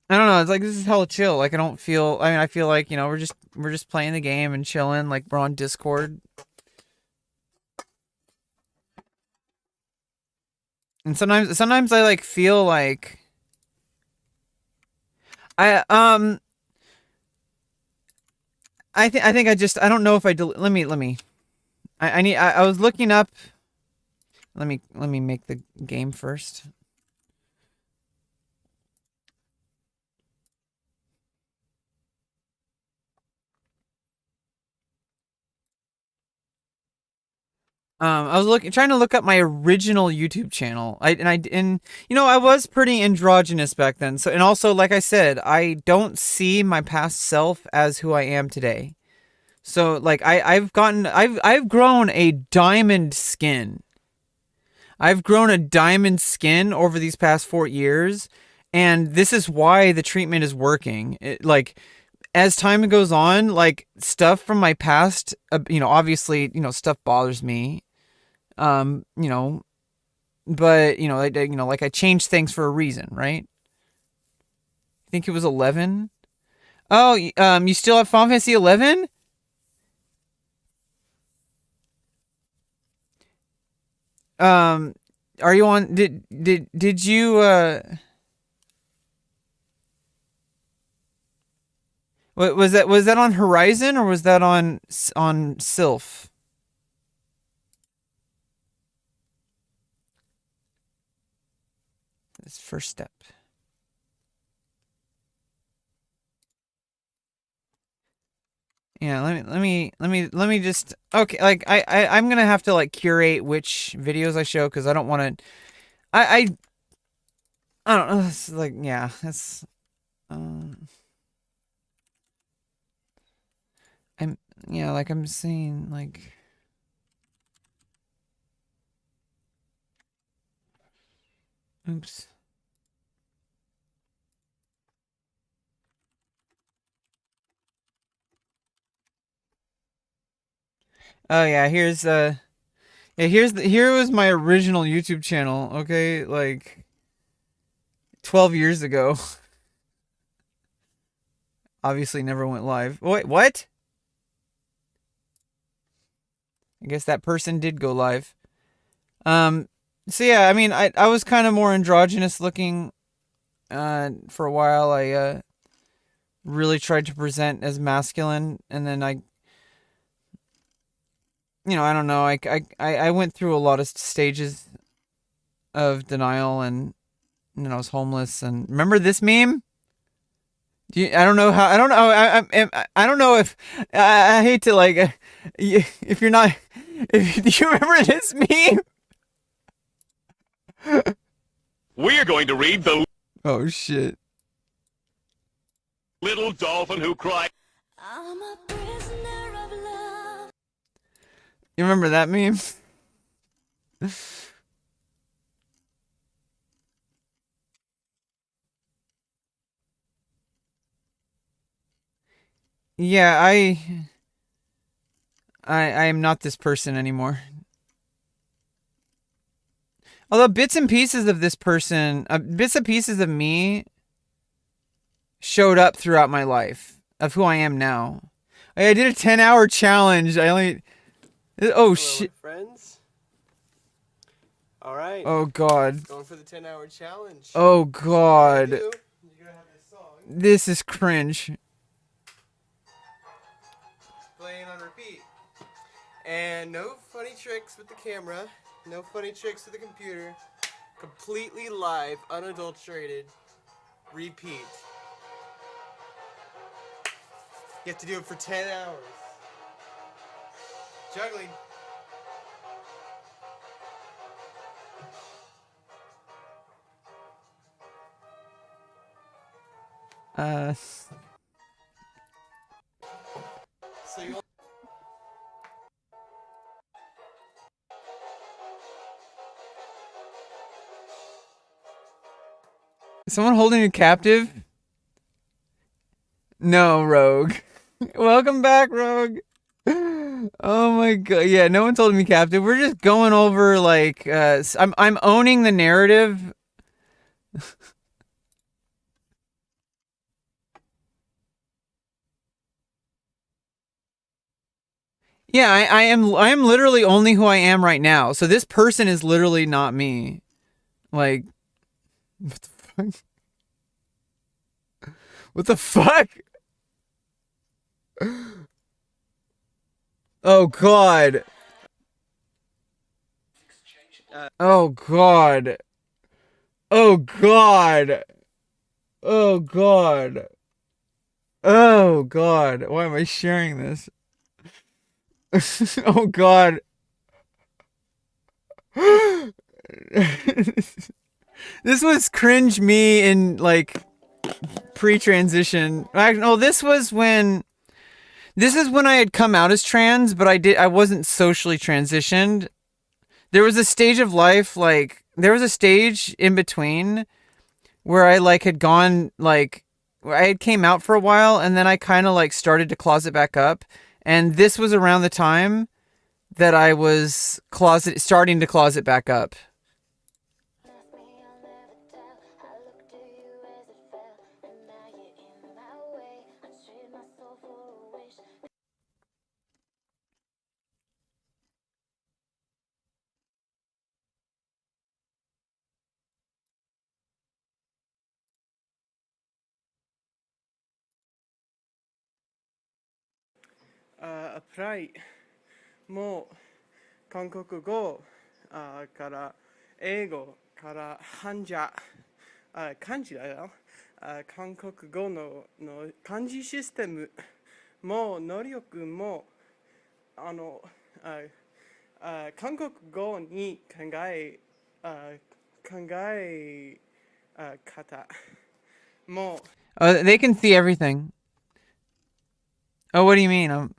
I don't know. It's like this is hella chill. Like I feel like we're just playing the game and chilling. Like we're on Discord. And sometimes I like feel like I think I don't know if I let me I was looking up. Let me make the game first. I was trying to look up my original YouTube channel. I was pretty androgynous back then. So, and also, like I said, I don't see my past self as who I am today. So, like, I've grown a diamond skin. I've grown a diamond skin over these past 4 years, and this is why the treatment is working. As time goes on, like stuff from my past, obviously, stuff bothers me. But like I changed things for a reason, right? I think it was 11. Oh, you still have Final Fantasy 11? Are you on? Did you? What was that? Was that on Horizon or was that on Sylph? This first step. Yeah, let me just, okay, like I'm gonna have to like curate which videos I show because I don't want to. I don't know. It's like, yeah, that's like I'm saying, like, oops. Oh yeah, here was my original YouTube channel, okay? Like 12 years ago. Obviously never went live. Wait, what? I guess that person did go live. So yeah, I mean, I was kind of more androgynous looking for a while. I really tried to present as masculine, and then I don't know, I went through a lot of stages of denial, and I was homeless. And remember this meme? I don't know how. I don't know. I don't know if I hate to like. If you're not, if do you remember this meme? We're going to read The Oh shit! Little Dolphin Who Cried. I'm a prisoner of love. You remember that meme? Yeah, I am not this person anymore. Although bits and pieces of this person, bits and pieces of me showed up throughout my life of who I am now. I did a 10-hour challenge. I only... Oh, shit. Friends. All right. Oh, God. Going for the 10-hour challenge. Oh, God. You're gonna have this song This is cringe. playing on repeat. And no funny tricks with the camera. No funny tricks with the computer. Completely live, unadulterated. Repeat. You have to do it for 10 hours. Juggling. So you Is someone holding you captive? No, Rogue. Welcome back, Rogue. Oh my god. Yeah, no one's holding me captive. We're just going over like I'm owning the narrative. Yeah, I am literally only who I am right now. So this person is literally not me. Like what the fuck? What the fuck? Oh god. Oh god. Oh god. Oh god. Oh god. Why am I sharing this? Oh god. This was cringe me in like pre-transition. No, this is when I had come out as trans, but I wasn't socially transitioned. There was a stage of life, like there was a stage in between where I like had gone like where I had came out for a while, and then I kind of like started to closet back up, and this was around the time that I was starting to closet back up. apply も韓国語から英語から漢字だよ韓国語の漢字システムも能力も韓国語に考え方も They can see everything. Oh, what do you mean?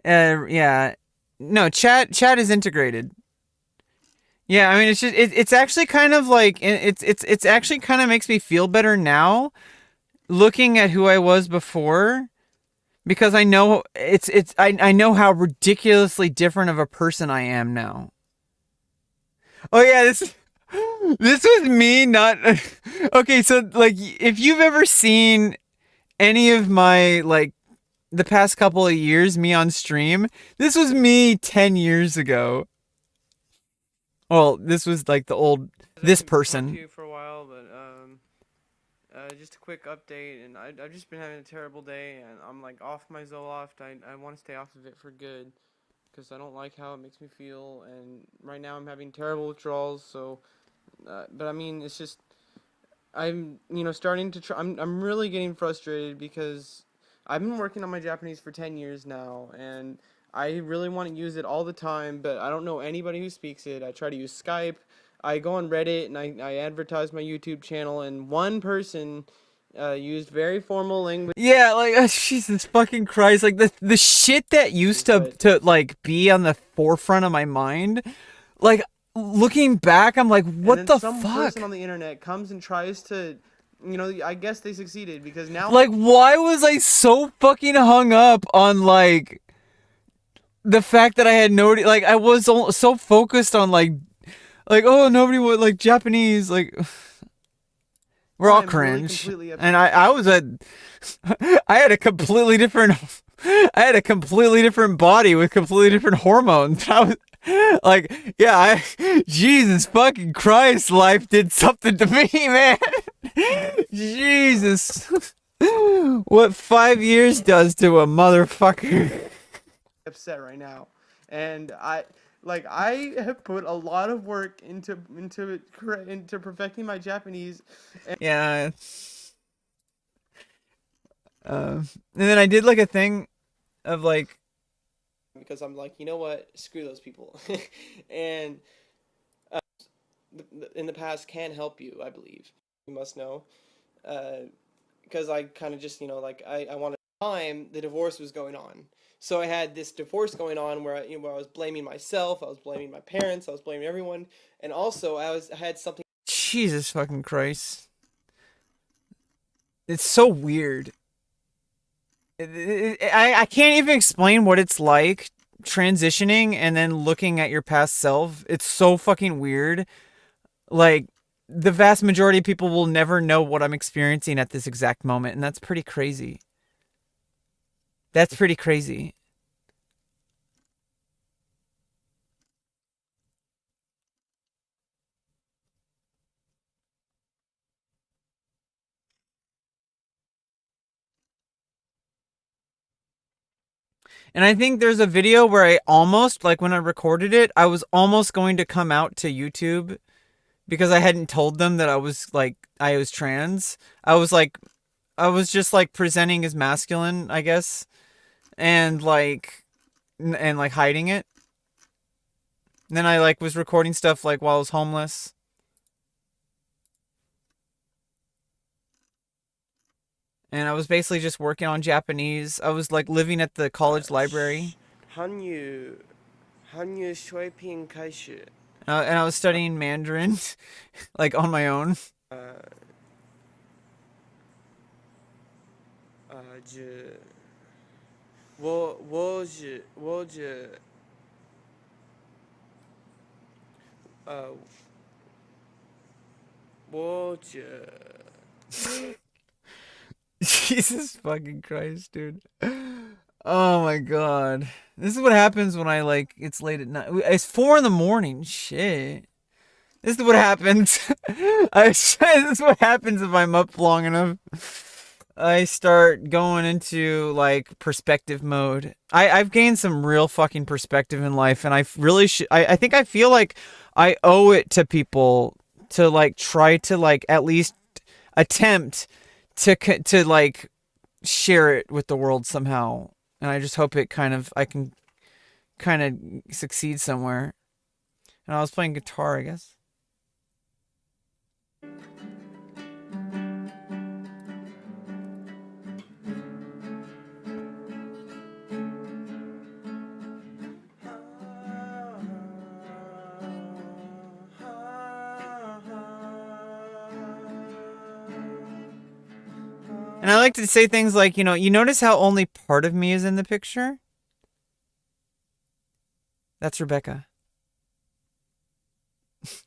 Yeah. No, chat is integrated. Yeah, I mean it's just it's actually kind of like it's actually kind of makes me feel better now looking at who I was before, because I know I know how ridiculously different of a person I am now. Oh yeah, this was me not okay, so like if you've ever seen any of my like the past couple of years me on stream, this was me 10 years ago. Well, this was like the old this person. Talked to you for a while, but just a quick update, and I've just been having a terrible day, and I'm like off my Zoloft. I want to stay off of it for good. because I don't like how it makes me feel, and right now I'm having terrible withdrawals. So, but I mean, it's just I'm starting to try. I'm really getting frustrated because I've been working on my Japanese for 10 years now, and I really want to use it all the time, but I don't know anybody who speaks it. I try to use Skype. I go on Reddit and I advertise my YouTube channel, and one person used very formal language. Yeah, like Jesus fucking Christ, like the shit that used to like be on the forefront of my mind, like looking back, I'm like, what and the then some fuck? person on the internet comes and tries to, I guess they succeeded because now. Like, why was I so fucking hung up on like the fact that I had no, like, I was so focused on like, oh, nobody would like Japanese, like. We're all I'm cringe, really and I was I had a completely different, body with completely different hormones. I was like, yeah, Jesus fucking Christ, life did something to me, man. Jesus, what 5 years does to a motherfucker. Upset right now, and I have put a lot of work into perfecting my Japanese. Yeah. And then I did like a thing of like, because I'm like, you know what, screw those people, and in the past can help you, I believe. You must know, because I kind of just I wanted time the divorce was going on. So I had this divorce going on where I was blaming myself, I was blaming my parents, I was blaming everyone, and also I had something. Jesus fucking Christ. It's so weird. I can't even explain what it's like transitioning and then looking at your past self. It's so fucking weird. Like, the vast majority of people will never know what I'm experiencing at this exact moment, and that's pretty crazy. That's pretty crazy. And I think there's a video where I almost, like when I recorded it, I was almost going to come out to YouTube because I hadn't told them that I was trans. I was just like presenting as masculine, I guess. And hiding it. And then I was recording stuff while I was homeless. And I was basically just working on Japanese. I was living at the college library. Hanyu Shuiping Kaishu. And I was studying Mandarin, on my own. Jesus fucking Christ, dude. Oh my god. This is what happens when it's late at night. It's 4 a.m. Shit. This is what happens. This is what happens if I'm up long enough. I start going into perspective mode. I've gained some real fucking perspective in life, and I really I think I feel like I owe it to people to try to at least attempt to share it with the world somehow. And I just hope I can kind of succeed somewhere. And I was playing guitar, I guess. And I like to say things like, you notice how only part of me is in the picture? That's Rebecca.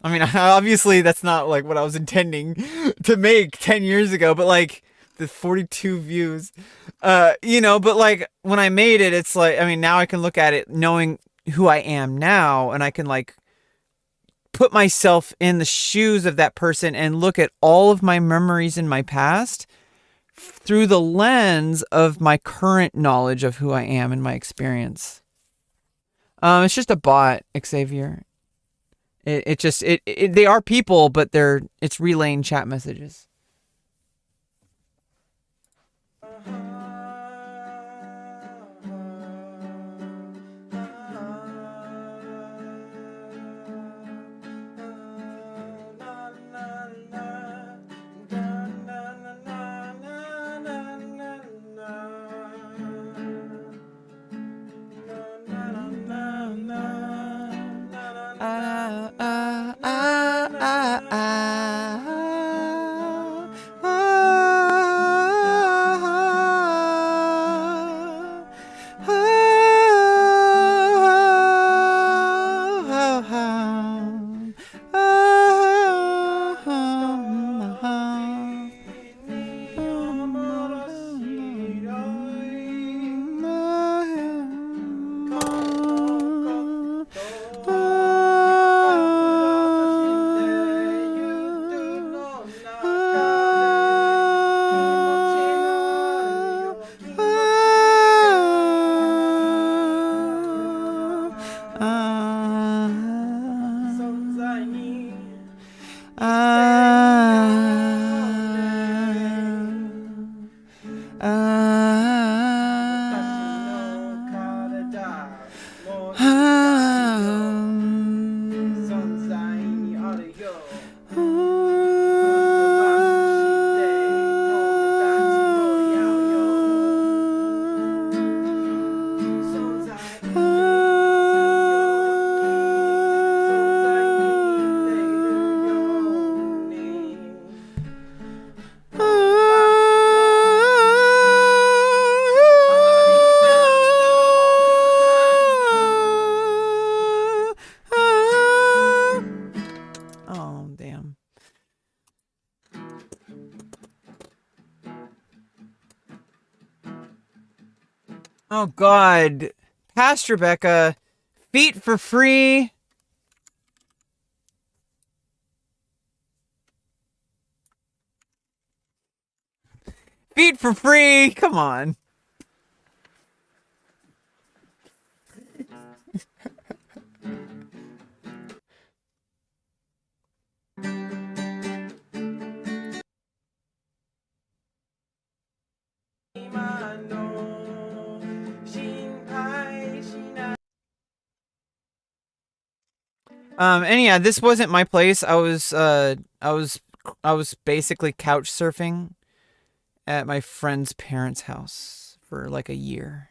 I mean, obviously that's not what I was intending to make 10 years ago, but the 42 views, but when I made it, it's now I can look at it knowing who I am now, and I can put myself in the shoes of that person and look at all of my memories in my past through the lens of my current knowledge of who I am and my experience. It's just a bot, Xavier. They are people, but it's relaying chat messages. Oh, damn. Oh, God. Past Rebecca. Feet for free. Feet for free. Come on. And yeah, this wasn't my place. I was basically couch surfing at my friend's parents' house for like a year.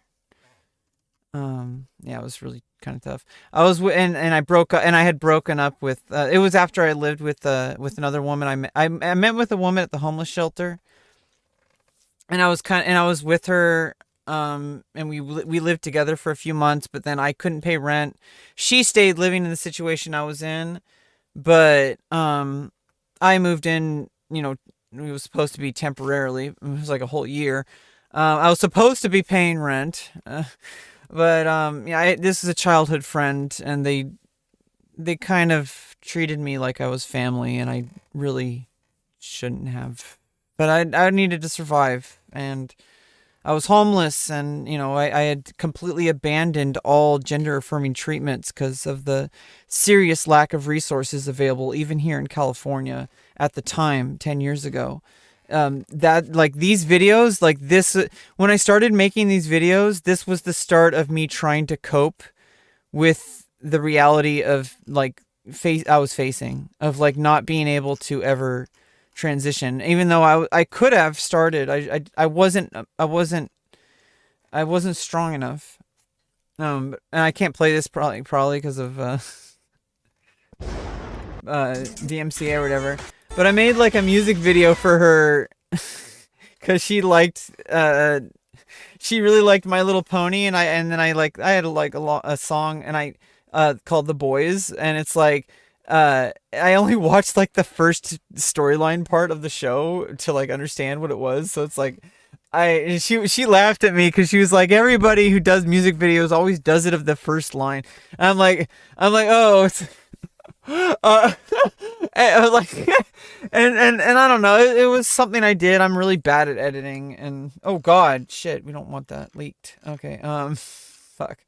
Yeah, it was really kind of tough. And I broke up, and I had broken up with. It was after I lived with another woman. I met with a woman at the homeless shelter, and I was with her. And we lived together for a few months, but then I couldn't pay rent. She stayed living in the situation I was in, but I moved in. You know, it was supposed to be temporarily. It was like a whole year. I was supposed to be paying rent, but yeah, this is a childhood friend, and they kind of treated me like I was family, and I really shouldn't have. But I needed to survive, and I was homeless, and you know, I had completely abandoned all gender affirming treatments because of the serious lack of resources available, even here in California at the time, 10 years ago. That like these videos, like this, when I started making these videos, this was the start of me trying to cope with the reality of like I was facing of like not being able to ever transition, even though I could have started. I wasn't strong enough. And I can't play this probably because of DMCA or whatever. But I made like a music video for her because she really liked My Little Pony, and then I had a song, and I called The Boys, and it's like I only watched like the first storyline part of the show to like understand what it was. So it's like she laughed at me because she was like, everybody who does music videos always does it of the first line. And I'm like, oh, it's and I was like, and I don't know. It was something I did. I'm really bad at editing, and oh god, shit, we don't want that leaked. Okay, fuck.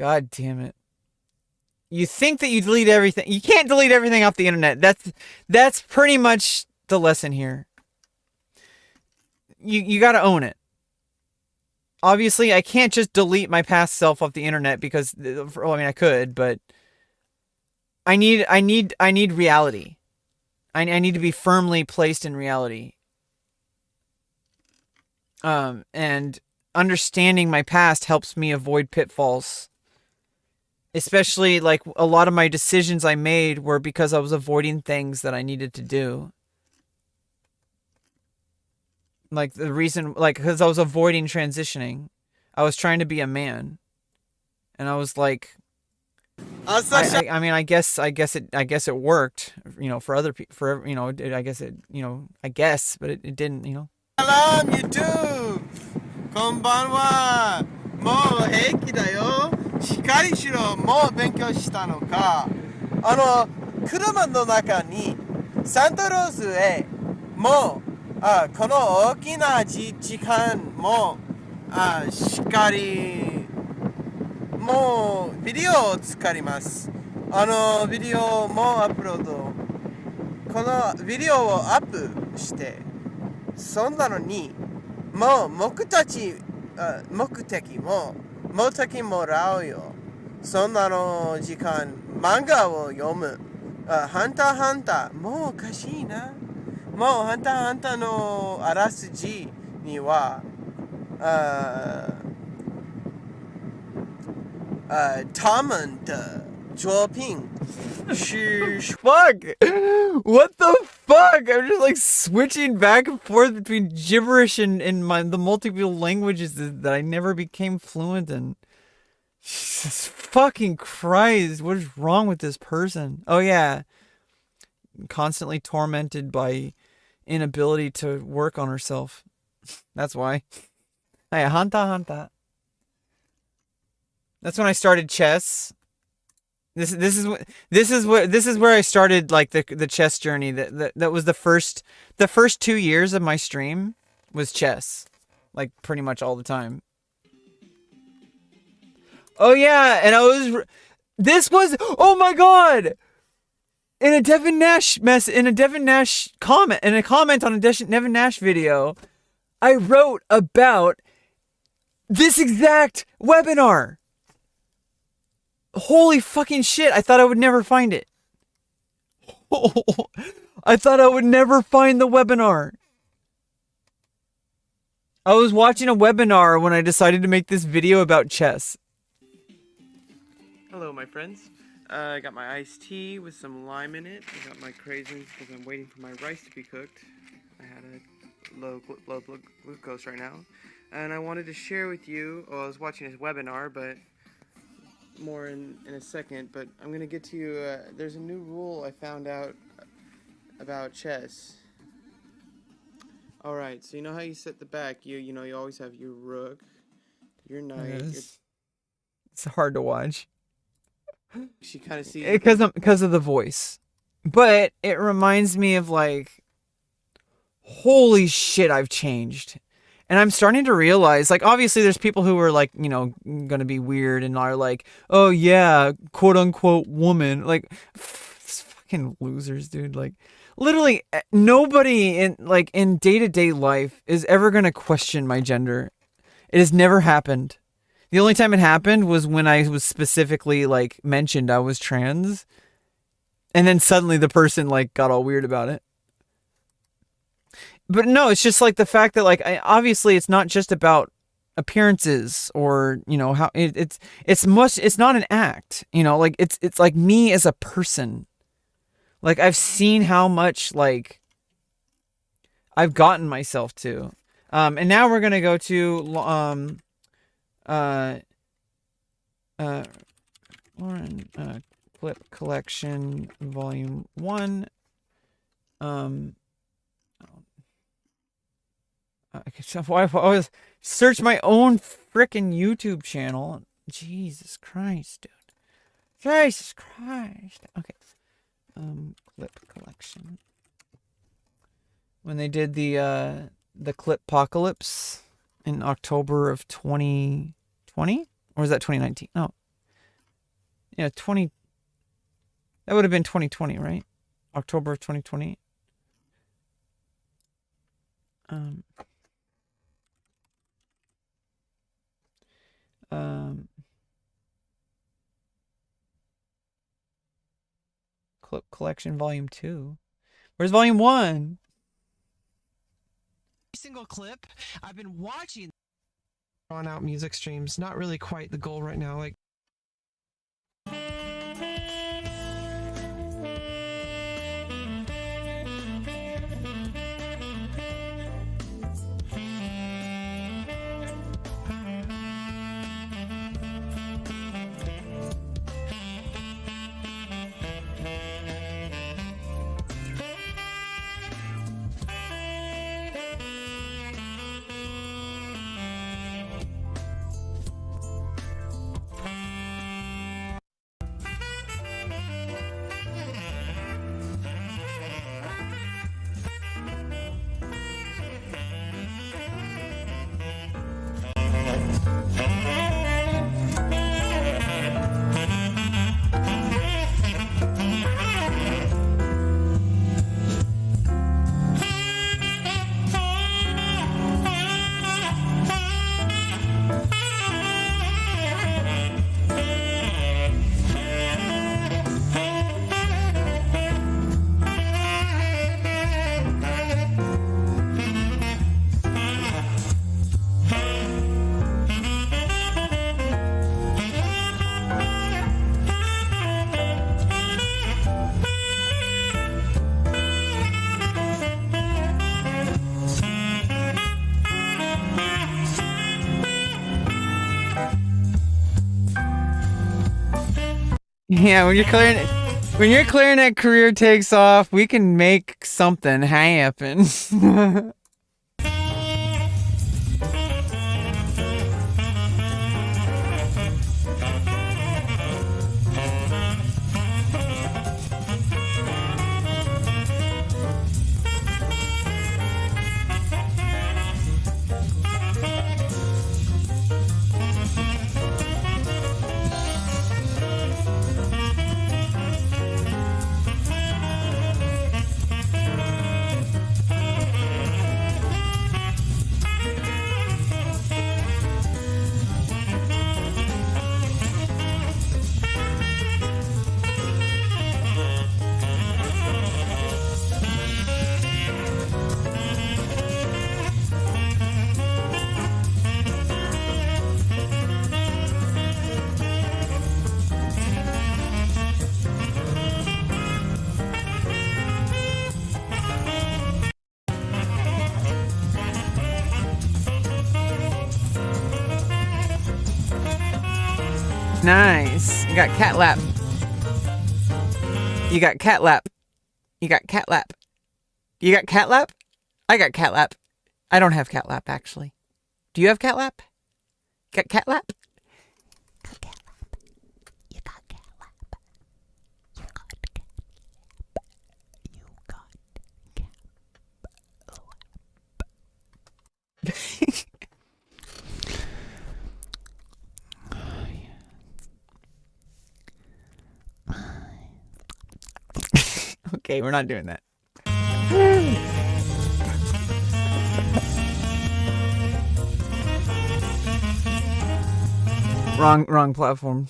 God damn it. You think that you delete everything. You can't delete everything off the internet. That's pretty much the lesson here. You got to own it. Obviously, I can't just delete my past self off the internet because, well, I mean, I could, but I need reality. I need to be firmly placed in reality. And understanding my past helps me avoid pitfalls. Especially, like, a lot of my decisions I made were because I was avoiding things that I needed to do. Like, the reason, like, because I was avoiding transitioning. I was trying to be a man. And I was like, I mean, I guess it worked, you know, for other people, for, you know, I guess it, you know, but it didn't, you know. Salam YouTube! こんばんは。もう平気だよ。しっかりしろ。もう勉強したのか。車の中にサンタローズへもうこの大きな時間もしっかりもうビデオを作ります。ビデオもアップロード。このビデオをアップして、そんなのにもう目的ももらうよ。そんなの時間漫画を読む。ハンターハンターもうおかしいな。もうハンターハンターのあらすじには他们的作品是 Fuck! What the fuck? I'm just like switching back and forth between gibberish and the multiple languages that I never became fluent in. Jesus fucking Christ, what is wrong with this person? Oh yeah. Constantly tormented by inability to work on herself. That's why. Hey, hanta. That's when I started chess. This is where I started, like, the chess journey. That was the first 2 years of my stream was chess, like, pretty much all the time. Oh yeah, and oh my god! In a Devin Nash comment on a Devin Nash video, I wrote about this exact webinar. Holy fucking shit, I thought I would never find it. I thought I would never find the webinar. I was watching a webinar when I decided to make this video about chess. Hello, my friends. I got my iced tea with some lime in it. I got my craisins because I'm waiting for my rice to be cooked. I had a low glucose right now. And I wanted to share with you, well, I was watching his webinar, but more in a second. But I'm going to get to you, there's a new rule I found out about chess. Alright, so you know how you set the back? You know, you always have your rook, your knight. It's hard to watch. She kind of sees because of the voice, but it reminds me of, like, holy shit, I've changed, and I'm starting to realize, like, obviously there's people who are, like, you know, gonna be weird and are like, oh yeah, quote unquote woman, like, fucking losers, dude. Like, literally nobody in day-to-day life is ever gonna question my gender. It has never happened. The only time it happened was when I was specifically, like, mentioned I was trans. And then suddenly the person, like, got all weird about it. But no, it's just, like, the fact that, like, obviously it's not just about appearances or, you know, how it's not an act, you know, like, it's like me as a person. Like, I've seen how much, like, I've gotten myself to. And now we're going to go to, Lauren, clip collection volume 1. So I always search my own frickin' YouTube channel. Jesus Christ, dude. Jesus Christ. Okay. Clip collection. When they did the clip apocalypse in October of 2020, or was that 2019? No, Yeah, 20. That would have been 2020, right? October of 2020. Um, Clip Collection Volume 2. Where's Volume 1? Single clip. I've been watching drawn out music streams. Not really quite the goal right now. Like. Yeah, when your clarinet career takes off, we can make something happen. Nice. You got cat lap. You got cat lap. You got cat lap. You got cat lap? I got cat lap. I don't have cat lap, actually. Do you have cat lap? Got cat lap? Got cat lap. You got cat lap. You got cat lap. You got cat lap. Okay, we're not doing that. Wrong platform.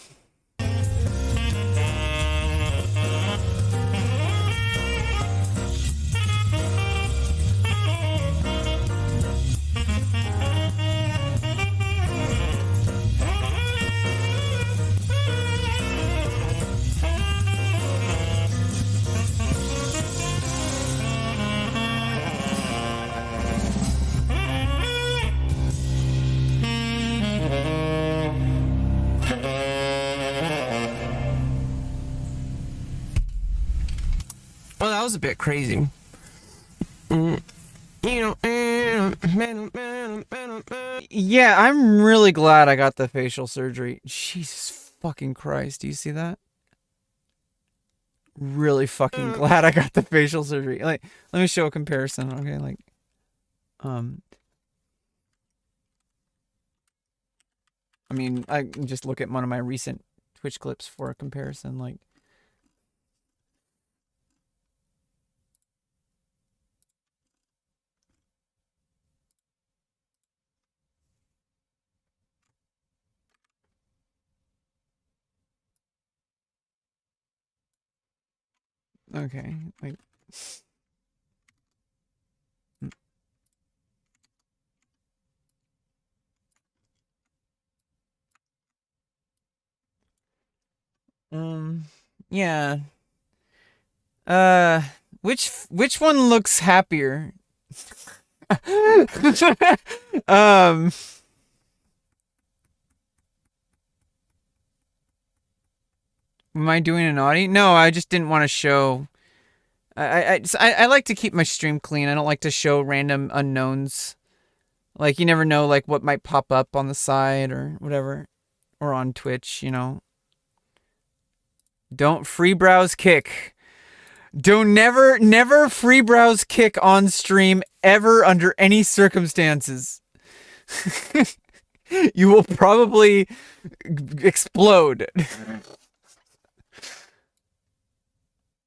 Well, that was a bit crazy. Yeah, I'm really glad I got the facial surgery. Jesus fucking Christ, do you see that? Really fucking glad I got the facial surgery. Like, let me show a comparison, okay? Like, I mean, I just look at one of my recent Twitch clips for a comparison. Like, okay, like. Yeah. Which one looks happier? um. Am I doing an naughty? No, I just didn't want to show. I like to keep my stream clean. I don't like to show random unknowns. Like, you never know, like, what might pop up on the side or whatever. Or on Twitch, you know. Don't free browse kick. Don't never free browse kick on stream ever under any circumstances. You will probably explode.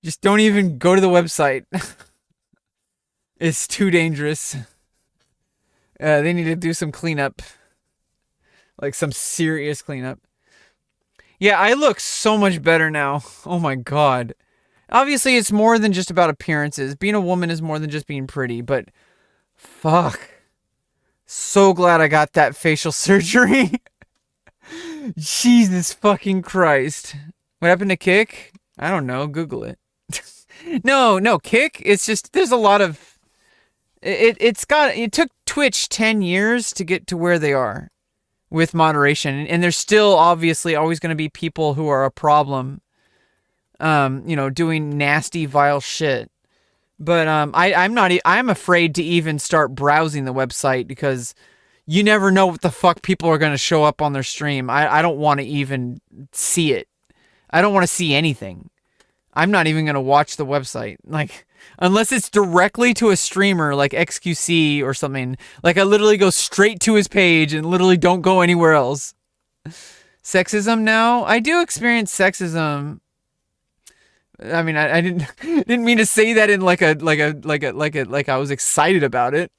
Just don't even go to the website. It's too dangerous. They need to do some cleanup. Like some serious cleanup. Yeah, I look so much better now. Oh my god. Obviously, it's more than just about appearances. Being a woman is more than just being pretty, but fuck. So glad I got that facial surgery. Jesus fucking Christ. What happened to Kick? I don't know. Google it. No, Kick. It's just, there's a lot of, it took Twitch 10 years to get to where they are with moderation. And there's still obviously always going to be people who are a problem, doing nasty, vile shit. But I'm afraid to even start browsing the website because you never know what the fuck people are going to show up on their stream. I don't want to even see it. I don't want to see anything. I'm not even going to watch the website. Like, unless it's directly to a streamer like XQC or something. Like, I literally go straight to his page and literally don't go anywhere else. Sexism now? I do experience sexism. I mean, I didn't mean to say that in like I was excited about it.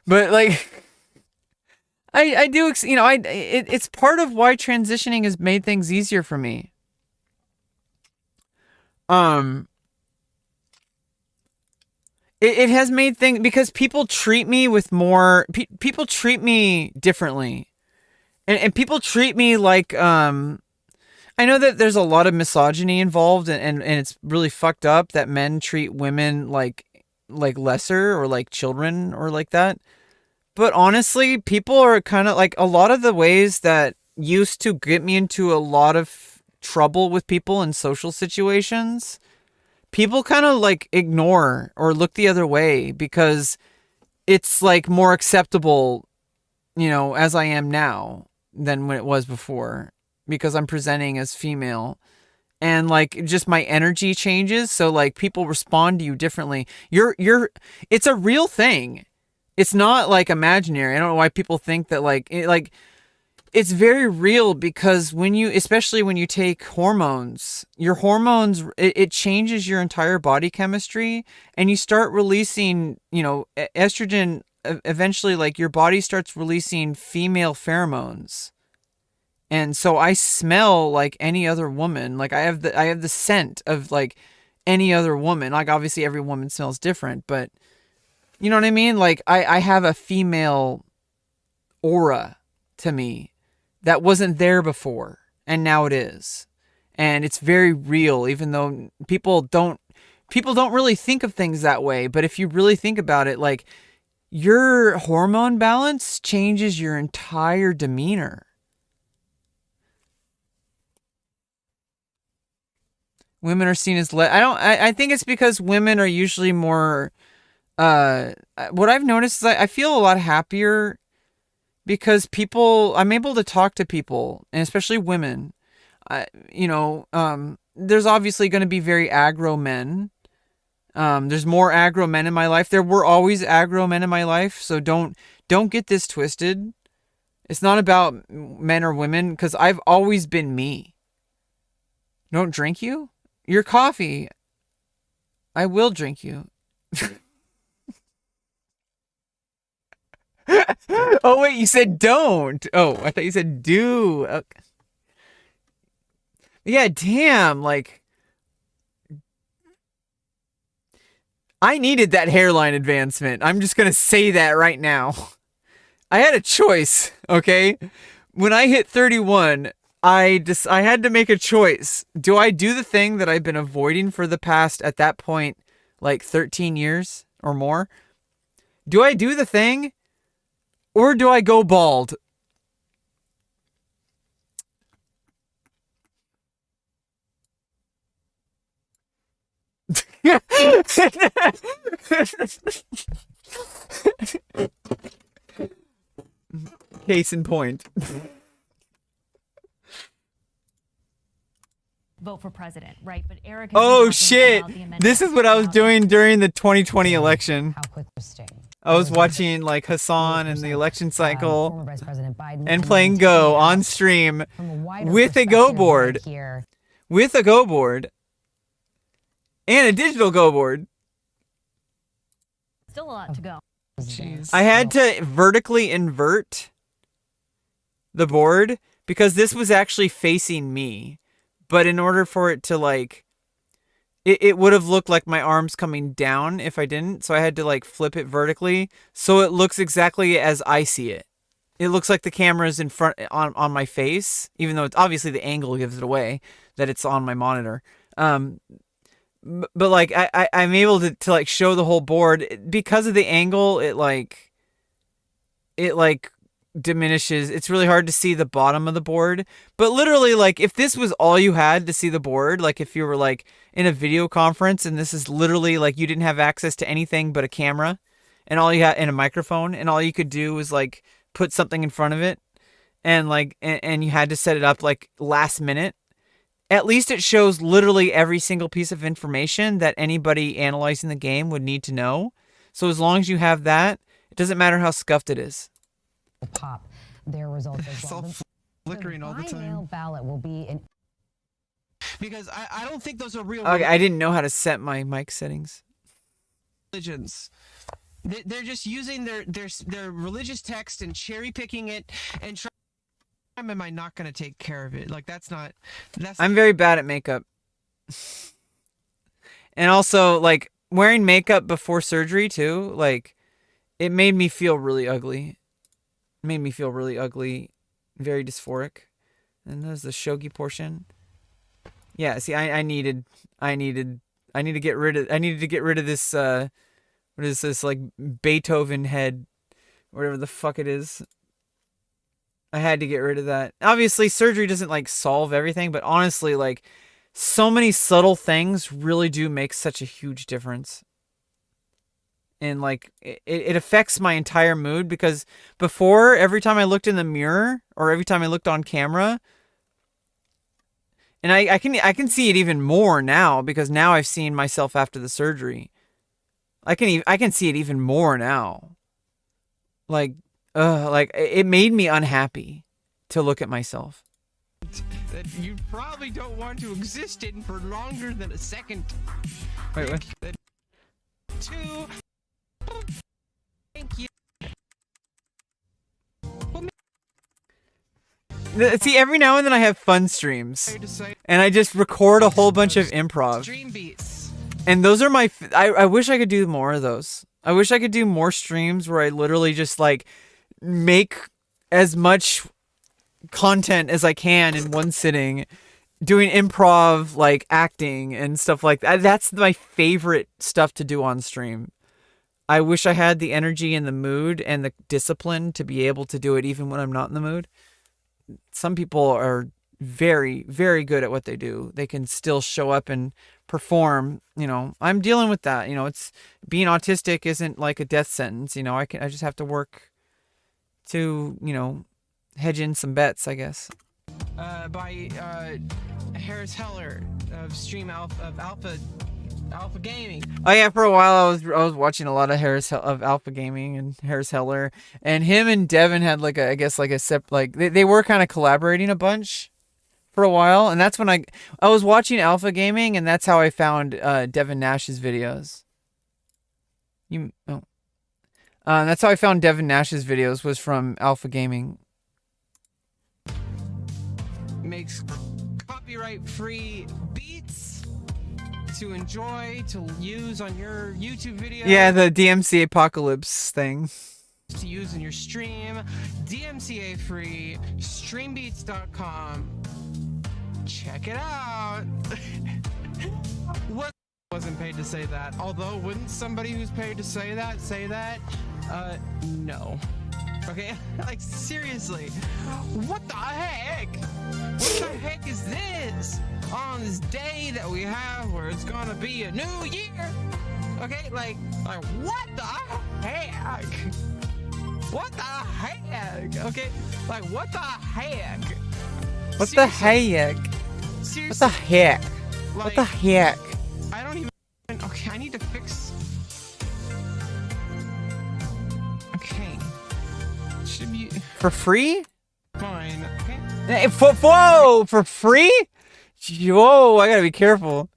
But like, I do, it's part of why transitioning has made things easier for me. It has made things, because people treat me with more, people treat me differently. And people treat me like, I know that there's a lot of misogyny involved and it's really fucked up that men treat women like lesser or like children or like that. But honestly, people are kind of like, a lot of the ways that used to get me into a lot of trouble with people in social situations, people kind of like ignore or look the other way because it's like more acceptable, as I am now than when it was before, because I'm presenting as female and like just my energy changes. So like people respond to you differently. It's a real thing. It's not like imaginary. I don't know why people think that it's very real, because especially when you take hormones, your hormones, it changes your entire body chemistry and you start releasing, estrogen. Eventually, like, your body starts releasing female pheromones. And so I smell like any other woman. Like, I have the scent of like any other woman. Like, obviously every woman smells different, but you know what I mean? Like, I have a female aura to me that wasn't there before, and now it is. And it's very real, even though people don't really think of things that way. But if you really think about it, like, your hormone balance changes your entire demeanor. Women are seen as I think it's because women are usually more, what I've noticed is I feel a lot happier because I'm able to talk to people, and especially women. There's obviously going to be very aggro men. There's more aggro men in my life. There were always aggro men in my life, so don't get this twisted. It's not about men or women, because I've always been me. Don't drink you? Your coffee. I will drink you. Oh, wait, you said don't. Oh, I thought you said do. Okay. Yeah, damn, like... I needed that hairline advancement. I'm just gonna say that right now. I had a choice, okay? When I hit 31, I had to make a choice. Do I do the thing that I've been avoiding for the past, at that point, like 13 years or more? Do I do the thing? Or do I go bald? Case in point. Vote for president, right? But Eric. Oh shit! This is what I was doing during the 2020 election. I was watching like Hassan and the election cycle and playing Go on stream with a Go board. With a Go board. And a digital Go board. Still a lot to go. Jeez. I had to vertically invert the board because this was actually facing me. But in order for it to like, it would have looked like my arms coming down if I didn't. So I had to like flip it vertically so it looks exactly as I see it. It looks like the camera's in front on my face, even though it's obviously the angle gives it away that it's on my monitor. But like I'm able to like show the whole board because of the angle. It like diminishes. It's really hard to see the bottom of the board. But literally, like if this was all you had to see the board, like if you were like in a video conference and this is literally like you didn't have access to anything but a camera and all you had and a microphone and all you could do was like put something in front of it and like and you had to set it up like last minute. At least it shows literally every single piece of information that anybody analyzing the game would need to know. So as long as you have that, it doesn't matter how scuffed it is. Pop their results as well. It's all flickering all the time. By-mail ballot will be in. Because I don't think those are real. Okay, I didn't know how to set my mic settings. Religions. They're just using their religious text and cherry picking it and trying. Am I not going to take care of it? Like that's. I'm very bad at makeup. And also like wearing makeup before surgery too, like it made me feel really ugly. It made me feel really ugly, very dysphoric. And there's the shogi portion. Yeah, see I needed to get rid of this what is this like Beethoven head, whatever the fuck it is. I had to get rid of that. Obviously, surgery doesn't like solve everything, but honestly, like so many subtle things really do make such a huge difference. And like it affects my entire mood because before, every time I looked in the mirror or every time I looked on camera, and I can see it even more now because now I've seen myself after the surgery. I can see it even more now. Like it made me unhappy to look at myself. That you probably don't want to exist in for longer than a second. Wait, what? Two. Thank you. See, every now and then I have fun streams, and I just record a whole bunch of improv. Dream beats. And those are my. I wish I could do more of those. I wish I could do more streams where I literally just like make as much content as I can in one sitting, doing improv, like acting and stuff like that. That's my favorite stuff to do on stream. I wish I had the energy and the mood and the discipline to be able to do it even when I'm not in the mood. Some people are very, very good at what they do. They can still show up and perform. You know, I'm dealing with that. You know, it's being autistic isn't like a death sentence. You know, I just have to work to, you know, hedge in some bets, I guess. By Harris Heller of Alpha Gaming. Oh yeah, for a while I was watching a lot of Alpha Gaming and Harris Heller, and him and Devin had like a they were kind of collaborating a bunch for a while, and that's when I was watching Alpha Gaming, and that's how I found Devin Nash's videos. That's how I found Devin Nash's videos, was from Alpha Gaming. Makes copyright-free beats to enjoy, to use on your YouTube video. Yeah, the DMC Apocalypse thing. To use in your stream. DMCA free. Streambeats.com. Check it out. What wasn't paid to say that? Although, wouldn't somebody who's paid to say that say that? No. Okay, like seriously, what the heck? What the heck is this? On this day that we have where it's gonna be a new year? Okay, like what the heck? What the heck? Okay, like what the heck? What the heck? Seriously, What the heck? like, What the heck? I don't even. Okay, I need to fix. Okay. Should be For free? fine. Okay. Hey, whoa! For free? Whoa! I gotta be careful.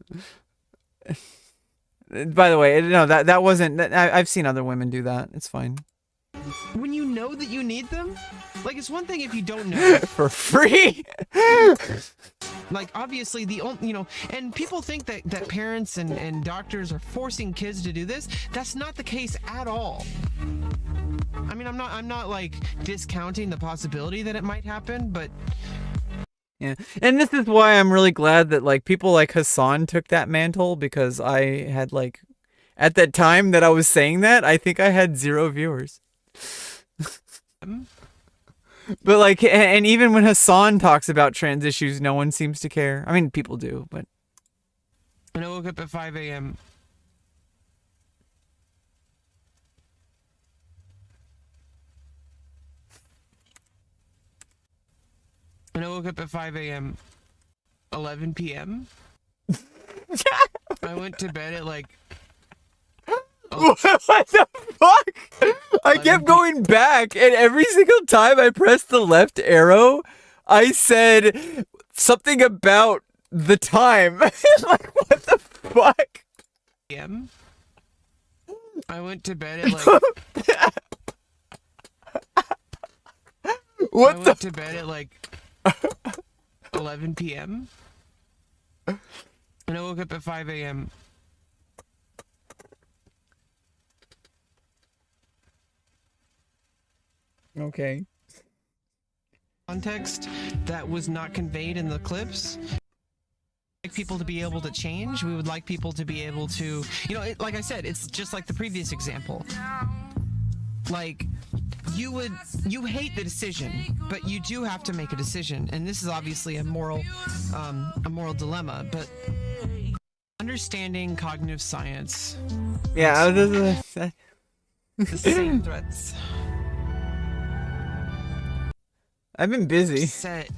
By the way, no, that wasn't. I've seen other women do that. It's fine. When you know that you need them, like it's one thing if you don't know. For free? Like obviously the only, you know, and people think that parents and doctors are forcing kids to do this. That's not the case at all. I mean, I'm not like discounting the possibility that it might happen, but Yeah, and this is why I'm really glad that like people like Hassan took that mantle, because I had like, at that time that I was saying that, I think I had 0 viewers. But like, and even when Hassan talks about trans issues, no one seems to care. I mean, people do, but. And I woke up at 5 a.m. And I woke up at 5 a.m. 11 p.m. I went to bed at like. What the fuck? I kept going back, and every single time I pressed the left arrow, I said something about the time. Like, what the fuck? p.m. I went to bed at like. What I the? went to bed at like 11 p.m. And I woke up at 5 a.m. Okay. Context that was not conveyed in the clips. Like people to be able to change. We would like people to be able to, you know, like I said, it's just like the previous example. Like you hate the decision, but you do have to make a decision, and this is obviously a moral dilemma. But understanding cognitive science. Yeah, the same threats. I've been busy. Set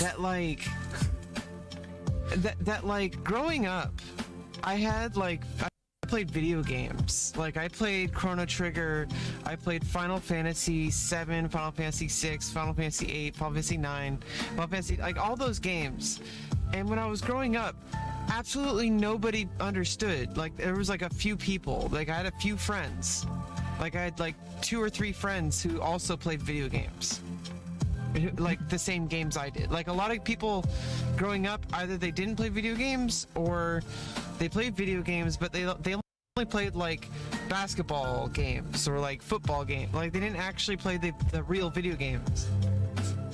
that like that like growing up, I played video games. Like I played Chrono Trigger, I played Final Fantasy 7, Final Fantasy 6, Final Fantasy 8, Final Fantasy 9, Final Fantasy, like all those games. And when I was growing up, absolutely nobody understood. Like there was like a few people. Like I had a few friends. Like I had like 2 or 3 friends who also played video games. Like the same games I did. Like a lot of people growing up, either they didn't play video games or they played video games, but they only played like basketball games or like football games. Like they didn't actually play the real video games.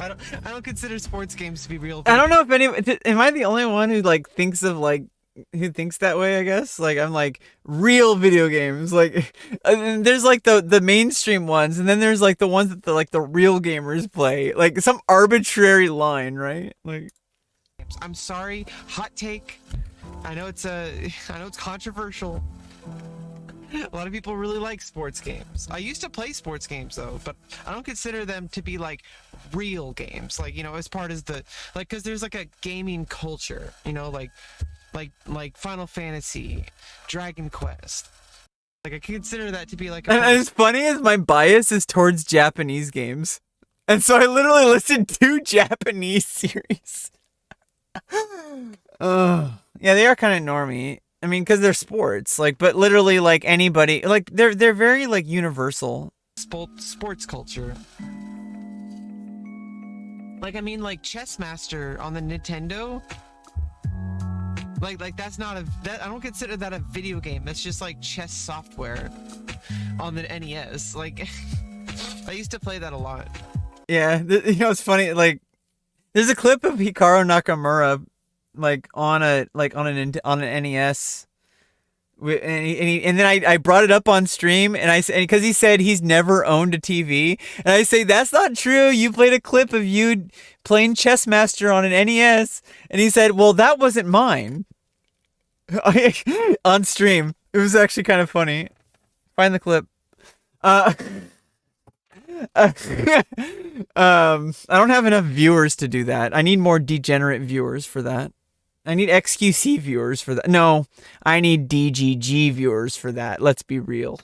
I don't consider sports games to be real. I don't know if am I the only one who like thinks of like, who thinks that way, I guess? Like I'm like real video games, like there's like the mainstream ones, and then there's like the ones that the real gamers play, like some arbitrary line, right? Like I'm sorry, hot take. I know it's controversial. A lot of people really like sports games. I used to play sports games though, but I don't consider them to be like real games. Like, you know, as part of the like, because there's like a gaming culture, you know, like Final Fantasy, Dragon Quest. Like I consider that to be like. And as funny as my bias is towards Japanese games, and so I literally listened to Japanese series. Yeah, they are kind of normy. I mean, because they're sports, like, but literally, like anybody, like they're very like universal. Sports culture. Like, I mean, like Chess Master on the Nintendo. Like that's not I don't consider that a video game. That's just like chess software on the NES. Like, I used to play that a lot. Yeah, you know, it's funny. Like, there's a clip of Hikaru Nakamura, like on an NES, and then I brought it up on stream, and I said, because he said he's never owned a TV, and I say that's not true. You played a clip of you playing Chess Master on an NES, and he said, well, that wasn't mine. On stream, it was actually kind of funny. Find the clip. I don't have enough viewers to do that. I need more degenerate viewers for that. I need XQC viewers for that. No, I need DGG viewers for that. Let's be real.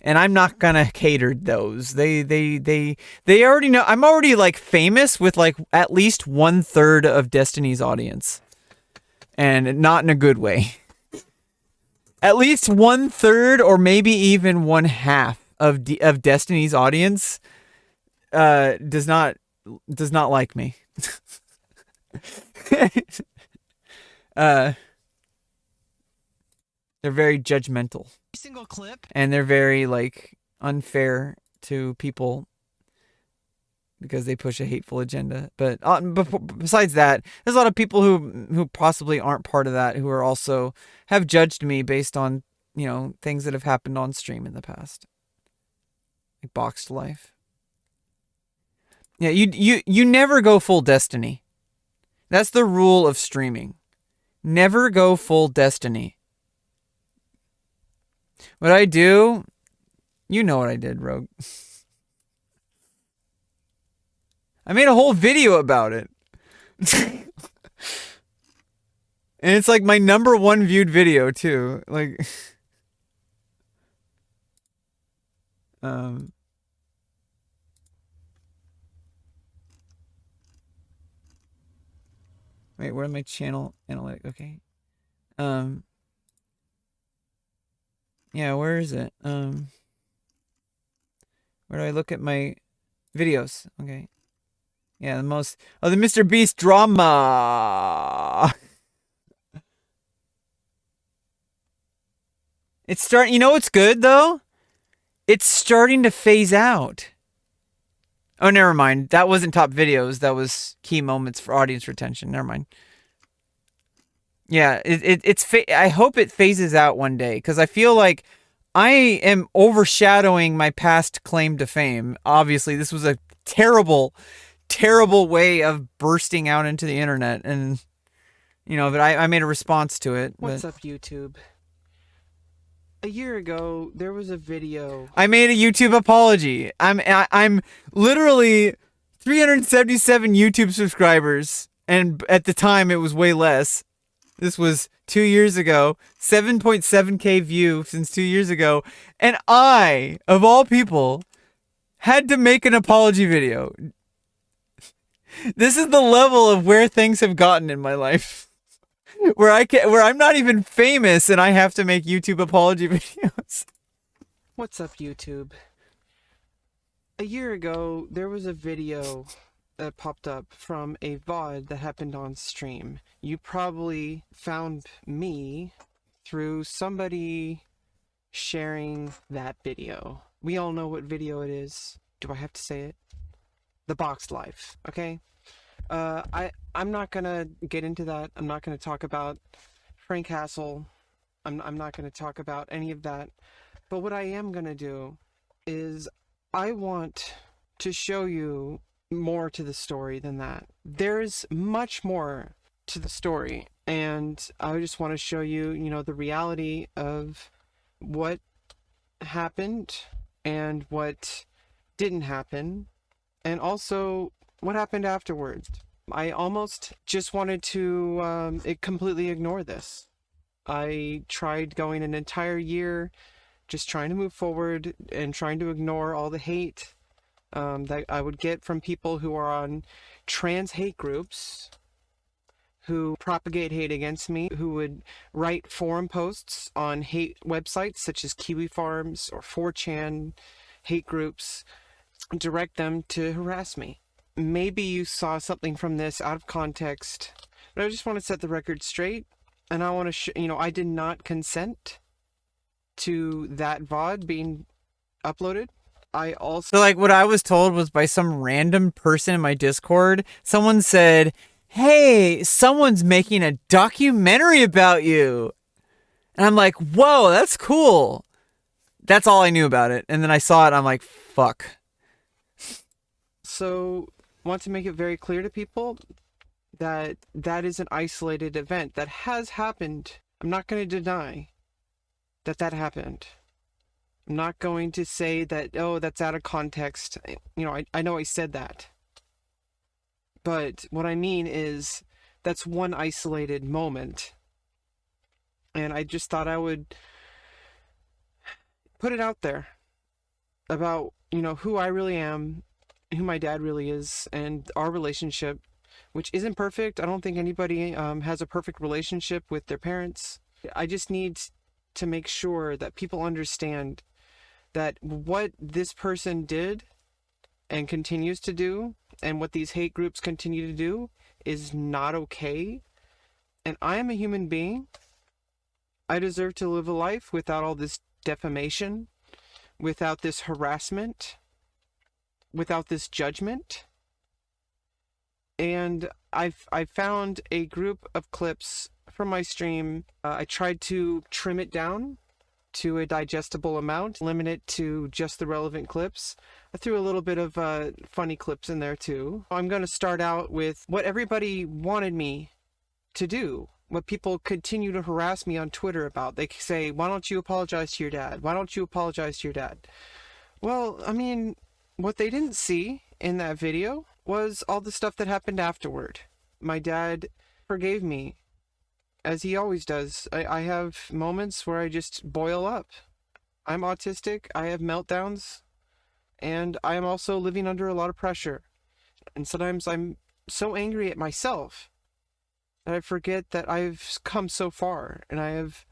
And I'm not gonna cater those. They already know. I'm already like famous with like at least 1/3 of Destiny's audience, and not in a good way. At least 1/3, or maybe even 1/2 of Destiny's audience does not like me. They're very judgmental. Single clip. And they're very like unfair to people because they push a hateful agenda. But besides that, there's a lot of people who possibly aren't part of that who are also have judged me based on, you know, things that have happened on stream in the past. Like Boxed Life. Yeah, you never go full Destiny. That's the rule of streaming. Never go full Destiny. What I do, you know what I did, Rogue. I made a whole video about it. And it's like my #1 viewed video too. Like wait, where's my channel analytic? Okay. Yeah, where is it? Where do I look at my videos? Okay. Yeah, the Mr. Beast drama. It's starting, you know what's good though? It's starting to phase out. Oh, never mind. That wasn't top videos. That was key moments for audience retention. Never mind. Yeah, I hope it phases out one day, because I feel like I am overshadowing my past claim to fame. Obviously, this was a terrible, terrible way of bursting out into the internet, and you know, but I made a response to it. What's up, YouTube? A year ago, there was a video. I made a YouTube apology. I'm literally 377 YouTube subscribers, and at the time it was way less. This was 2 years ago. 7.7k view since 2 years ago, and I, of all people, had to make an apology video. This is the level of where things have gotten in my life. Where I'm not even famous and I have to make YouTube apology videos. What's up, YouTube? A year ago, there was a video that popped up from a VOD that happened on stream. You probably found me through somebody sharing that video. We all know what video it is. Do I have to say it? The Boxed Life, okay? I'm not gonna get into that. I'm not gonna talk about Frank Castle. I'm not gonna talk about any of that. But what I am gonna do is I want to show you more to the story than that. There's much more to the story, and I just want to show you, you know, the reality of what happened and what didn't happen, and also what happened afterwards. I almost just wanted to completely ignore this. I tried going an entire year just trying to move forward and trying to ignore all the hate that I would get from people who are on trans hate groups, who propagate hate against me, who would write forum posts on hate websites such as Kiwi Farms or 4chan hate groups, direct them to harass me. Maybe you saw something from this out of context, but I just want to set the record straight, and I want to I did not consent to that VOD being uploaded. I also... So, like, what I was told was by some random person in my Discord. Someone said, hey, someone's making a documentary about you. And I'm like, whoa, that's cool. That's all I knew about it. And then I saw it, and I'm like, fuck. So, want to make it very clear to people that that is an isolated event that has happened. I'm not going to deny that that happened. I'm not going to say that, oh, that's out of context. I know I said that. But what I mean is that's one isolated moment. And I just thought I would put it out there about, who I really am, who my dad really is, and our relationship, which isn't perfect. I don't think anybody has a perfect relationship with their parents. I just need to make sure that people understand that what this person did and continues to do, and what these hate groups continue to do, is not okay. And I am a human being. I deserve to live a life without all this defamation, without this harassment, without this judgment. And I found a group of clips from my stream. I tried to trim it down to a digestible amount, limit it to just the relevant clips. I threw a little bit of funny clips in there too. I'm going to start out with what everybody wanted me to do, what people continue to harass me on Twitter about. They say, why don't you apologize to your dad? Why don't you apologize to your dad? Well, I mean, what they didn't see in that video was all the stuff that happened afterward. My dad forgave me, as he always does. I have moments where I just boil up. I'm autistic, I have meltdowns, and I am also living under a lot of pressure. And sometimes I'm so angry at myself that I forget that I've come so far, and I have,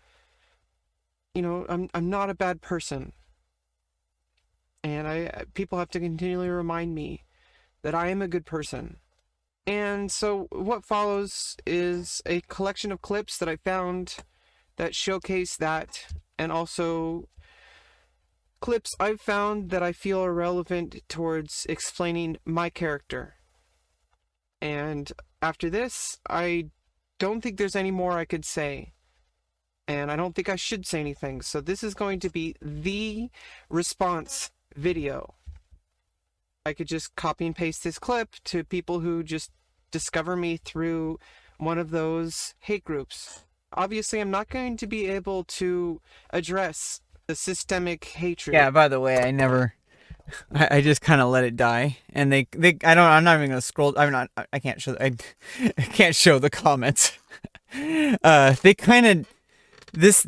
I'm not a bad person. And people have to continually remind me that I am a good person. And so what follows is a collection of clips that I found that showcase that, and also clips I've found that I feel are relevant towards explaining my character. And after this, I don't think there's any more I could say. And I don't think I should say anything. So this is going to be the response video. I could just copy and paste this clip to people who just discover me through one of those hate groups. Obviously, I'm not going to be able to address the systemic hatred. Yeah, by the way, I just kind of let it die, and I'm not even gonna scroll. I can't show. I can't show the comments. They kind of this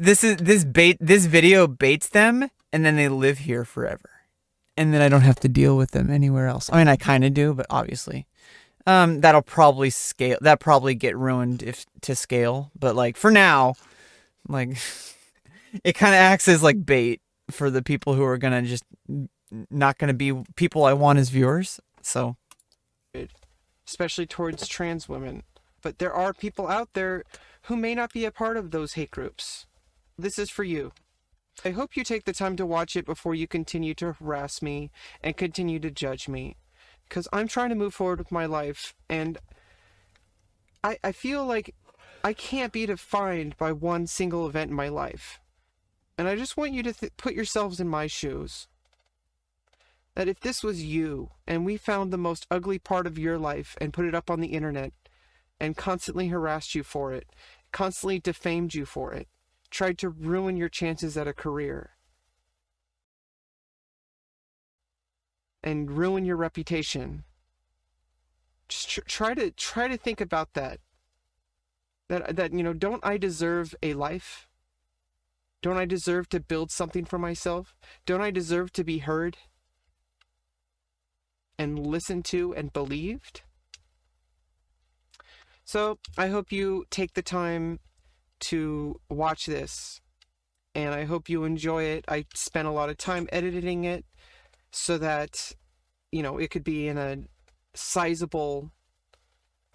video baits them, and then they live here forever, and then I don't have to deal with them anywhere else. I mean, I kind of do, but obviously, that'll probably scale. That probably get ruined to scale, but like for now, like it kind of acts as like bait for the people who are gonna just not gonna be people I want as viewers. So, especially towards trans women. But there are people out there who may not be a part of those hate groups. This is for you. I hope you take the time to watch it before you continue to harass me and continue to judge me. Because I'm trying to move forward with my life, and I feel like I can't be defined by one single event in my life. And I just want you to put yourselves in my shoes. That if this was you, and we found the most ugly part of your life and put it up on the internet, and constantly harassed you for it, constantly defamed you for it, tried to ruin your chances at a career, and ruin your reputation. Just try to think about that. That don't I deserve a life? Don't I deserve to build something for myself? Don't I deserve to be heard and listened to and believed? So I hope you take the time to watch this, and I hope you enjoy it. I spent a lot of time editing it so that, you know, it could be in a sizable,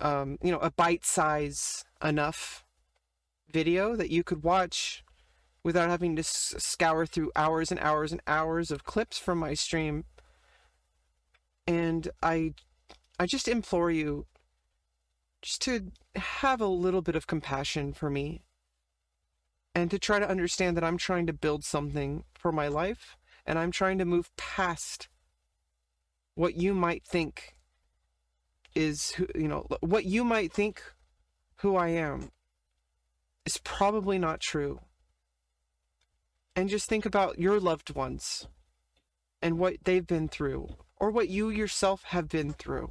you know, a bite size enough video that you could watch without having to scour through hours and hours and hours of clips from my stream. And I just implore you just to have a little bit of compassion for me, and to try to understand that I'm trying to build something for my life, and I'm trying to move past what you might think is, you know, what you might think who I am is probably not true. And just think about your loved ones and what they've been through, or what you yourself have been through.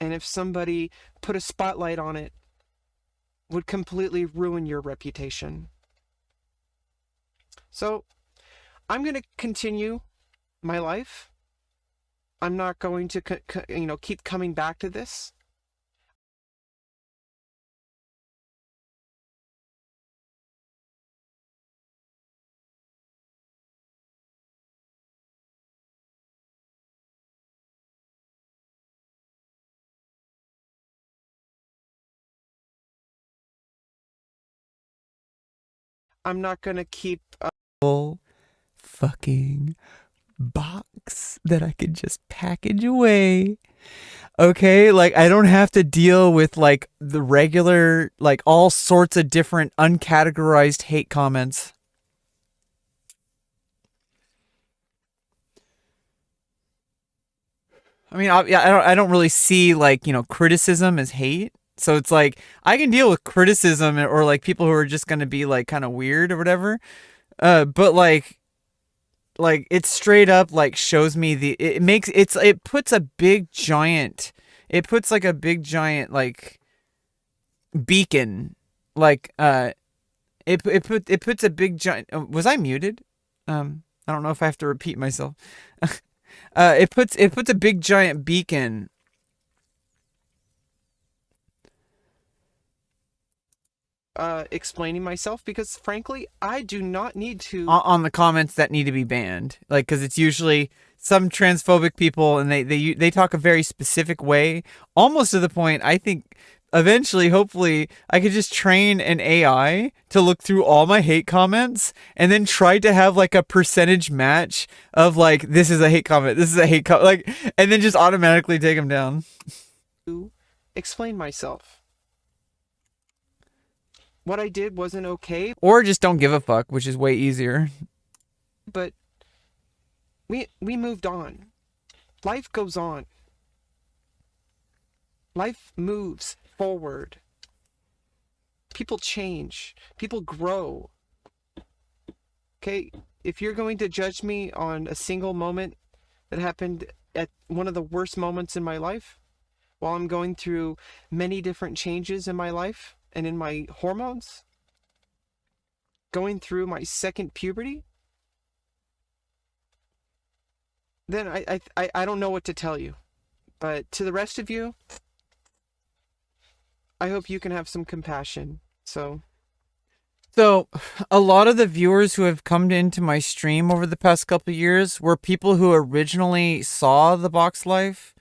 And if somebody put a spotlight on it, would completely ruin your reputation. So I'm going to continue my life. I'm not going to, you know, keep coming back to this. I'm not going to keep Full fucking box that I could just package away. Okay, like I don't have to deal with like the regular, like all sorts of different uncategorized hate comments. I mean, I don't really see like, you know, criticism as hate. So it's like I can deal with criticism or like people who are just going to be like kind of weird or whatever. But like it straight up like shows me it puts a big giant like beacon, like it puts a big giant. Was I muted? I don't know if I have to repeat myself. It puts a big giant beacon explaining myself, because frankly I do not need to on the comments that need to be banned, like, because it's usually some transphobic people and they talk a very specific way, almost to the point I think eventually hopefully I could just train an AI to look through all my hate comments and then try to have like a percentage match of like, this is a hate comment, this is a hate comment, like, and then just automatically take them down. To explain myself. What I did wasn't okay. Or just don't give a fuck, which is way easier. But we moved on. Life goes on. Life moves forward. People change. People grow. Okay, if you're going to judge me on a single moment that happened at one of the worst moments in my life, while I'm going through many different changes in my life, and in my hormones, going through my second puberty, then I don't know what to tell you. But to the rest of you, I hope you can have some compassion. So a lot of the viewers who have come into my stream over the past couple of years were people who originally saw the box life,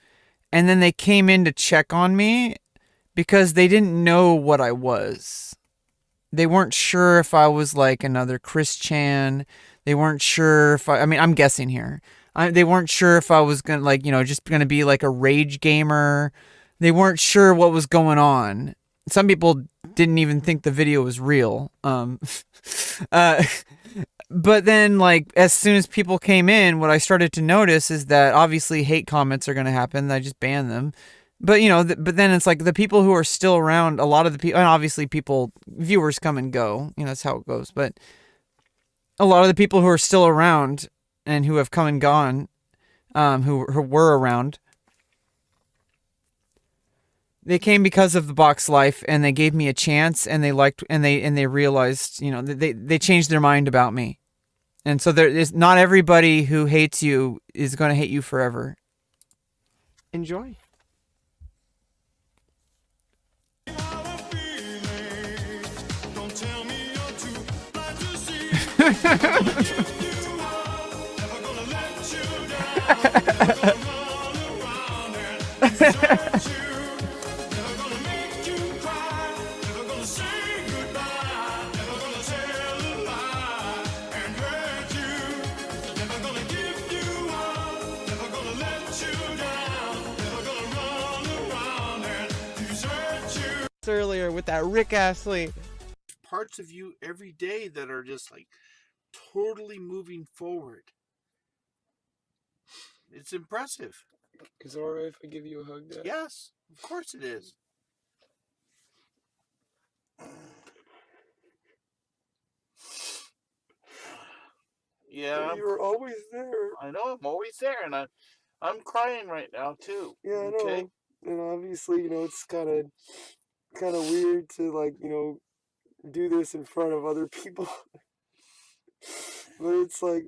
and then they came in to check on me because they didn't know what I was. They weren't sure if I was like another Chris Chan. They weren't sure if I mean, I'm guessing here. They weren't sure if I was going to, like, you know, just going to be like a rage gamer. They weren't sure what was going on. Some people didn't even think the video was real. But then, like, as soon as people came in, what I started to notice is that obviously hate comments are going to happen. I just ban them. But, you know, but then it's like the people who are still around, a lot of the people, and obviously viewers come and go, you know, that's how it goes. But a lot of the people who are still around and who have come and gone, who were around, they came because of the box life, and they gave me a chance, and they liked, and they realized, you know, they changed their mind about me. And so there is not everybody who hates you is going to hate you forever. Enjoy. Earlier with that Rick Astley. Parts of you every day that are just like totally moving forward. It's impressive. Is it alright if I give you a hug, Dad? Yes, of course it is. Yeah, You were always there. I know, I'm always there, and I'm crying right now too. Yeah, I okay? know. And obviously, it's kind of weird to like, do this in front of other people. But it's like,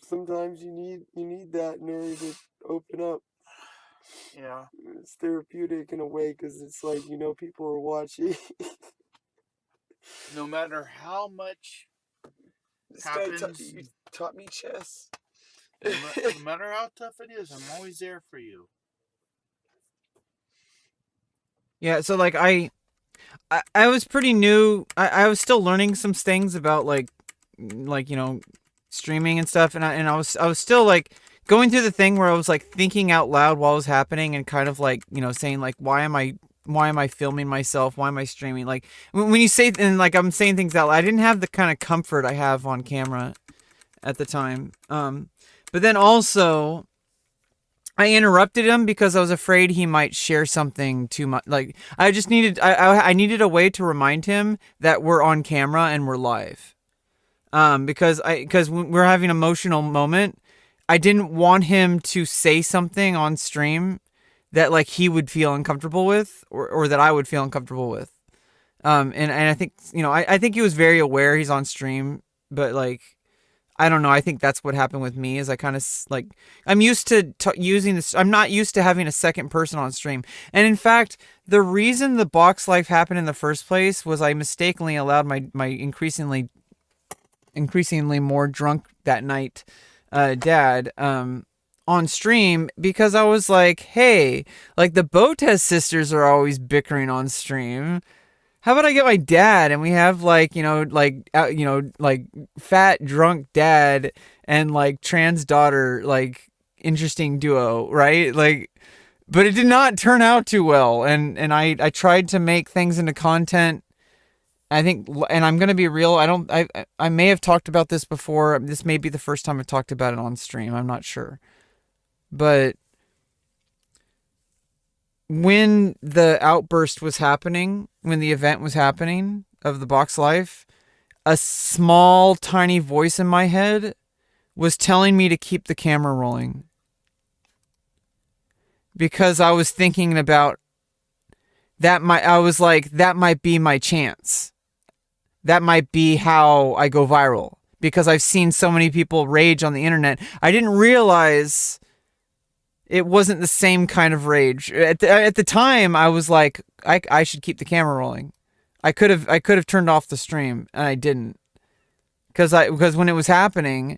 sometimes you need that in order to open up. Yeah. It's therapeutic in a way because it's like, people are watching. No matter how much happens, you taught me chess. no matter how tough it is, I'm always there for you. Yeah, so like I was pretty new. I was still learning some things about like streaming and stuff, and I was still like going through the thing where I was like thinking out loud while it was happening and kind of like saying like why am I filming myself? Why am I streaming? Like when you say and like I'm saying things out loud, I didn't have the kind of comfort I have on camera at the time. But then also I interrupted him because I was afraid he might share something too much. Like I just needed I needed a way to remind him that we're on camera and we're live. Because we're having an emotional moment. I didn't want him to say something on stream that like he would feel uncomfortable with or that I would feel uncomfortable with. And I think, I think he was very aware he's on stream, but like, I don't know. I think that's what happened with me is I kind of like, I'm used to using this. I'm not used to having a second person on stream. And in fact, the reason the box life happened in the first place was I mistakenly allowed my increasingly more drunk that night, dad, on stream because I was like, hey, like the Botes sisters are always bickering on stream. How about I get my dad and we have like, like fat drunk dad and like trans daughter, like interesting duo, right? Like, but it did not turn out too well. And I tried to make things into content. I think, and I'm going to be real. I may have talked about this before. This may be the first time I've talked about it on stream. I'm not sure. But when the outburst was happening, when the event was happening of the box life, a small, tiny voice in my head was telling me to keep the camera rolling. Because I was thinking about that might be my chance. That might be how I go viral. Because I've seen so many people rage on the internet. I didn't realize it wasn't the same kind of rage. At the time, I was like, I should keep the camera rolling. I could have turned off the stream, and I didn't. Because when it was happening,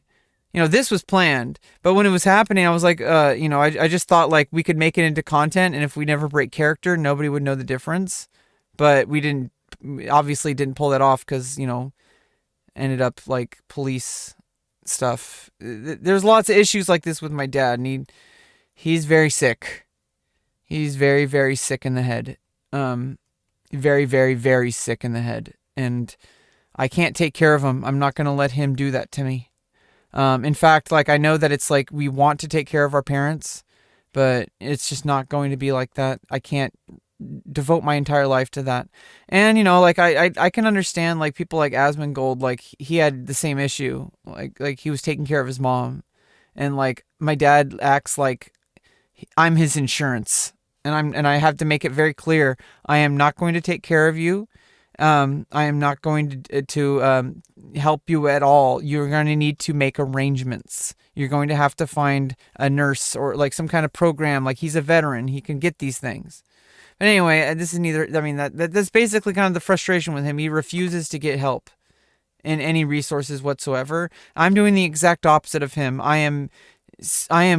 this was planned. But when it was happening, I was like, I just thought like we could make it into content, and if we never break character, nobody would know the difference. But we obviously didn't pull that off because, ended up like police stuff. There's lots of issues like this with my dad, and he's very sick. He's very, very sick in the head. Very, very, very sick in the head. And I can't take care of him. I'm not going to let him do that to me. In fact, like I know that it's like we want to take care of our parents, but it's just not going to be like that. I can't devote my entire life to that. And, like I can understand like people like Asmongold, like he had the same issue. Like he was taking care of his mom. And like my dad acts like I'm his insurance, and I have to make it very clear. I am not going to take care of you. I am not going to help you at all. You're going to need to make arrangements. You're going to have to find a nurse or like some kind of program. Like he's a veteran, he can get these things. But anyway, this is neither. I mean, that's basically kind of the frustration with him. He refuses to get help in any resources whatsoever. I'm doing the exact opposite of him. I am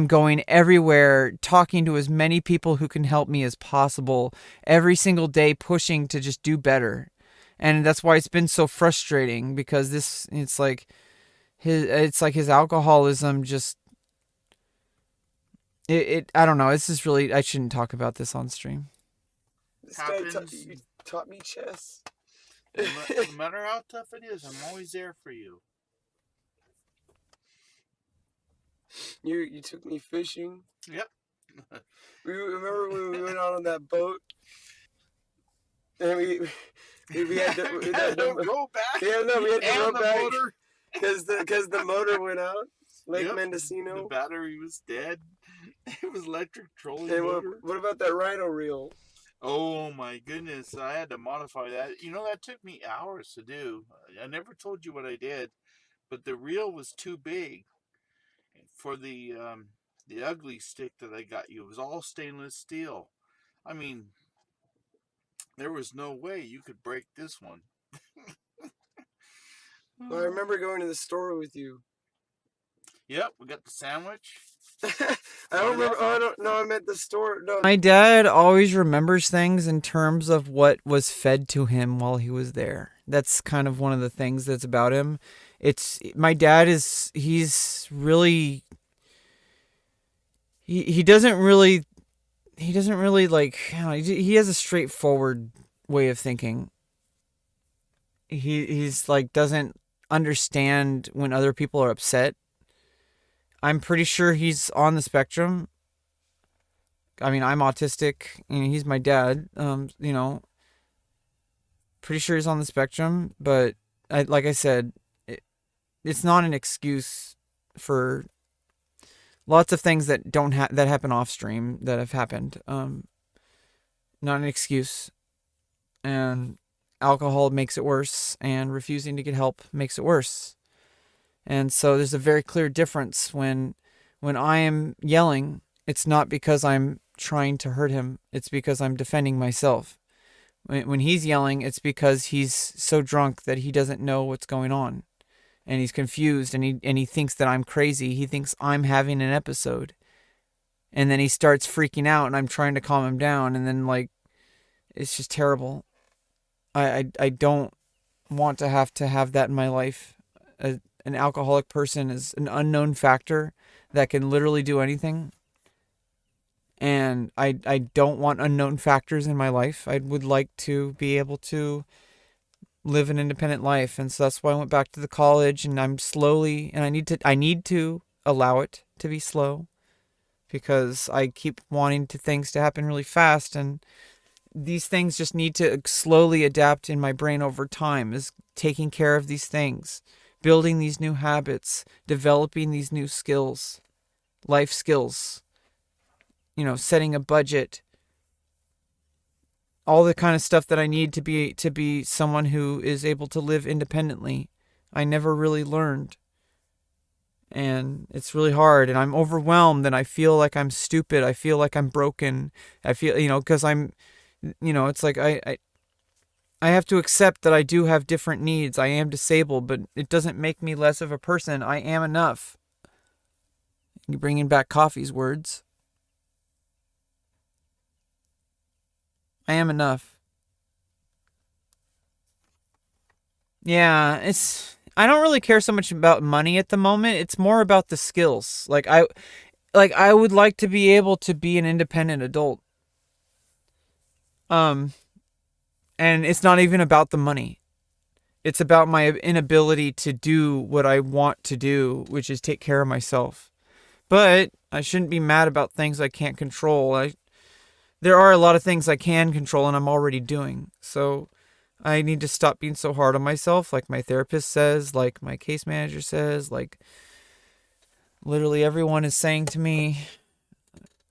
going everywhere, talking to as many people who can help me as possible every single day, pushing to just do better. And that's why it's been so frustrating, because it's like his alcoholism just, I don't know. This is really, I shouldn't talk about this on stream. This guy taught me chess. No matter how tough it is, I'm always there for you. You took me fishing. Yep. Remember when we went out on that boat? And we had to row back. Yeah, no, we had to row back motor. because the motor went out. Lake Mendocino. The battery was dead. It was electric trolling And motor. what about that rhino reel? Oh my goodness, I had to modify that. You know, that took me hours to do. I never told you what I did, but the reel was too big for the ugly stick that I got you. It was all stainless steel. I mean, there was no way you could break this one. Well, I remember going to the store with you. Yep, we got the sandwich. I don't remember. Oh, I don't know. I meant the store. No. My dad always remembers things in terms of what was fed to him while he was there. That's kind of one of the things that's about him. My dad is, he's really, he doesn't really like, he has a straightforward way of thinking. He's like, doesn't understand when other people are upset. I'm pretty sure he's on the spectrum. I mean, I'm autistic, and he's my dad. Pretty sure he's on the spectrum, but like I said, it's not an excuse for lots of things that that happen off stream that have happened. Not an excuse, and alcohol makes it worse, and refusing to get help makes it worse. And so there's a very clear difference when I am yelling. It's not because I'm trying to hurt him. It's because I'm defending myself. When he's yelling, it's because he's so drunk that he doesn't know what's going on, and he's confused, and he thinks that I'm crazy. He thinks I'm having an episode, and then he starts freaking out, and I'm trying to calm him down, and then it's just terrible. I don't want to have that in my life. An alcoholic person is an unknown factor that can literally do anything. And I don't want unknown factors in my life. I would like to be able to live an independent life. And so that's why I went back to the college, and I'm slowly, and I need to allow it to be slow, because I keep wanting things to happen really fast, and these things just need to slowly adapt in my brain over time, is taking care of these things, building these new habits, developing these new skills, life skills, setting a budget, all the kind of stuff that I need to be someone who is able to live independently. I never really learned. And it's really hard, and I'm overwhelmed, and I feel like I'm stupid. I feel like I'm broken. I feel, because I'm, it's like I have to accept that I do have different needs. I am disabled, but it doesn't make me less of a person. I am enough. You're bringing back Coffee's words. I am enough. Yeah, I don't really care so much about money at the moment. It's more about the skills. I would like to be able to be an independent adult. And it's not even about the money. It's about my inability to do what I want to do, which is take care of myself. But I shouldn't be mad about things I can't control. There are a lot of things I can control, and I'm already doing. So I need to stop being so hard on myself, like my therapist says, like my case manager says, like literally everyone is saying to me,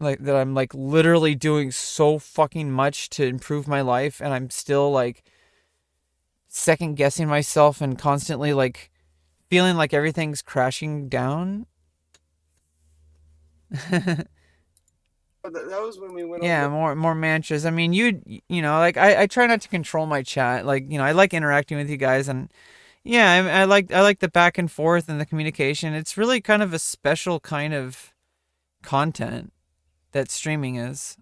like that I'm literally doing so fucking much to improve my life, and I'm still second guessing myself and constantly feeling like everything's crashing down. that was when we went Yeah, over. more mantras. I mean, you know, like I try not to control my chat. Like, you know, I like interacting with you guys, and yeah, I like the back and forth and the communication. It's really kind of a special kind of content that streaming is.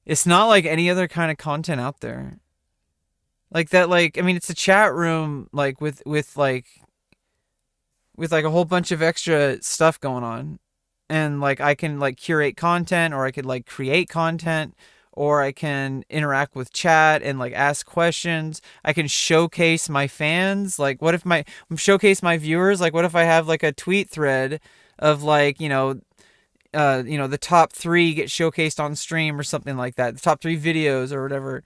It's not like any other kind of content out there. Like that, like, I mean, it's a chat room, like with a whole bunch of extra stuff going on. And like I can like curate content, or I could like create content, or I can interact with chat and like ask questions. I can showcase my fans. Like what if showcase my viewers? Like what if I have like a tweet thread of like, you know, the top 3 get showcased on stream or something like that. The top 3 videos or whatever.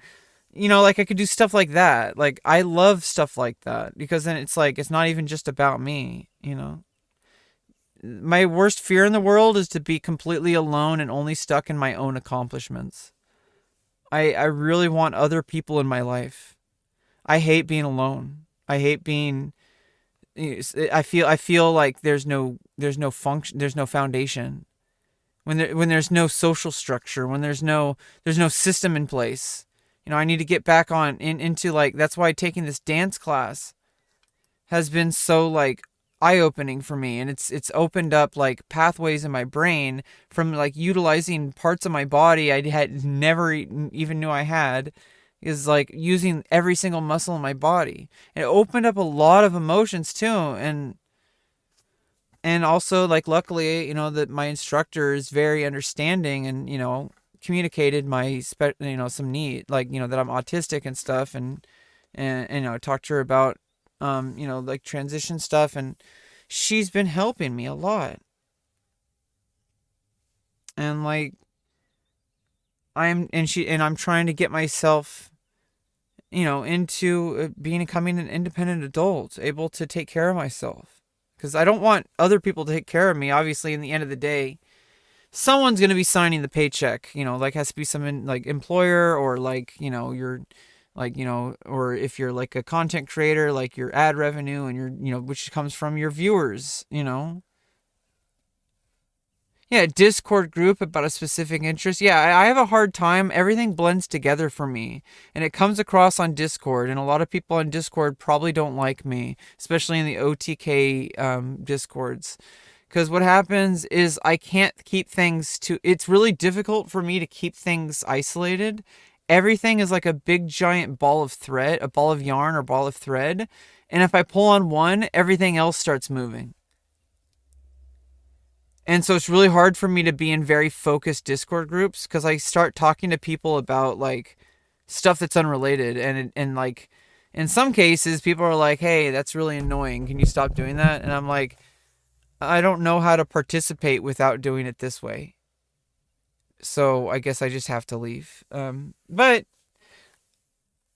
You know, like I could do stuff like that. Like I love stuff like that, because then it's like, it's not even just about me, you know. My worst fear in the world is to be completely alone and only stuck in my own accomplishments. I really want other people in my life. I hate being alone. I hate being, I feel like there's no function, there's no foundation. When there's no social structure, when there's no system in place. You know, I need to get back into like, that's why taking this dance class has been so like eye-opening for me, and it's opened up like pathways in my brain from like utilizing parts of my body I had never even knew I had, is like using every single muscle in my body. And it opened up a lot of emotions too, and also like luckily, you know, that my instructor is very understanding, and you know, communicated my some need, like, you know, that I'm autistic and stuff, and you know, talked to her about you know, like transition stuff, and she's been helping me a lot. And like I'm trying to get myself, you know, into becoming an independent adult, able to take care of myself, because I don't want other people to take care of me. Obviously, in the end of the day, someone's going to be signing the paycheck, you know, like has to be some like employer, or like, you know, you're like, you know, or if you're like a content creator, like your ad revenue and your, you know, which comes from your viewers, you know. Yeah, Discord group about a specific interest. Yeah, I have a hard time. Everything blends together for me, and it comes across on Discord, and a lot of people on Discord probably don't like me, especially in the OTK Discords. Because what happens is I can't keep things it's really difficult for me to keep things isolated. Everything is like a big giant ball of thread, a ball of yarn or ball of thread. And if I pull on one, everything else starts moving. And so it's really hard for me to be in very focused Discord groups, because I start talking to people about like stuff that's unrelated. And like in some cases, people are like, hey, that's really annoying. Can you stop doing that? And I'm like, I don't know how to participate without doing it this way. So I guess I just have to leave. But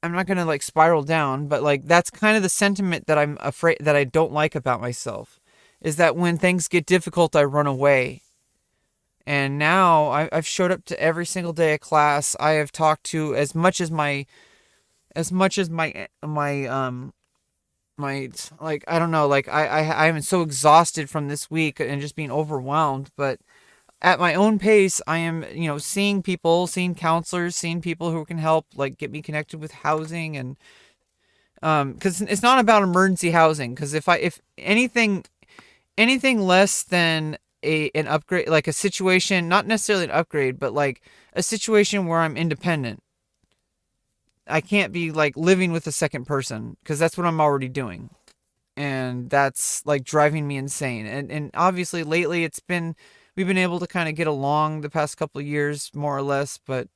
I'm not going to like spiral down, but like that's kind of the sentiment that I'm afraid, that I don't like about myself, is that when things get difficult, I run away. And now I've showed up to every single day of class. I have talked to as much as my like, I don't know, like I'm so exhausted from this week and just being overwhelmed, but at my own pace, I am, you know, seeing people, seeing counselors, seeing people who can help, like get me connected with housing, and because it's not about emergency housing, because if anything less than an upgrade, like a situation, not necessarily an upgrade, but like a situation where I'm independent, I can't be like living with a second person, because that's what I'm already doing. And that's like driving me insane. And obviously lately we've been able to kind of get along the past couple of years, more or less, but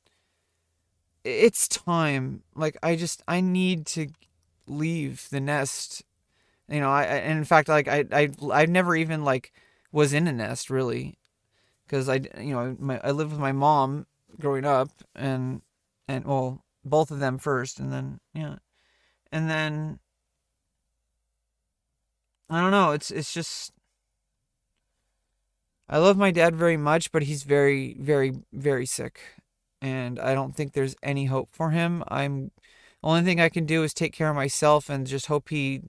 it's time. Like I need to leave the nest. You know, and in fact, like I never even like was in a nest really, because I lived with my mom growing up, and well, both of them first, and then and then I don't know, it's just, I love my dad very much, but he's very, very, very sick, and I don't think there's any hope for him. The only thing I can do is take care of myself and just hope he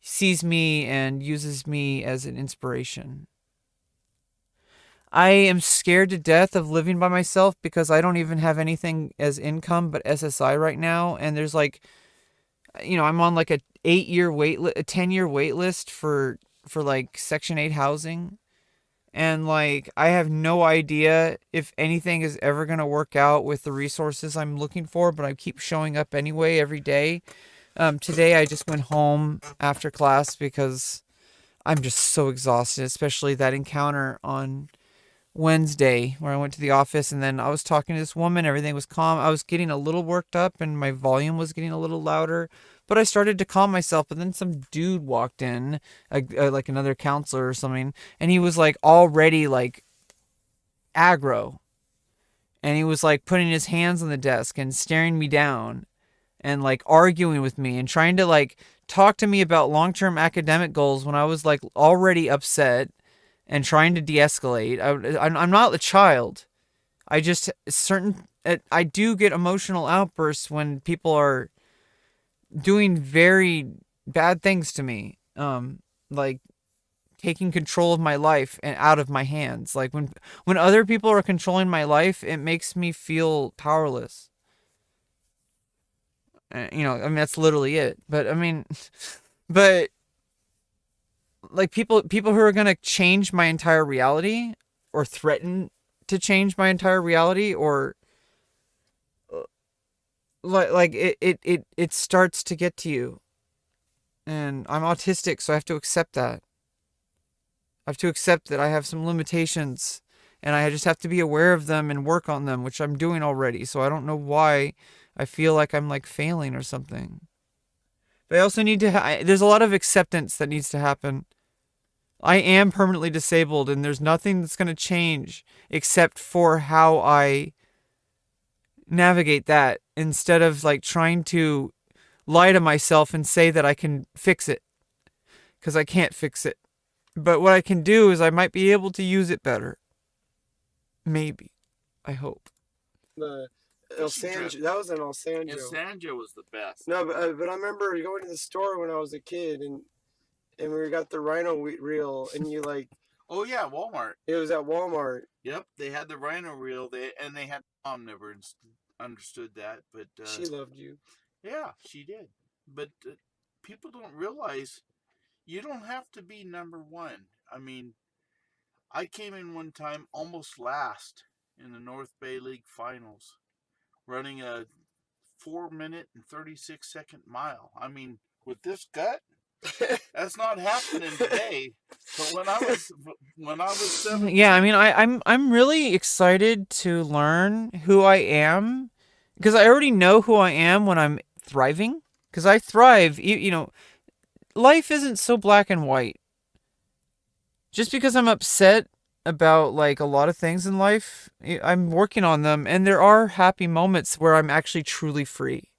sees me and uses me as an inspiration. I am scared to death of living by myself because I don't even have anything as income but SSI right now. And there's like, I'm on like a 10-year wait list for like Section 8 housing. And like, I have no idea if anything is ever going to work out with the resources I'm looking for, but I keep showing up anyway every day. Today I just went home after class because I'm just so exhausted, especially that encounter on Wednesday where I went to the office and then I was talking to this woman. Everything was calm. I was getting a little worked up and my volume was getting a little louder, but I started to calm myself. But then some dude walked in, like another counselor or something, and he was like already like aggro, and he was like putting his hands on the desk and staring me down and like arguing with me and trying to like talk to me about long-term academic goals when I was like already upset and trying to de-escalate. I'm not a child. I do get emotional outbursts when people are doing very bad things to me. Like taking control of my life and out of my hands. Like when other people are controlling my life, it makes me feel powerless. I mean, that's literally it. But I mean, but like people who are going to change my entire reality or threaten to change my entire reality or like it starts to get to you. And I'm autistic, so I have to accept that. I have to accept that I have some limitations and I just have to be aware of them and work on them, which I'm doing already. So I don't know why I feel like I'm like failing or something. But I also need to, there's a lot of acceptance that needs to happen. I am permanently disabled and there's nothing that's going to change except for how I navigate that instead of like trying to lie to myself and say that I can fix it. Because I can't fix it. But what I can do is I might be able to use it better. Maybe. I hope. El Sanjo, that was an El Sanjo. El Sanjo was the best. No, but I remember going to the store when I was a kid and we got the rhino reel and you like. Oh yeah, Walmart. It was at Walmart. Yep, they had the rhino reel. They had mom never understood that, but she loved you. Yeah, she did. But people don't realize you don't have to be number one. I mean, I came in one time almost last in the North Bay League Finals, running a 4-minute and 36-second mile. I mean, with this gut, that's not happening today. But when I was 17, yeah, I mean, I'm really excited to learn who I am because I already know who I am when I'm thriving. Because I thrive, life isn't so black and white. Just because I'm upset about like a lot of things in life, I'm working on them, and there are happy moments where I'm actually truly free.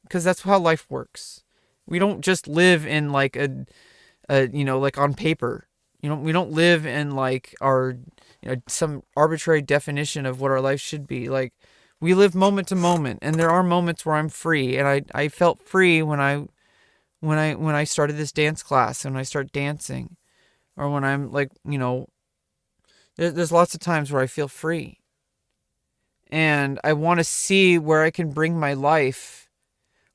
Because that's how life works. We don't just live in like like on paper. We don't live in like our some arbitrary definition of what our life should be. Like we live moment to moment, and there are moments where I'm free, and I felt free when I started this dance class and I start dancing, or when I'm like, there's lots of times where I feel free. And I want to see where I can bring my life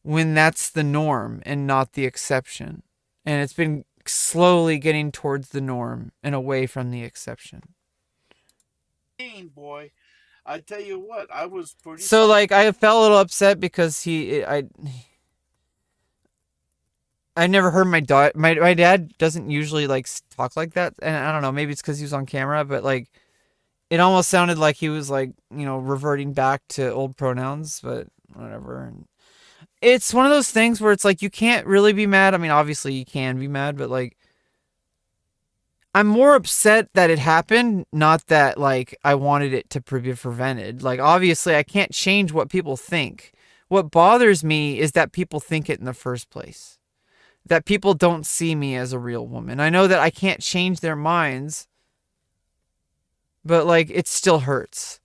when that's the norm and not the exception. And it's been slowly getting towards the norm and away from the exception. Boy, I tell you what, I was pretty. So like I felt a little upset because I never heard my dad. My dad doesn't usually like talk like that, and I don't know. Maybe it's because he was on camera, but like, it almost sounded like he was like reverting back to old pronouns. But whatever. And it's one of those things where it's like you can't really be mad. I mean, obviously you can be mad, but like, I'm more upset that it happened, not that like I wanted it to be prevented. Like obviously I can't change what people think. What bothers me is that people think it in the first place. That people don't see me as a real woman. I know that I can't change their minds, but like it still hurts.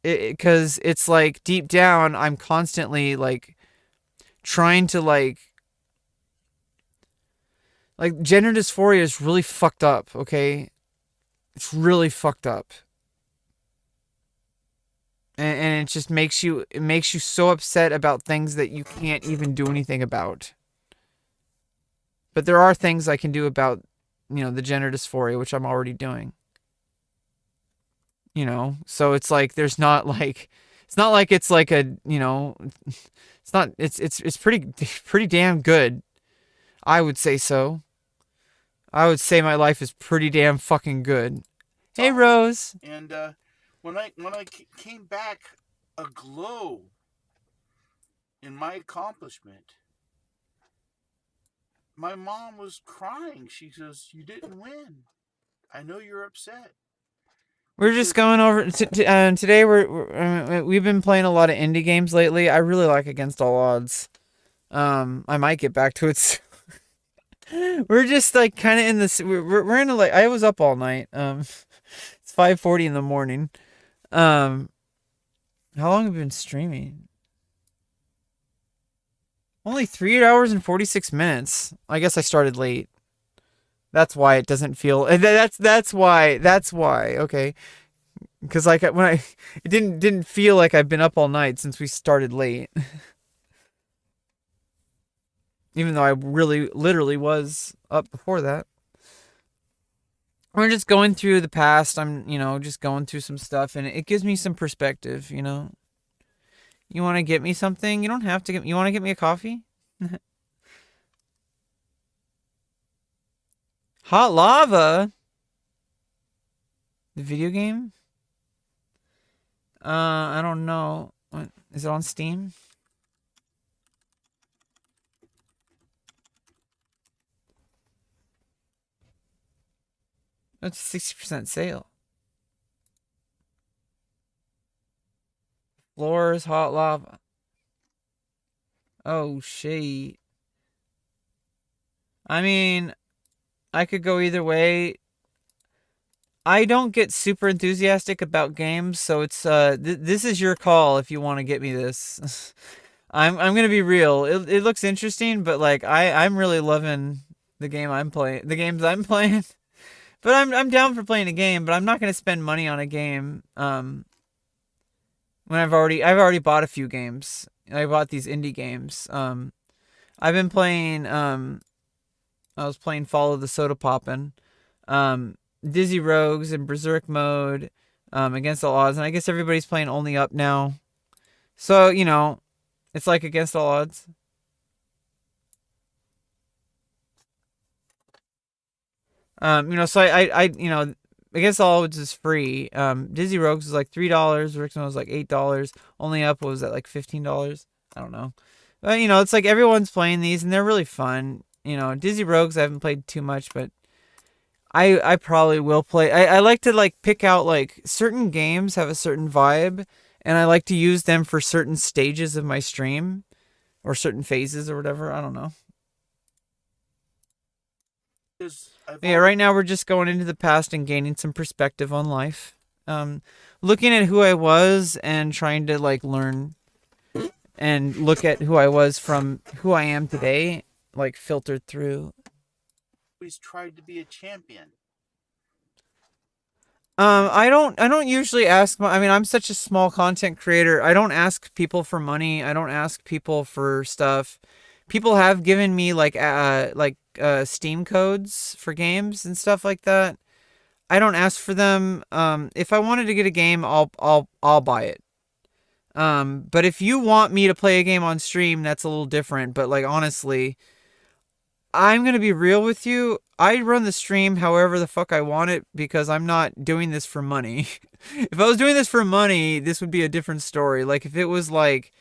Because it's like deep down, I'm constantly like trying to like gender dysphoria is really fucked up, okay? It's really fucked up. and it just makes you so upset about things that you can't even do anything about. But there are things I can do about, the gender dysphoria, which I'm already doing. So it's like there's not like it's not like it's like a it's not it's pretty damn good. I would say so. I would say my life is pretty damn fucking good. Hey, Rose. And when I came back aglow in my accomplishment, my mom was crying. She says, "You didn't win. I know you're upset." We're just going over today. We've been playing a lot of indie games lately. I really like Against All Odds. I might get back to it. We're just like kind of in this. We're in a, like, I was up all night. It's 5:40 in the morning. How long have you been streaming? Only 3 hours and 46 minutes. I guess I started late. That's why it doesn't feel. That's why. Okay, because like it didn't feel like I've been up all night since we started late. Even though I really, literally was up before that. We're just going through the past. I'm, just going through some stuff, and it gives me some perspective, You want to get me something? You don't have to you want to get me a coffee? Hot Lava? The video game? I don't know. What, is it on Steam? That's 60% sale. Floors, Hot Lava. Oh, shit. I mean, I could go either way. I don't get super enthusiastic about games, so it's this is your call if you want to get me this. I'm gonna be real. It looks interesting, but like I'm really loving the games I'm playing. But I'm down for playing a game, but I'm not gonna spend money on a game. When I've already bought a few games. I bought these indie games. I've been playing. I was playing Follow the Soda Poppin', Dizzy Rogues, and Berserk Mode, Against All Odds, and I guess everybody's playing Only Up now. So it's like Against All Odds. So I Against All Odds is free. Dizzy Rogues was like $3. Berserk Mode was like $8. Only Up was at like $15. I don't know. But it's like everyone's playing these, and they're really fun. Dizzy Rogues I haven't played too much, but I probably will play. I like to like pick out like certain games have a certain vibe, and I like to use them for certain stages of my stream or certain phases or whatever. I don't know. Yeah, right now we're just going into the past and gaining some perspective on life. Looking at who I was and trying to like learn and look at who I was from who I am today, like filtered through. Always tried to be a champion. I don't usually ask. I'm such a small content creator. I don't ask people for money. I don't ask people for stuff. People have given me like Steam codes for games and stuff like that. I don't ask for them. If I wanted to get a game, I'll buy it. But if you want me to play a game on stream, that's a little different. But like honestly, I'm gonna be real with you. I run the stream however the fuck I want it because I'm not doing this for money. If I was doing this for money, this would be a different story. Like if it was like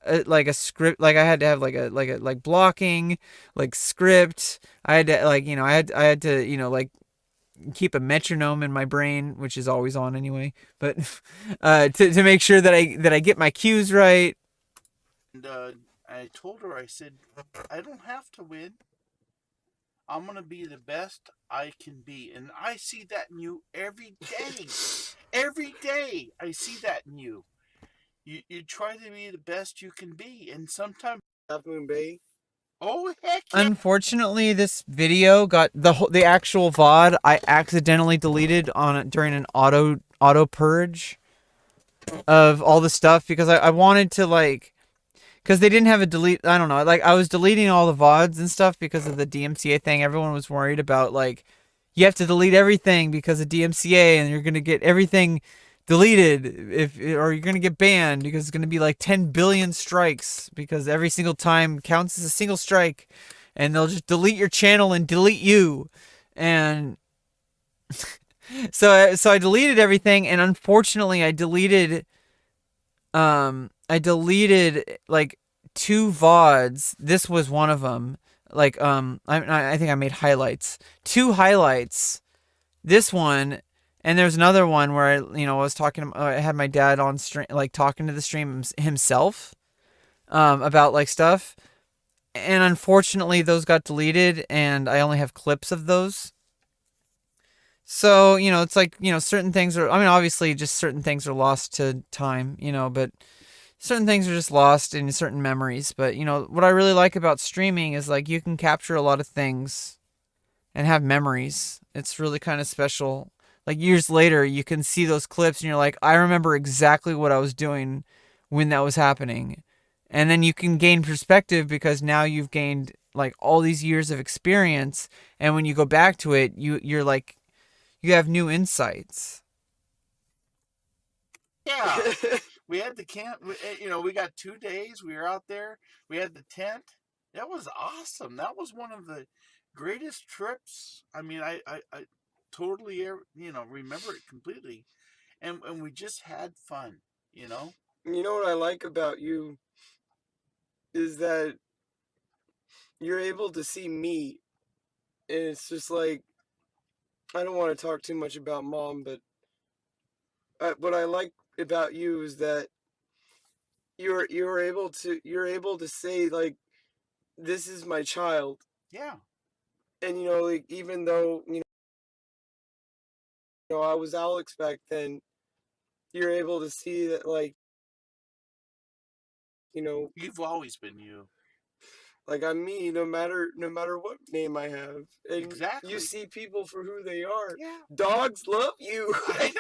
a script, like I had to have like blocking, like script. I had to like I had to like keep a metronome in my brain, which is always on anyway. But to make sure that I get my cues right. And I told her, I said, I don't have to win. I'm going to be the best I can be. And I see that in you every day. Every day I see that in you. You try to be the best you can be. And sometimes... Oh, heck yeah. Unfortunately, this video got the actual VOD I accidentally deleted during an auto purge. of all the stuff because I wanted to like, because they didn't have a delete. I don't know. Like I was deleting all the VODs and stuff because of the DMCA thing. Everyone was worried about like, you have to delete everything because of DMCA and you're going to get everything deleted or you're going to get banned because it's going to be like 10 billion strikes because every single time counts as a single strike and they'll just delete your channel and delete you. And so I deleted everything, and unfortunately I deleted like 2 VODs. This was one of them. Like I think I made highlights. 2 highlights. This one, and there's another one where I was talking. I had my dad on stream, like talking to the stream himself, about like stuff. And unfortunately, those got deleted, and I only have clips of those. So, it's like, certain things are, I mean, obviously, just certain things are lost to time, but certain things are just lost in certain memories. But, what I really like about streaming is, like, you can capture a lot of things and have memories. It's really kind of special. Like, years later, you can see those clips, and you're like, I remember exactly what I was doing when that was happening. And then you can gain perspective because now you've gained like all these years of experience. And when you go back to it, you're like, you have new insights. Yeah. We had the camp, we got 2 days. We were out there. We had the tent. That was awesome. That was one of the greatest trips. I mean, I totally, remember it completely. And we just had fun, You know what I like about you is that you're able to see me, and it's just like, I don't want to talk too much about Mom, but what I like about you is that you're able to say like, this is my child. Yeah. And like, even though I was Alex back then, you're able to see that, like, you've always been you. Like, I'm me, no matter what name I have. And Exactly. you see people for who they are. Yeah. Dogs love you. I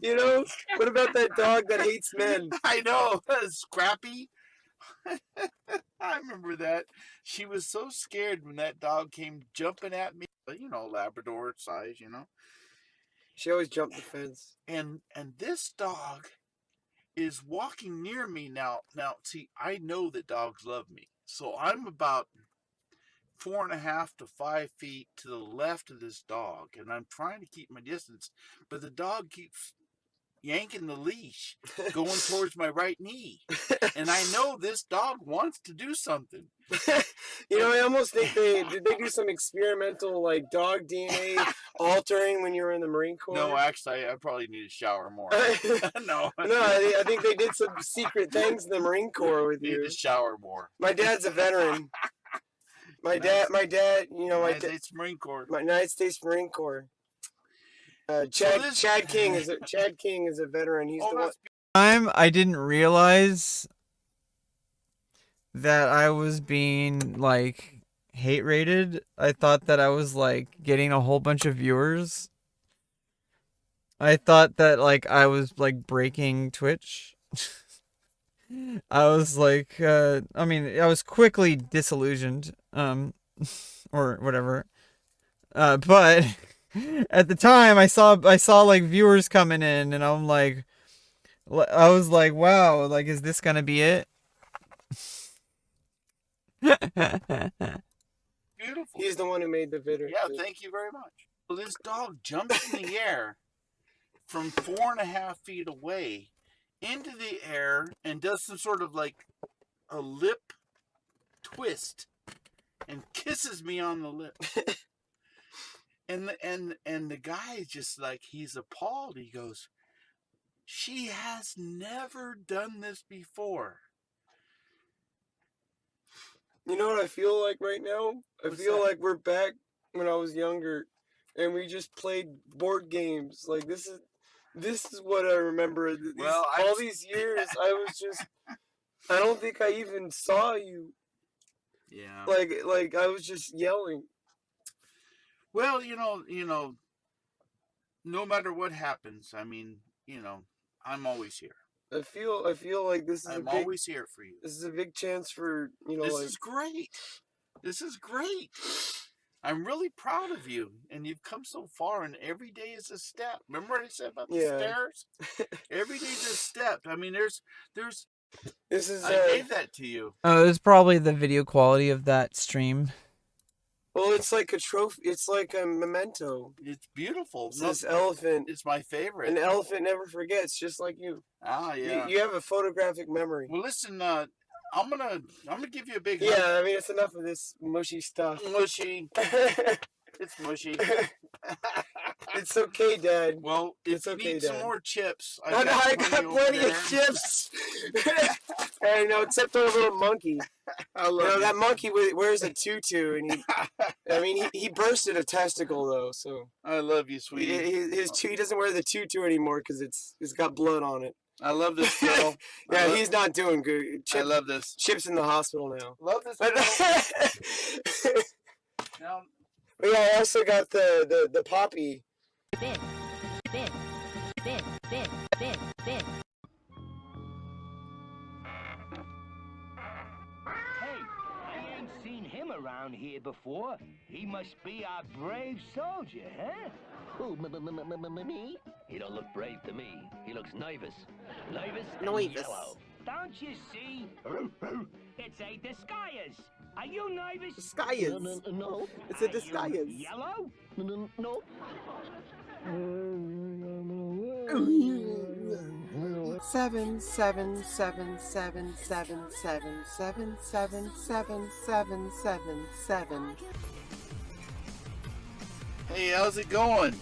know. What about that dog that hates men? I know. Scrappy. I remember that. She was so scared when that dog came jumping at me. Labrador size, She always jumped the fence. And this dog is walking near me now. Now, see, I know that dogs love me. So I'm about 4.5 to 5 feet to the left of this dog, and I'm trying to keep my distance, but the dog keeps yanking the leash, going towards my right knee, and I know this dog wants to do something. I almost think did they do some experimental like dog DNA altering when you were in the Marine Corps? No, actually, I probably need to shower more. No, I think they did some secret things in the Marine Corps with you. Need to shower more. My dad's a veteran. My dad, United States Marine Corps. My United States Marine Corps. Chad King is a veteran. He's the one. I didn't realize that I was being like hate rated. I thought that I was like getting a whole bunch of viewers. I thought that like I was like breaking Twitch. I was like, I was quickly disillusioned, or whatever. But at the time, I saw like viewers coming in, and I was like, wow, like, is this gonna be it? Beautiful. He's the one who made the video. Yeah, thank you very much. So this dog jumps in the air from 4.5 feet away into the air and does some sort of like a lip twist and kisses me on the lip. and the guy is just like, he's appalled. He goes, she has never done this before. You know what I feel like right now? I feel like we're back when I was younger, and we just played board games. Like, this is what I remember. All these years, I was just, I don't think I even saw you. Yeah. Like I was just yelling. Well, no matter what happens, I mean, I'm always here. I feel like this is I'm a big, always here for you. this is a big chance for, you know, This like, is great. This is great. I'm really proud of you, and you've come so far, and every day is a step. Remember what I said about the Yeah. stairs? Every day's a step. I mean, there's. this is I gave that to you. Oh, it was probably the video quality of that stream. well, it's like a trophy. It's like a memento. It's beautiful. It's this elephant. It's my favorite. An elephant never forgets, just like you. Ah, yeah. You have a photographic memory. Well, listen. I'm gonna give you a big hug. Yeah, I mean, it's enough of this mushy stuff. Mushy. It's mushy. It's okay, Dad. Well, It's if okay, you need Dad. some more chips, I got plenty of chips. Hey, no, except for a little monkey. I love that monkey wears a tutu, and he bursted a testicle though. So I love you, sweetie. he doesn't wear the tutu anymore because it's got blood on it. I love this girl. Yeah, he's not doing good. I love this. Chip's in the hospital now. Love this girl. Now, But yeah, I also got the poppy. Bin. Hey, I ain't seen him around here before. He must be our brave soldier, huh? Who, me? He don't look brave to me. He looks nervous. Nervous and Nervous. yellow. Don't you see? It's a disguise. Are you nervous? Disguise. No. It's a disguise. Yellow? No. 7 7 7 7 7 7 7 7 7 7 7 7. hey, how's it going?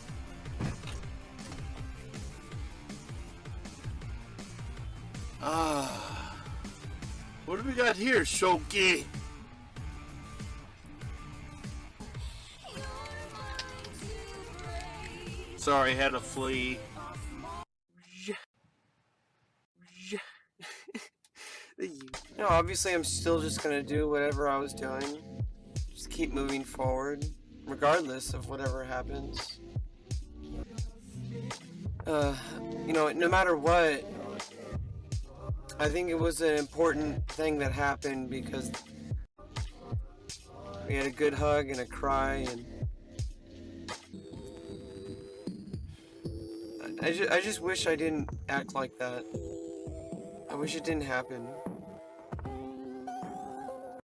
What do we got here, Shoki? Sorry, I had a flea. No, obviously I'm still just gonna do whatever I was doing. Just keep moving forward, regardless of whatever happens. You know, no matter what, I think it was an important thing that happened because we had a good hug and a cry, and I just wish I didn't act like that. I wish it didn't happen.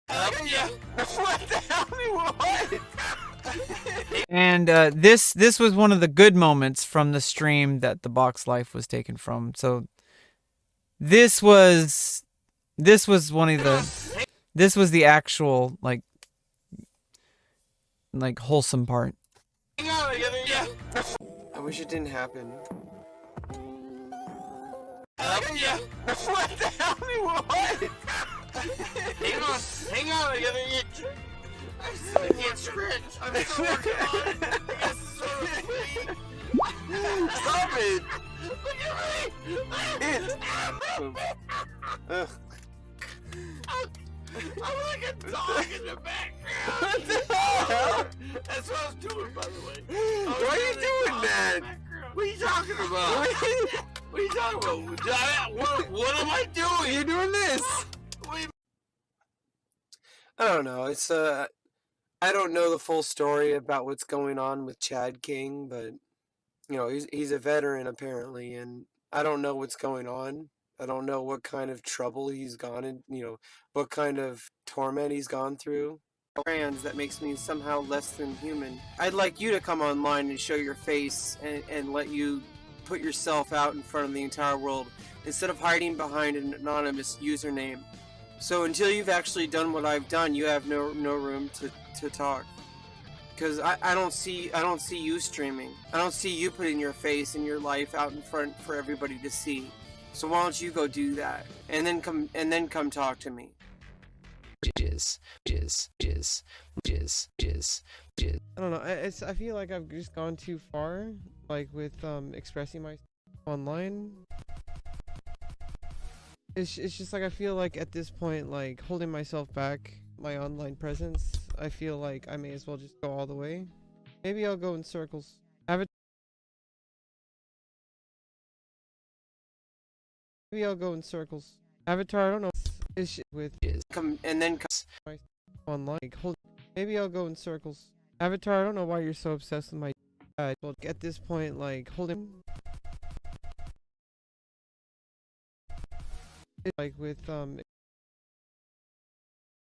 What the hell? What? And this was one of the good moments from the stream that the box life was taken from. So this was one of the actual like wholesome part. I wish it didn't happen. What the hell? What? Hang on, I can't stretch. I'm still working on it. I guess it's sort of free. Stop it! Look at me! I'm like a dog in the background. What the hell? That's what I was doing, by the way. Why are you doing that? What are you talking about? What are you talking about? What am I doing? You're doing this. I don't know. It's I don't know the full story about what's going on with Chad King, but you know, he's a veteran apparently, and I don't know what's going on. I don't know what kind of trouble he's gone in, you know, what kind of torment he's gone through. Trans that makes me somehow less than human. I'd like you to come online and show your face and let you put yourself out in front of the entire world instead of hiding behind an anonymous username. So until you've actually done what I've done, you have no room to talk. Because I don't see you streaming. I don't see you putting your face and your life out in front for everybody to see. So why don't you go do that and then come talk to me. Jizz. I don't know. I feel like I've just gone too far, like with expressing myself online. It's just like I feel like at this point, like holding myself back, my online presence, I feel like I may as well just go all the way. Maybe I'll go in circles. Maybe I'll go in circles. Avatar, I don't know. Is shit with come and then come online. Like, hold. Maybe I'll go in circles. Avatar, I don't know why you're so obsessed with my dad. Well, at this point, like, hold him. Like with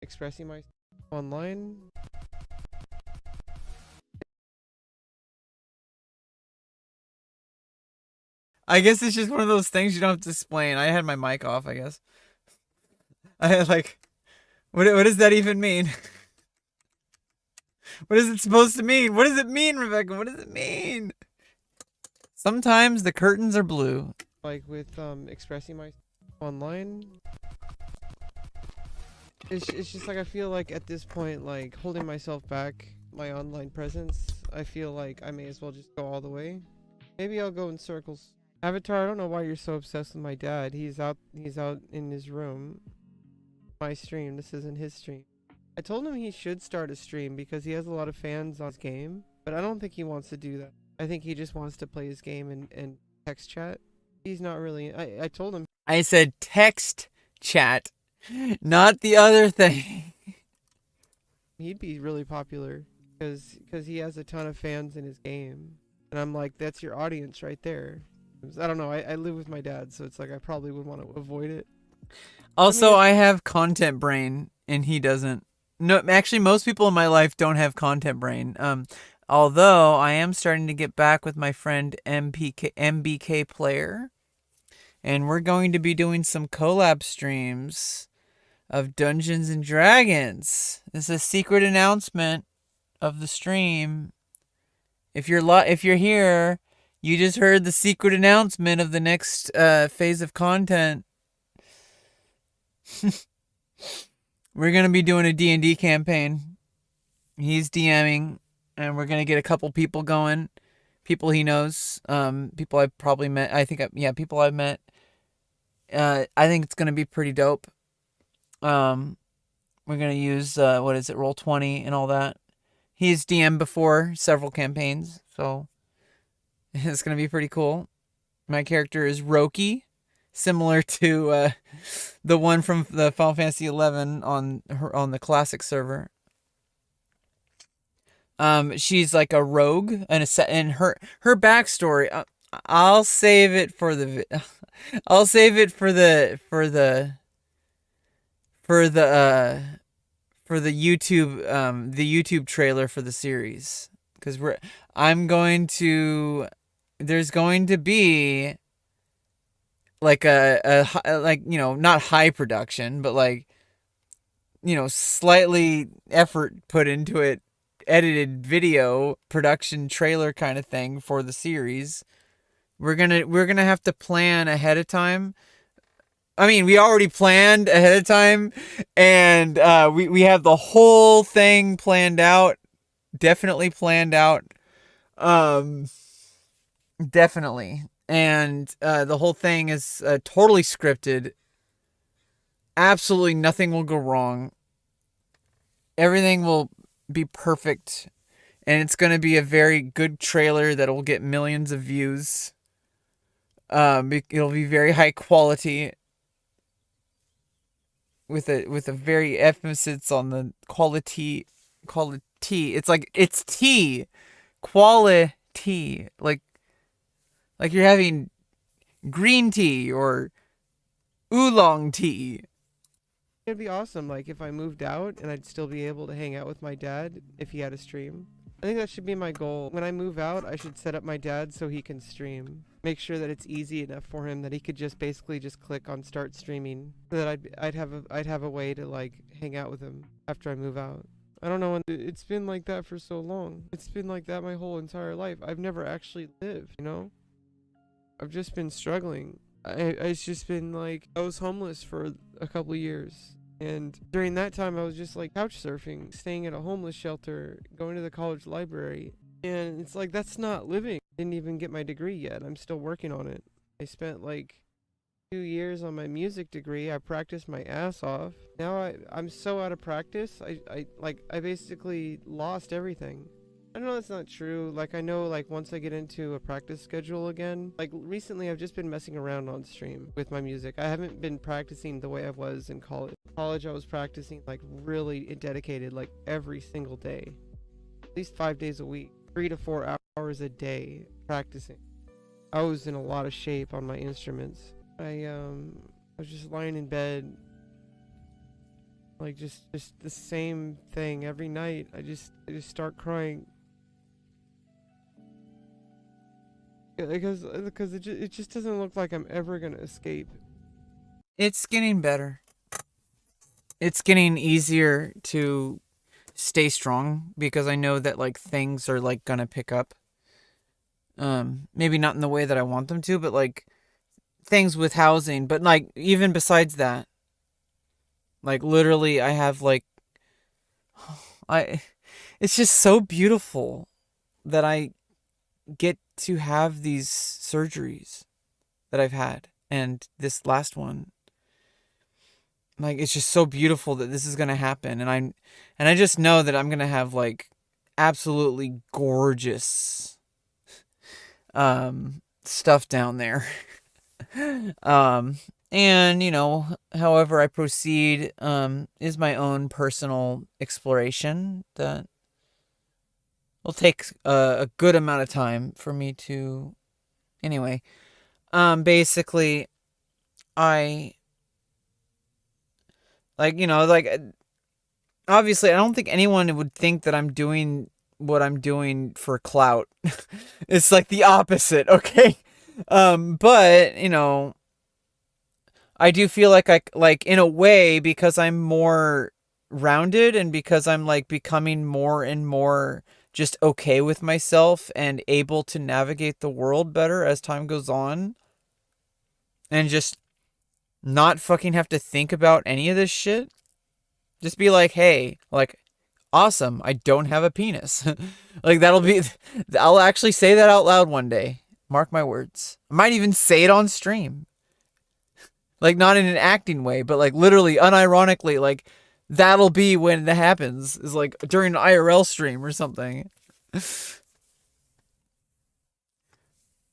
expressing myself online. I guess it's just one of those things you don't have to explain. I had my mic off, I guess. I had like, what does that even mean? What is it supposed to mean? What does it mean, Rebecca? What does it mean? Sometimes the curtains are blue. Like with expressing myself online. It's just like I feel like at this point, like holding myself back, my online presence, I feel like I may as well just go all the way. Maybe I'll go in circles. Avatar, I don't know why you're so obsessed with my dad. He's out in his room. My stream, this isn't his stream. I told him he should start a stream because he has a lot of fans on his game, but I don't think he wants to do that. I think he just wants to play his game and text chat. He's not really, I told him. I said text chat, not the other thing. He'd be really popular because he has a ton of fans in his game. And I'm like, that's your audience right there. I don't know, I live with my dad, so it's like I probably would want to avoid it. Also, I have content brain, and he doesn't. No, actually, most people in my life don't have content brain. Although I am starting to get back with my friend MBK Player, and we're going to be doing some collab streams of Dungeons and Dragons. This is a secret announcement of the stream. If you're here, you just heard the secret announcement of the next phase of content. We're going to be doing a D&D campaign. He's DMing, and we're going to get a couple people going. People he knows. People I've probably met. People I've met. I think it's going to be pretty dope. We're going to use, Roll20 and all that. He's DM'd before several campaigns, so it's going to be pretty cool. My character is Roki, similar to the one from the Final Fantasy XI on the classic server. She's like a rogue, and her backstory. I'll save it for the YouTube trailer for the series, because there's going to be like not high production, but like, slightly effort put into it, edited video production trailer kind of thing for the series. We're gonna have to plan ahead of time. I mean, we already planned ahead of time, and we have the whole thing planned out. Definitely planned out. Definitely. And the whole thing is totally scripted. Absolutely nothing will go wrong. Everything will be perfect. And it's going to be a very good trailer that will get millions of views. It'll be very high quality. With a very emphasis on the quality. It's like, it's tea. Quality. Like you're having green tea or oolong tea. It'd be awesome, like, if I moved out and I'd still be able to hang out with my dad if he had a stream. I think that should be my goal. When I move out, I should set up my dad so he can stream. Make sure that it's easy enough for him that he could just basically just click on start streaming, so that I'd have a way to like hang out with him after I move out. I don't know, it's been like that for so long. It's been like that my whole entire life. I've never actually lived, I've just been struggling. It's just been like, I was homeless for a couple of years. And during that time, I was just like couch surfing, staying at a homeless shelter, going to the college library. And it's like, that's not living. Didn't even get my degree yet. I'm still working on it. I spent like 2 years on my music degree. I practiced my ass off. Now I'm so out of practice. I basically lost everything. I know that's not true. Like, I know, like, once I get into a practice schedule again, like, recently I've just been messing around on stream with my music. I haven't been practicing the way I was in college. College, I was practicing, like, really dedicated, like, every single day. At least 5 days a week. 3 to 4 hours a day practicing. I was in a lot of shape on my instruments. I was just lying in bed, like, just the same thing every night. I just start crying. Because it just doesn't look like I'm ever gonna escape. It's getting better. It's getting easier to stay strong because I know that like things are like gonna pick up. Maybe not in the way that I want them to, but like things with housing. But like even besides that, like literally I have like it's just so beautiful that I get to have these surgeries that I've had, and this last one, like, it's just so beautiful that this is gonna happen, and I just know that I'm gonna have like absolutely gorgeous stuff down there. And you know, however I proceed is my own personal exploration that will take a good amount of time for me to... Anyway, basically, I... Like, you know, like, obviously, I don't think anyone would think that I'm doing what I'm doing for clout. It's like the opposite, okay? But, you know, I do feel like in a way, because I'm more rounded and because I'm, like, becoming more and more just okay with myself and able to navigate the world better as time goes on and just not fucking have to think about any of this shit. Just be like, hey, like, awesome, I don't have a penis. Like, that'll be... I'll actually say that out loud one day. Mark my words. I might even say it on stream. Like, not in an acting way, but like literally, unironically, like, that'll be when it happens, is like during an IRL stream or something.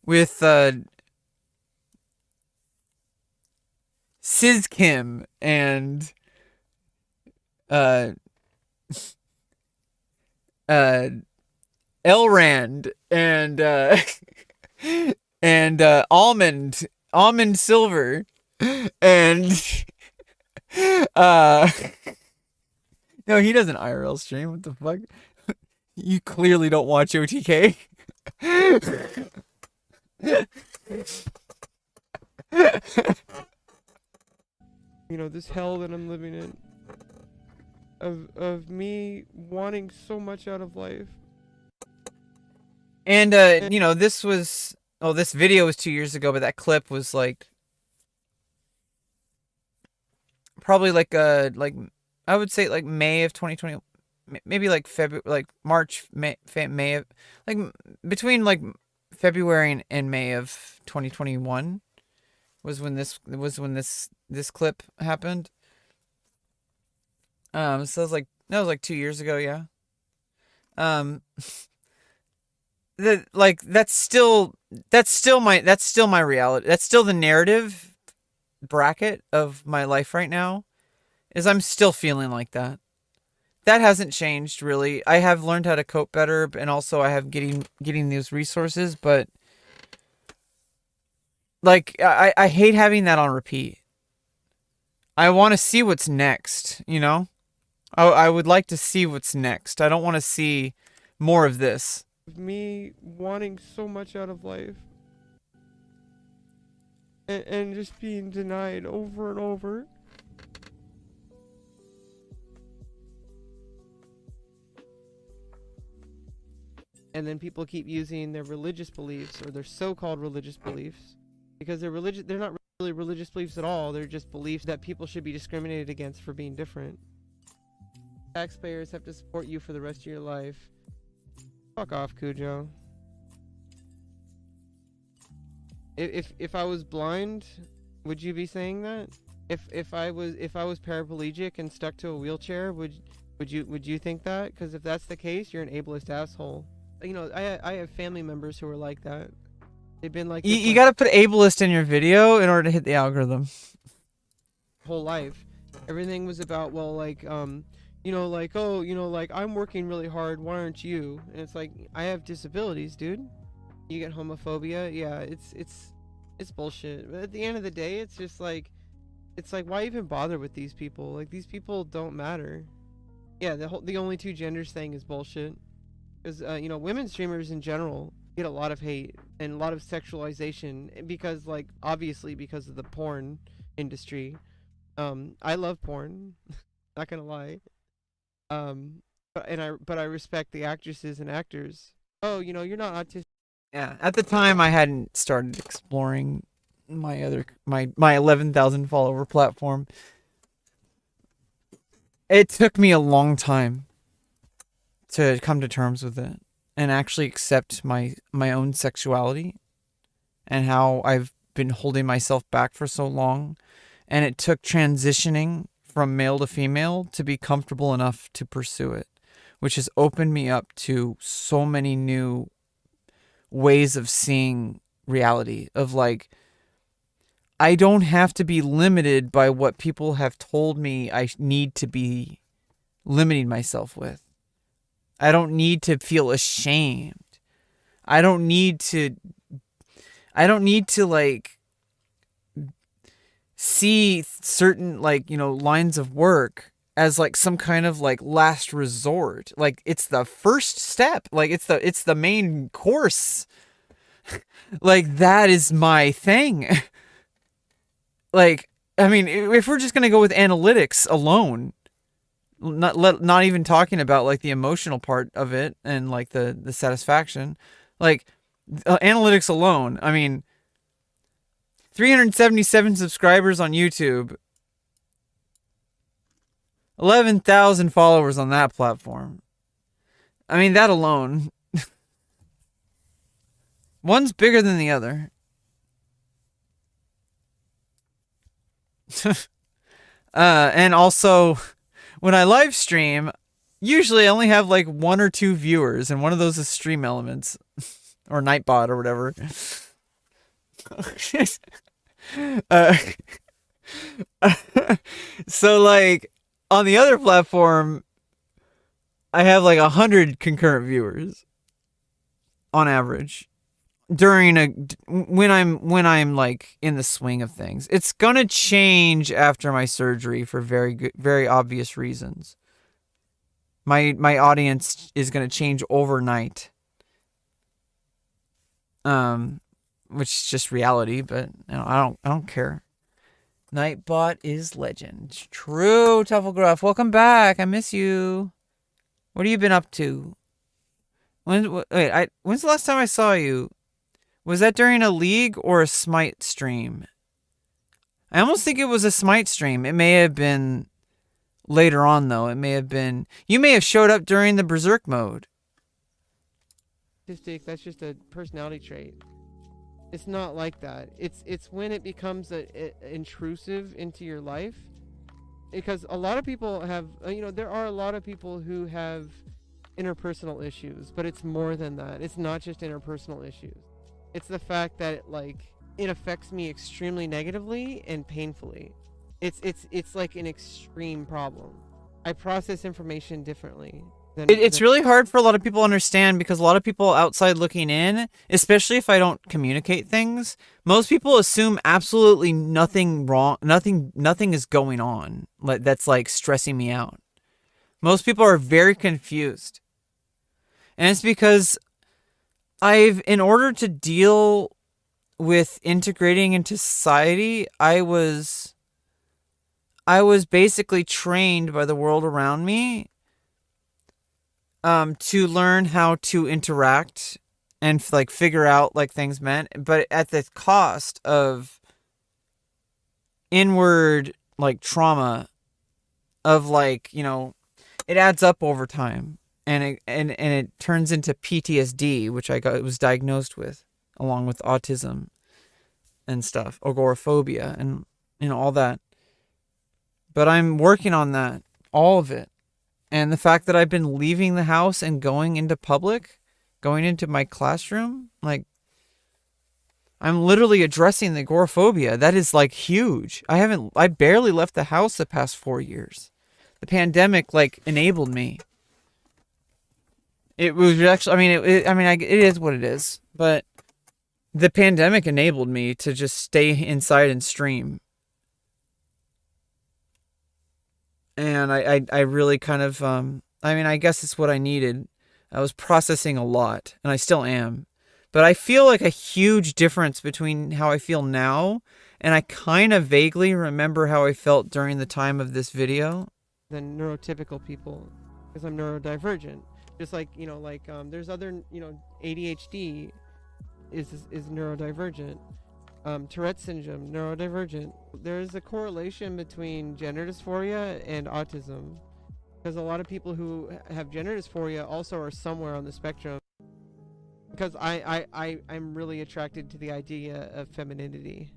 With Sis Kim and Elrand and and Almond Silver and no, he doesn't IRL stream. What the fuck? You clearly don't watch OTK. You know, this hell that I'm living in, of me wanting so much out of life. And you know, this was... Oh, this video was 2 years ago, but that clip was like probably like I would say like May of 2020, maybe like February, like March, May of, like between like February and May of 2021 was when this clip happened. So it was like, that was like 2 years ago, yeah. That's still my reality. That's still the narrative bracket of my life right now, is I'm still feeling like that. That hasn't changed really. I have learned how to cope better, and also I have getting these resources, but like I hate having that on repeat. I want to see what's next, you know? I would like to see what's next. I don't want to see more of this. Me wanting so much out of life and just being denied over and over. And then people keep using their religious beliefs, or their so-called religious beliefs, because they're not really religious beliefs at all. They're just beliefs that people should be discriminated against for being different. Taxpayers have to support you for the rest of your life. Fuck off, Cujo. If I was blind, would you be saying that? If I was paraplegic and stuck to a wheelchair, would Would you think that? Because if that's the case, you're an ableist asshole. You know, I have family members who are like that. They've been like You got to put ableist in your video in order to hit the algorithm. whole life. Everything was about, well, like, you know, like, oh, you know, like, I'm working really hard, why aren't you? And it's like, I have disabilities, dude. You get homophobia, yeah, it's bullshit. But at the end of the day, it's just like, it's like, why even bother with these people? Like, these people don't matter. Yeah, the only two genders thing is bullshit. Because, you know, women streamers in general get a lot of hate and a lot of sexualization because, like, obviously because of the porn industry. I love porn, not gonna lie. But I respect the actresses and actors. Oh, you know, you're not autistic. Yeah, at the time I hadn't started exploring my 11,000 follower platform. It took me a long time to come to terms with it and actually accept my own sexuality and how I've been holding myself back for so long. And it took transitioning from male to female to be comfortable enough to pursue it, which has opened me up to so many new ways of seeing reality, of like, I don't have to be limited by what people have told me I need to be limiting myself with. I don't need to feel ashamed. I don't need to like see certain, like, you know, lines of work as like some kind of like last resort. Like, it's the first step. Like, it's the main course. Like, that is my thing. Like, I mean, if we're just going to go with analytics alone, not even talking about like the emotional part of it and like the satisfaction, like analytics alone, I mean, 377 subscribers on YouTube, 11,000 followers on that platform. I mean, that alone, one's bigger than the other. And also, when I live stream, usually I only have like 1 or 2 viewers, and one of those is Stream Elements or Nightbot or whatever. So like on the other platform, I have like 100 concurrent viewers on average during when I'm like in the swing of things. It's gonna change after my surgery for very obvious reasons. My audience is gonna change overnight. Which is just reality, but you know, I don't care. Nightbot is legend. True, Tufflegruff. Welcome back. I miss you. What have you been up to? When's the last time I saw you? Was that during a League or a Smite stream? I almost think it was a Smite stream. It may have been later on, though. It may have been... You may have showed up during the Berserk mode. That's just a personality trait. It's not like that. It's when it becomes intrusive into your life. Because a lot of people have... You know, there are a lot of people who have interpersonal issues. But it's more than that. It's not just interpersonal issues. It's the fact that it affects me extremely negatively and painfully. It's like an extreme problem. I process information differently. It's really hard for a lot of people to understand, because a lot of people outside looking in, especially if I don't communicate things, most people assume absolutely nothing wrong, nothing is going on that's like stressing me out. Most people are very confused. And it's because in order to deal with integrating into society, I was basically trained by the world around me to learn how to interact and like figure out like things meant, but at the cost of inward like trauma of like, you know, it adds up over time. And it turns into PTSD, which I was diagnosed with, along with autism and stuff, agoraphobia, and you know, all that. But I'm working on that, all of it. And the fact that I've been leaving the house and going into public, going into my classroom, like, I'm literally addressing the agoraphobia. That is like huge. I barely left the house the past 4 years. The pandemic like enabled me. It was actually, it is what it is, but the pandemic enabled me to just stay inside and stream. And I really kind of, I guess it's what I needed. I was processing a lot, and I still am. But I feel like a huge difference between how I feel now, and I kind of vaguely remember how I felt during the time of this video. Than neurotypical people, because I'm neurodivergent. Just like, there's other, ADHD is neurodivergent. Tourette syndrome, neurodivergent. There's a correlation between gender dysphoria and autism, because a lot of people who have gender dysphoria also are somewhere on the spectrum. Because I'm really attracted to the idea of femininity.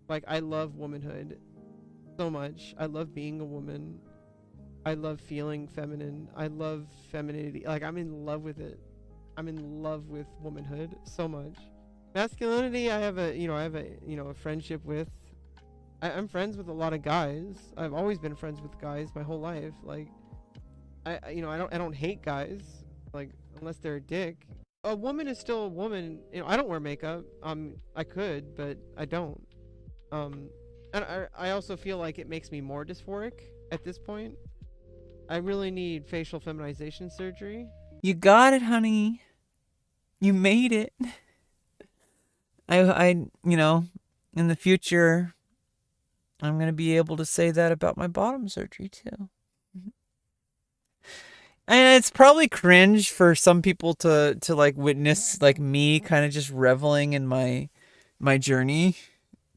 Like, I love womanhood so much. I love being a woman. I love feeling feminine. I love femininity. Like, I'm in love with it. I'm in love with womanhood so much. Masculinity, I have a friendship with. I'm friends with a lot of guys. I've always been friends with guys my whole life. Like, I don't hate guys, like, unless they're a dick. A woman is still a woman. I don't wear makeup. I could, but I don't. And I also feel like it makes me more dysphoric at this point. I really need facial feminization surgery. You got it, honey. You made it. I in the future, I'm going to be able to say that about my bottom surgery too. And it's probably cringe for some people to like witness like me kind of just reveling in my journey.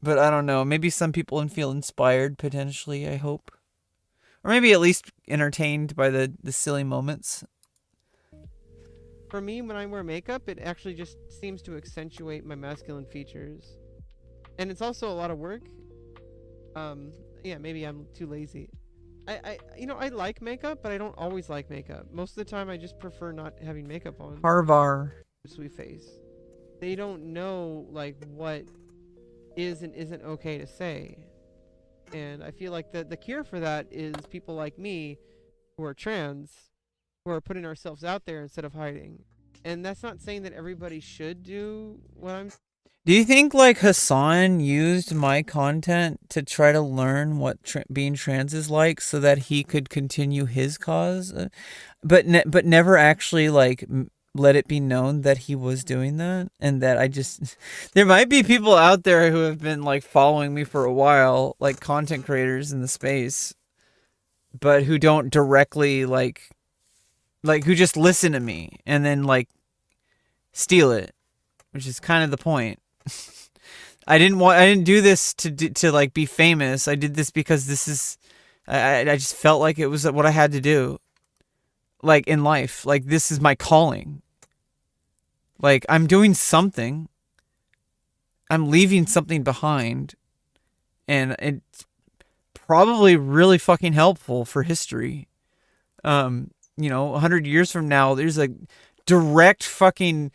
But I don't know. Maybe some people feel inspired potentially, I hope. Or maybe at least entertained by the silly moments. For me, when I wear makeup, it actually just seems to accentuate my masculine features. And it's also a lot of work. Yeah, maybe I'm too lazy. I like makeup, but I don't always like makeup. Most of the time, I just prefer not having makeup on. Harvar. Sweet face. They don't know, like, what is and isn't okay to say. And I feel like the cure for that is people like me who are trans, who are putting ourselves out there instead of hiding. And that's not saying that everybody should do what I'm. Do you think like Hassan used my content to try to learn what being trans is like so that he could continue his cause, but never actually like let it be known that he was doing that? And that there might be people out there who have been like following me for a while, like content creators in the space, but who don't directly like who just listen to me and then like steal it, which is kind of the point. I didn't do this to like be famous. I did this because I just felt like it was what I had to do. Like in life, like this is my calling. Like I'm doing something. I'm leaving something behind, and it's probably really fucking helpful for history. 100 years from now, there's a direct fucking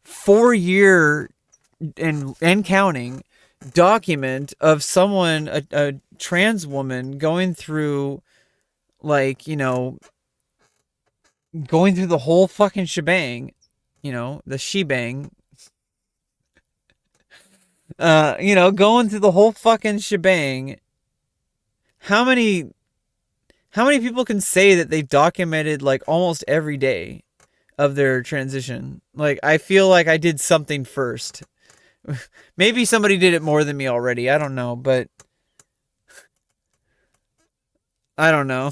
4-year and counting document of someone, a trans woman going through going through the whole fucking shebang, the shebang, going through the whole fucking shebang. How many people can say that they've documented like almost every day of their transition? Like, I feel like I did something first. Maybe somebody did it more than me already. I don't know, but I don't know.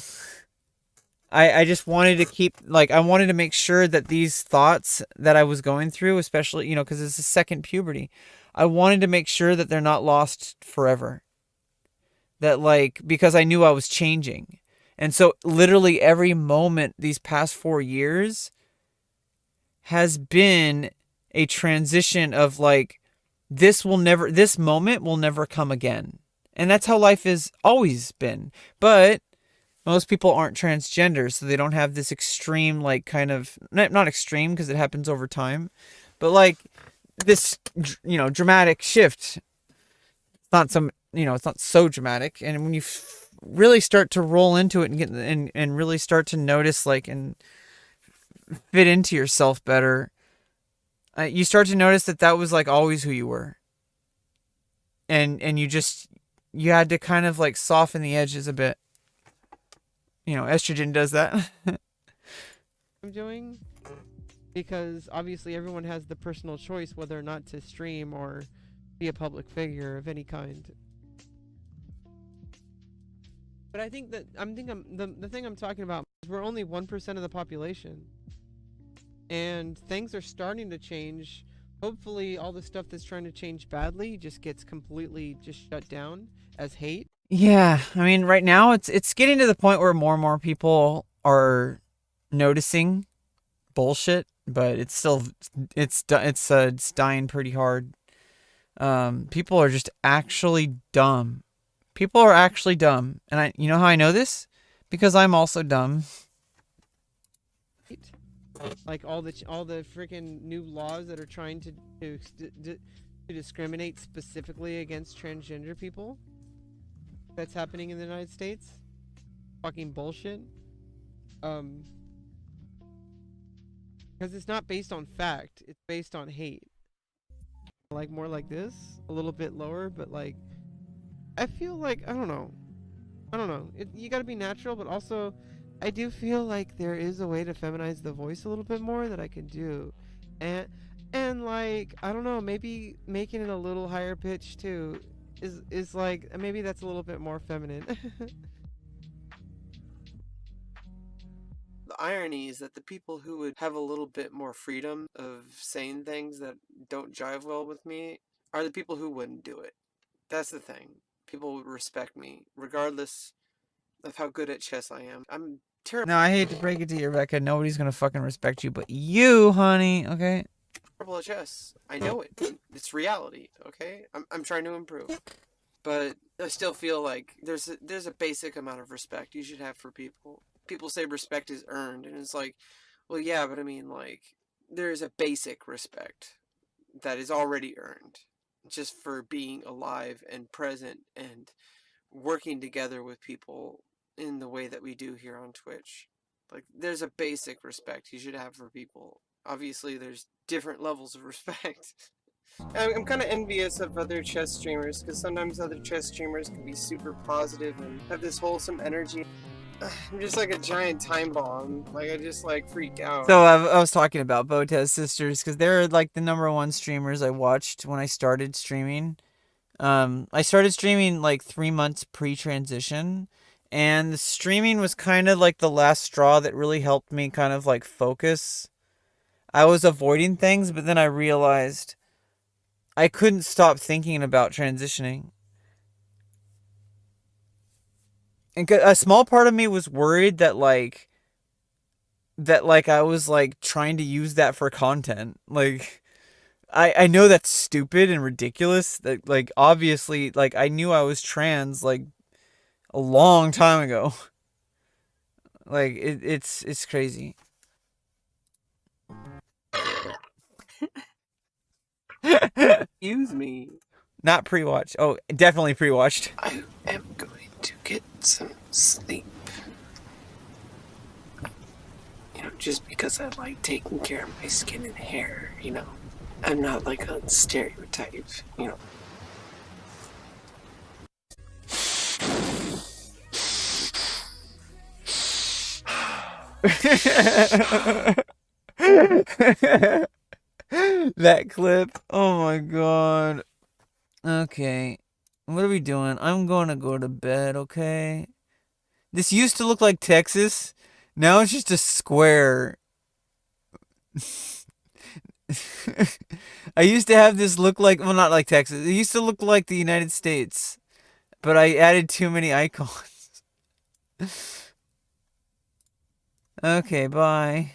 I just wanted to keep, I wanted to make sure that these thoughts that I was going through, especially, because it's a second puberty, I wanted to make sure that they're not lost forever. That, because I knew I was changing. And so literally every moment these past 4 years has been a transition of this moment will never come again. And that's how life has always been. But most people aren't transgender, so they don't have this extreme, like, kind of, not extreme because it happens over time, but like this, dramatic shift. It's not it's not so dramatic. And when you really start to roll into it and get and really start to notice, like, and fit into yourself better, you start to notice that was like always who you were. And you had to kind of like soften the edges a bit. Estrogen does that. I'm doing, because obviously everyone has the personal choice whether or not to stream or be a public figure of any kind. But I think that the thing I'm talking about is we're only 1% of the population, and things are starting to change. Hopefully, all the stuff that's trying to change badly just gets completely just shut down as hate. Yeah, I mean, right now it's getting to the point where more and more people are noticing bullshit, but it's still it's dying pretty hard. People are just actually dumb. People are actually dumb, and you know how I know this? Because I'm also dumb. Like all the freaking new laws that are trying to discriminate specifically against transgender people. That's happening in the United States. Fucking bullshit. Because it's not based on fact, it's based on hate. Like more like this, a little bit lower, but like I feel like I don't know. You gotta be natural, but also I do feel like there is a way to feminize the voice a little bit more that I can do, and like I don't know, maybe making it a little higher pitch too is like maybe that's a little bit more feminine. The irony is that the people who would have a little bit more freedom of saying things that don't jive well with me are the people who wouldn't do it. That's the thing. People would respect me regardless of how good at chess I am. I'm terrible. No, I hate to break it to you, Rebecca. Nobody's gonna fucking respect you, but you, honey. Okay. Terrible at chess. I know it. It's reality. Okay. I'm trying to improve, but I still feel like there's a basic amount of respect you should have for people. People say respect is earned, and it's like, well, yeah, but I mean, like, there is a basic respect that is already earned just for being alive and present and working together with people in the way that we do here on Twitch. Like, there's a basic respect you should have for people. Obviously, there's different levels of respect. I'm kind of envious of other chess streamers, because sometimes other chess streamers can be super positive and have this wholesome energy. I'm just like a giant time bomb. Like, I just like freak out. So I was talking about Botez sisters because they're like the #1 streamers I watched when I started streaming. I started streaming like 3 months pre-transition, and the streaming was kind of like the last straw that really helped me kind of like focus. I was avoiding things, but then I realized I couldn't stop thinking about transitioning. And a small part of me was worried that like I was like trying to use that for content. Like I know that's stupid and ridiculous. That like obviously like I knew I was trans like a long time ago. Like it's crazy. Excuse me. Not pre-watched. Oh, definitely pre-watched. I am going to get some sleep. Just because I like taking care of my skin and hair, I'm not like a stereotype, That clip. Oh my god. Okay. What are we doing? I'm gonna go to bed, okay? This used to look like Texas. Now it's just a square. I used to have this look like, well, not like Texas. It used to look like the United States. But I added too many icons. Okay, bye.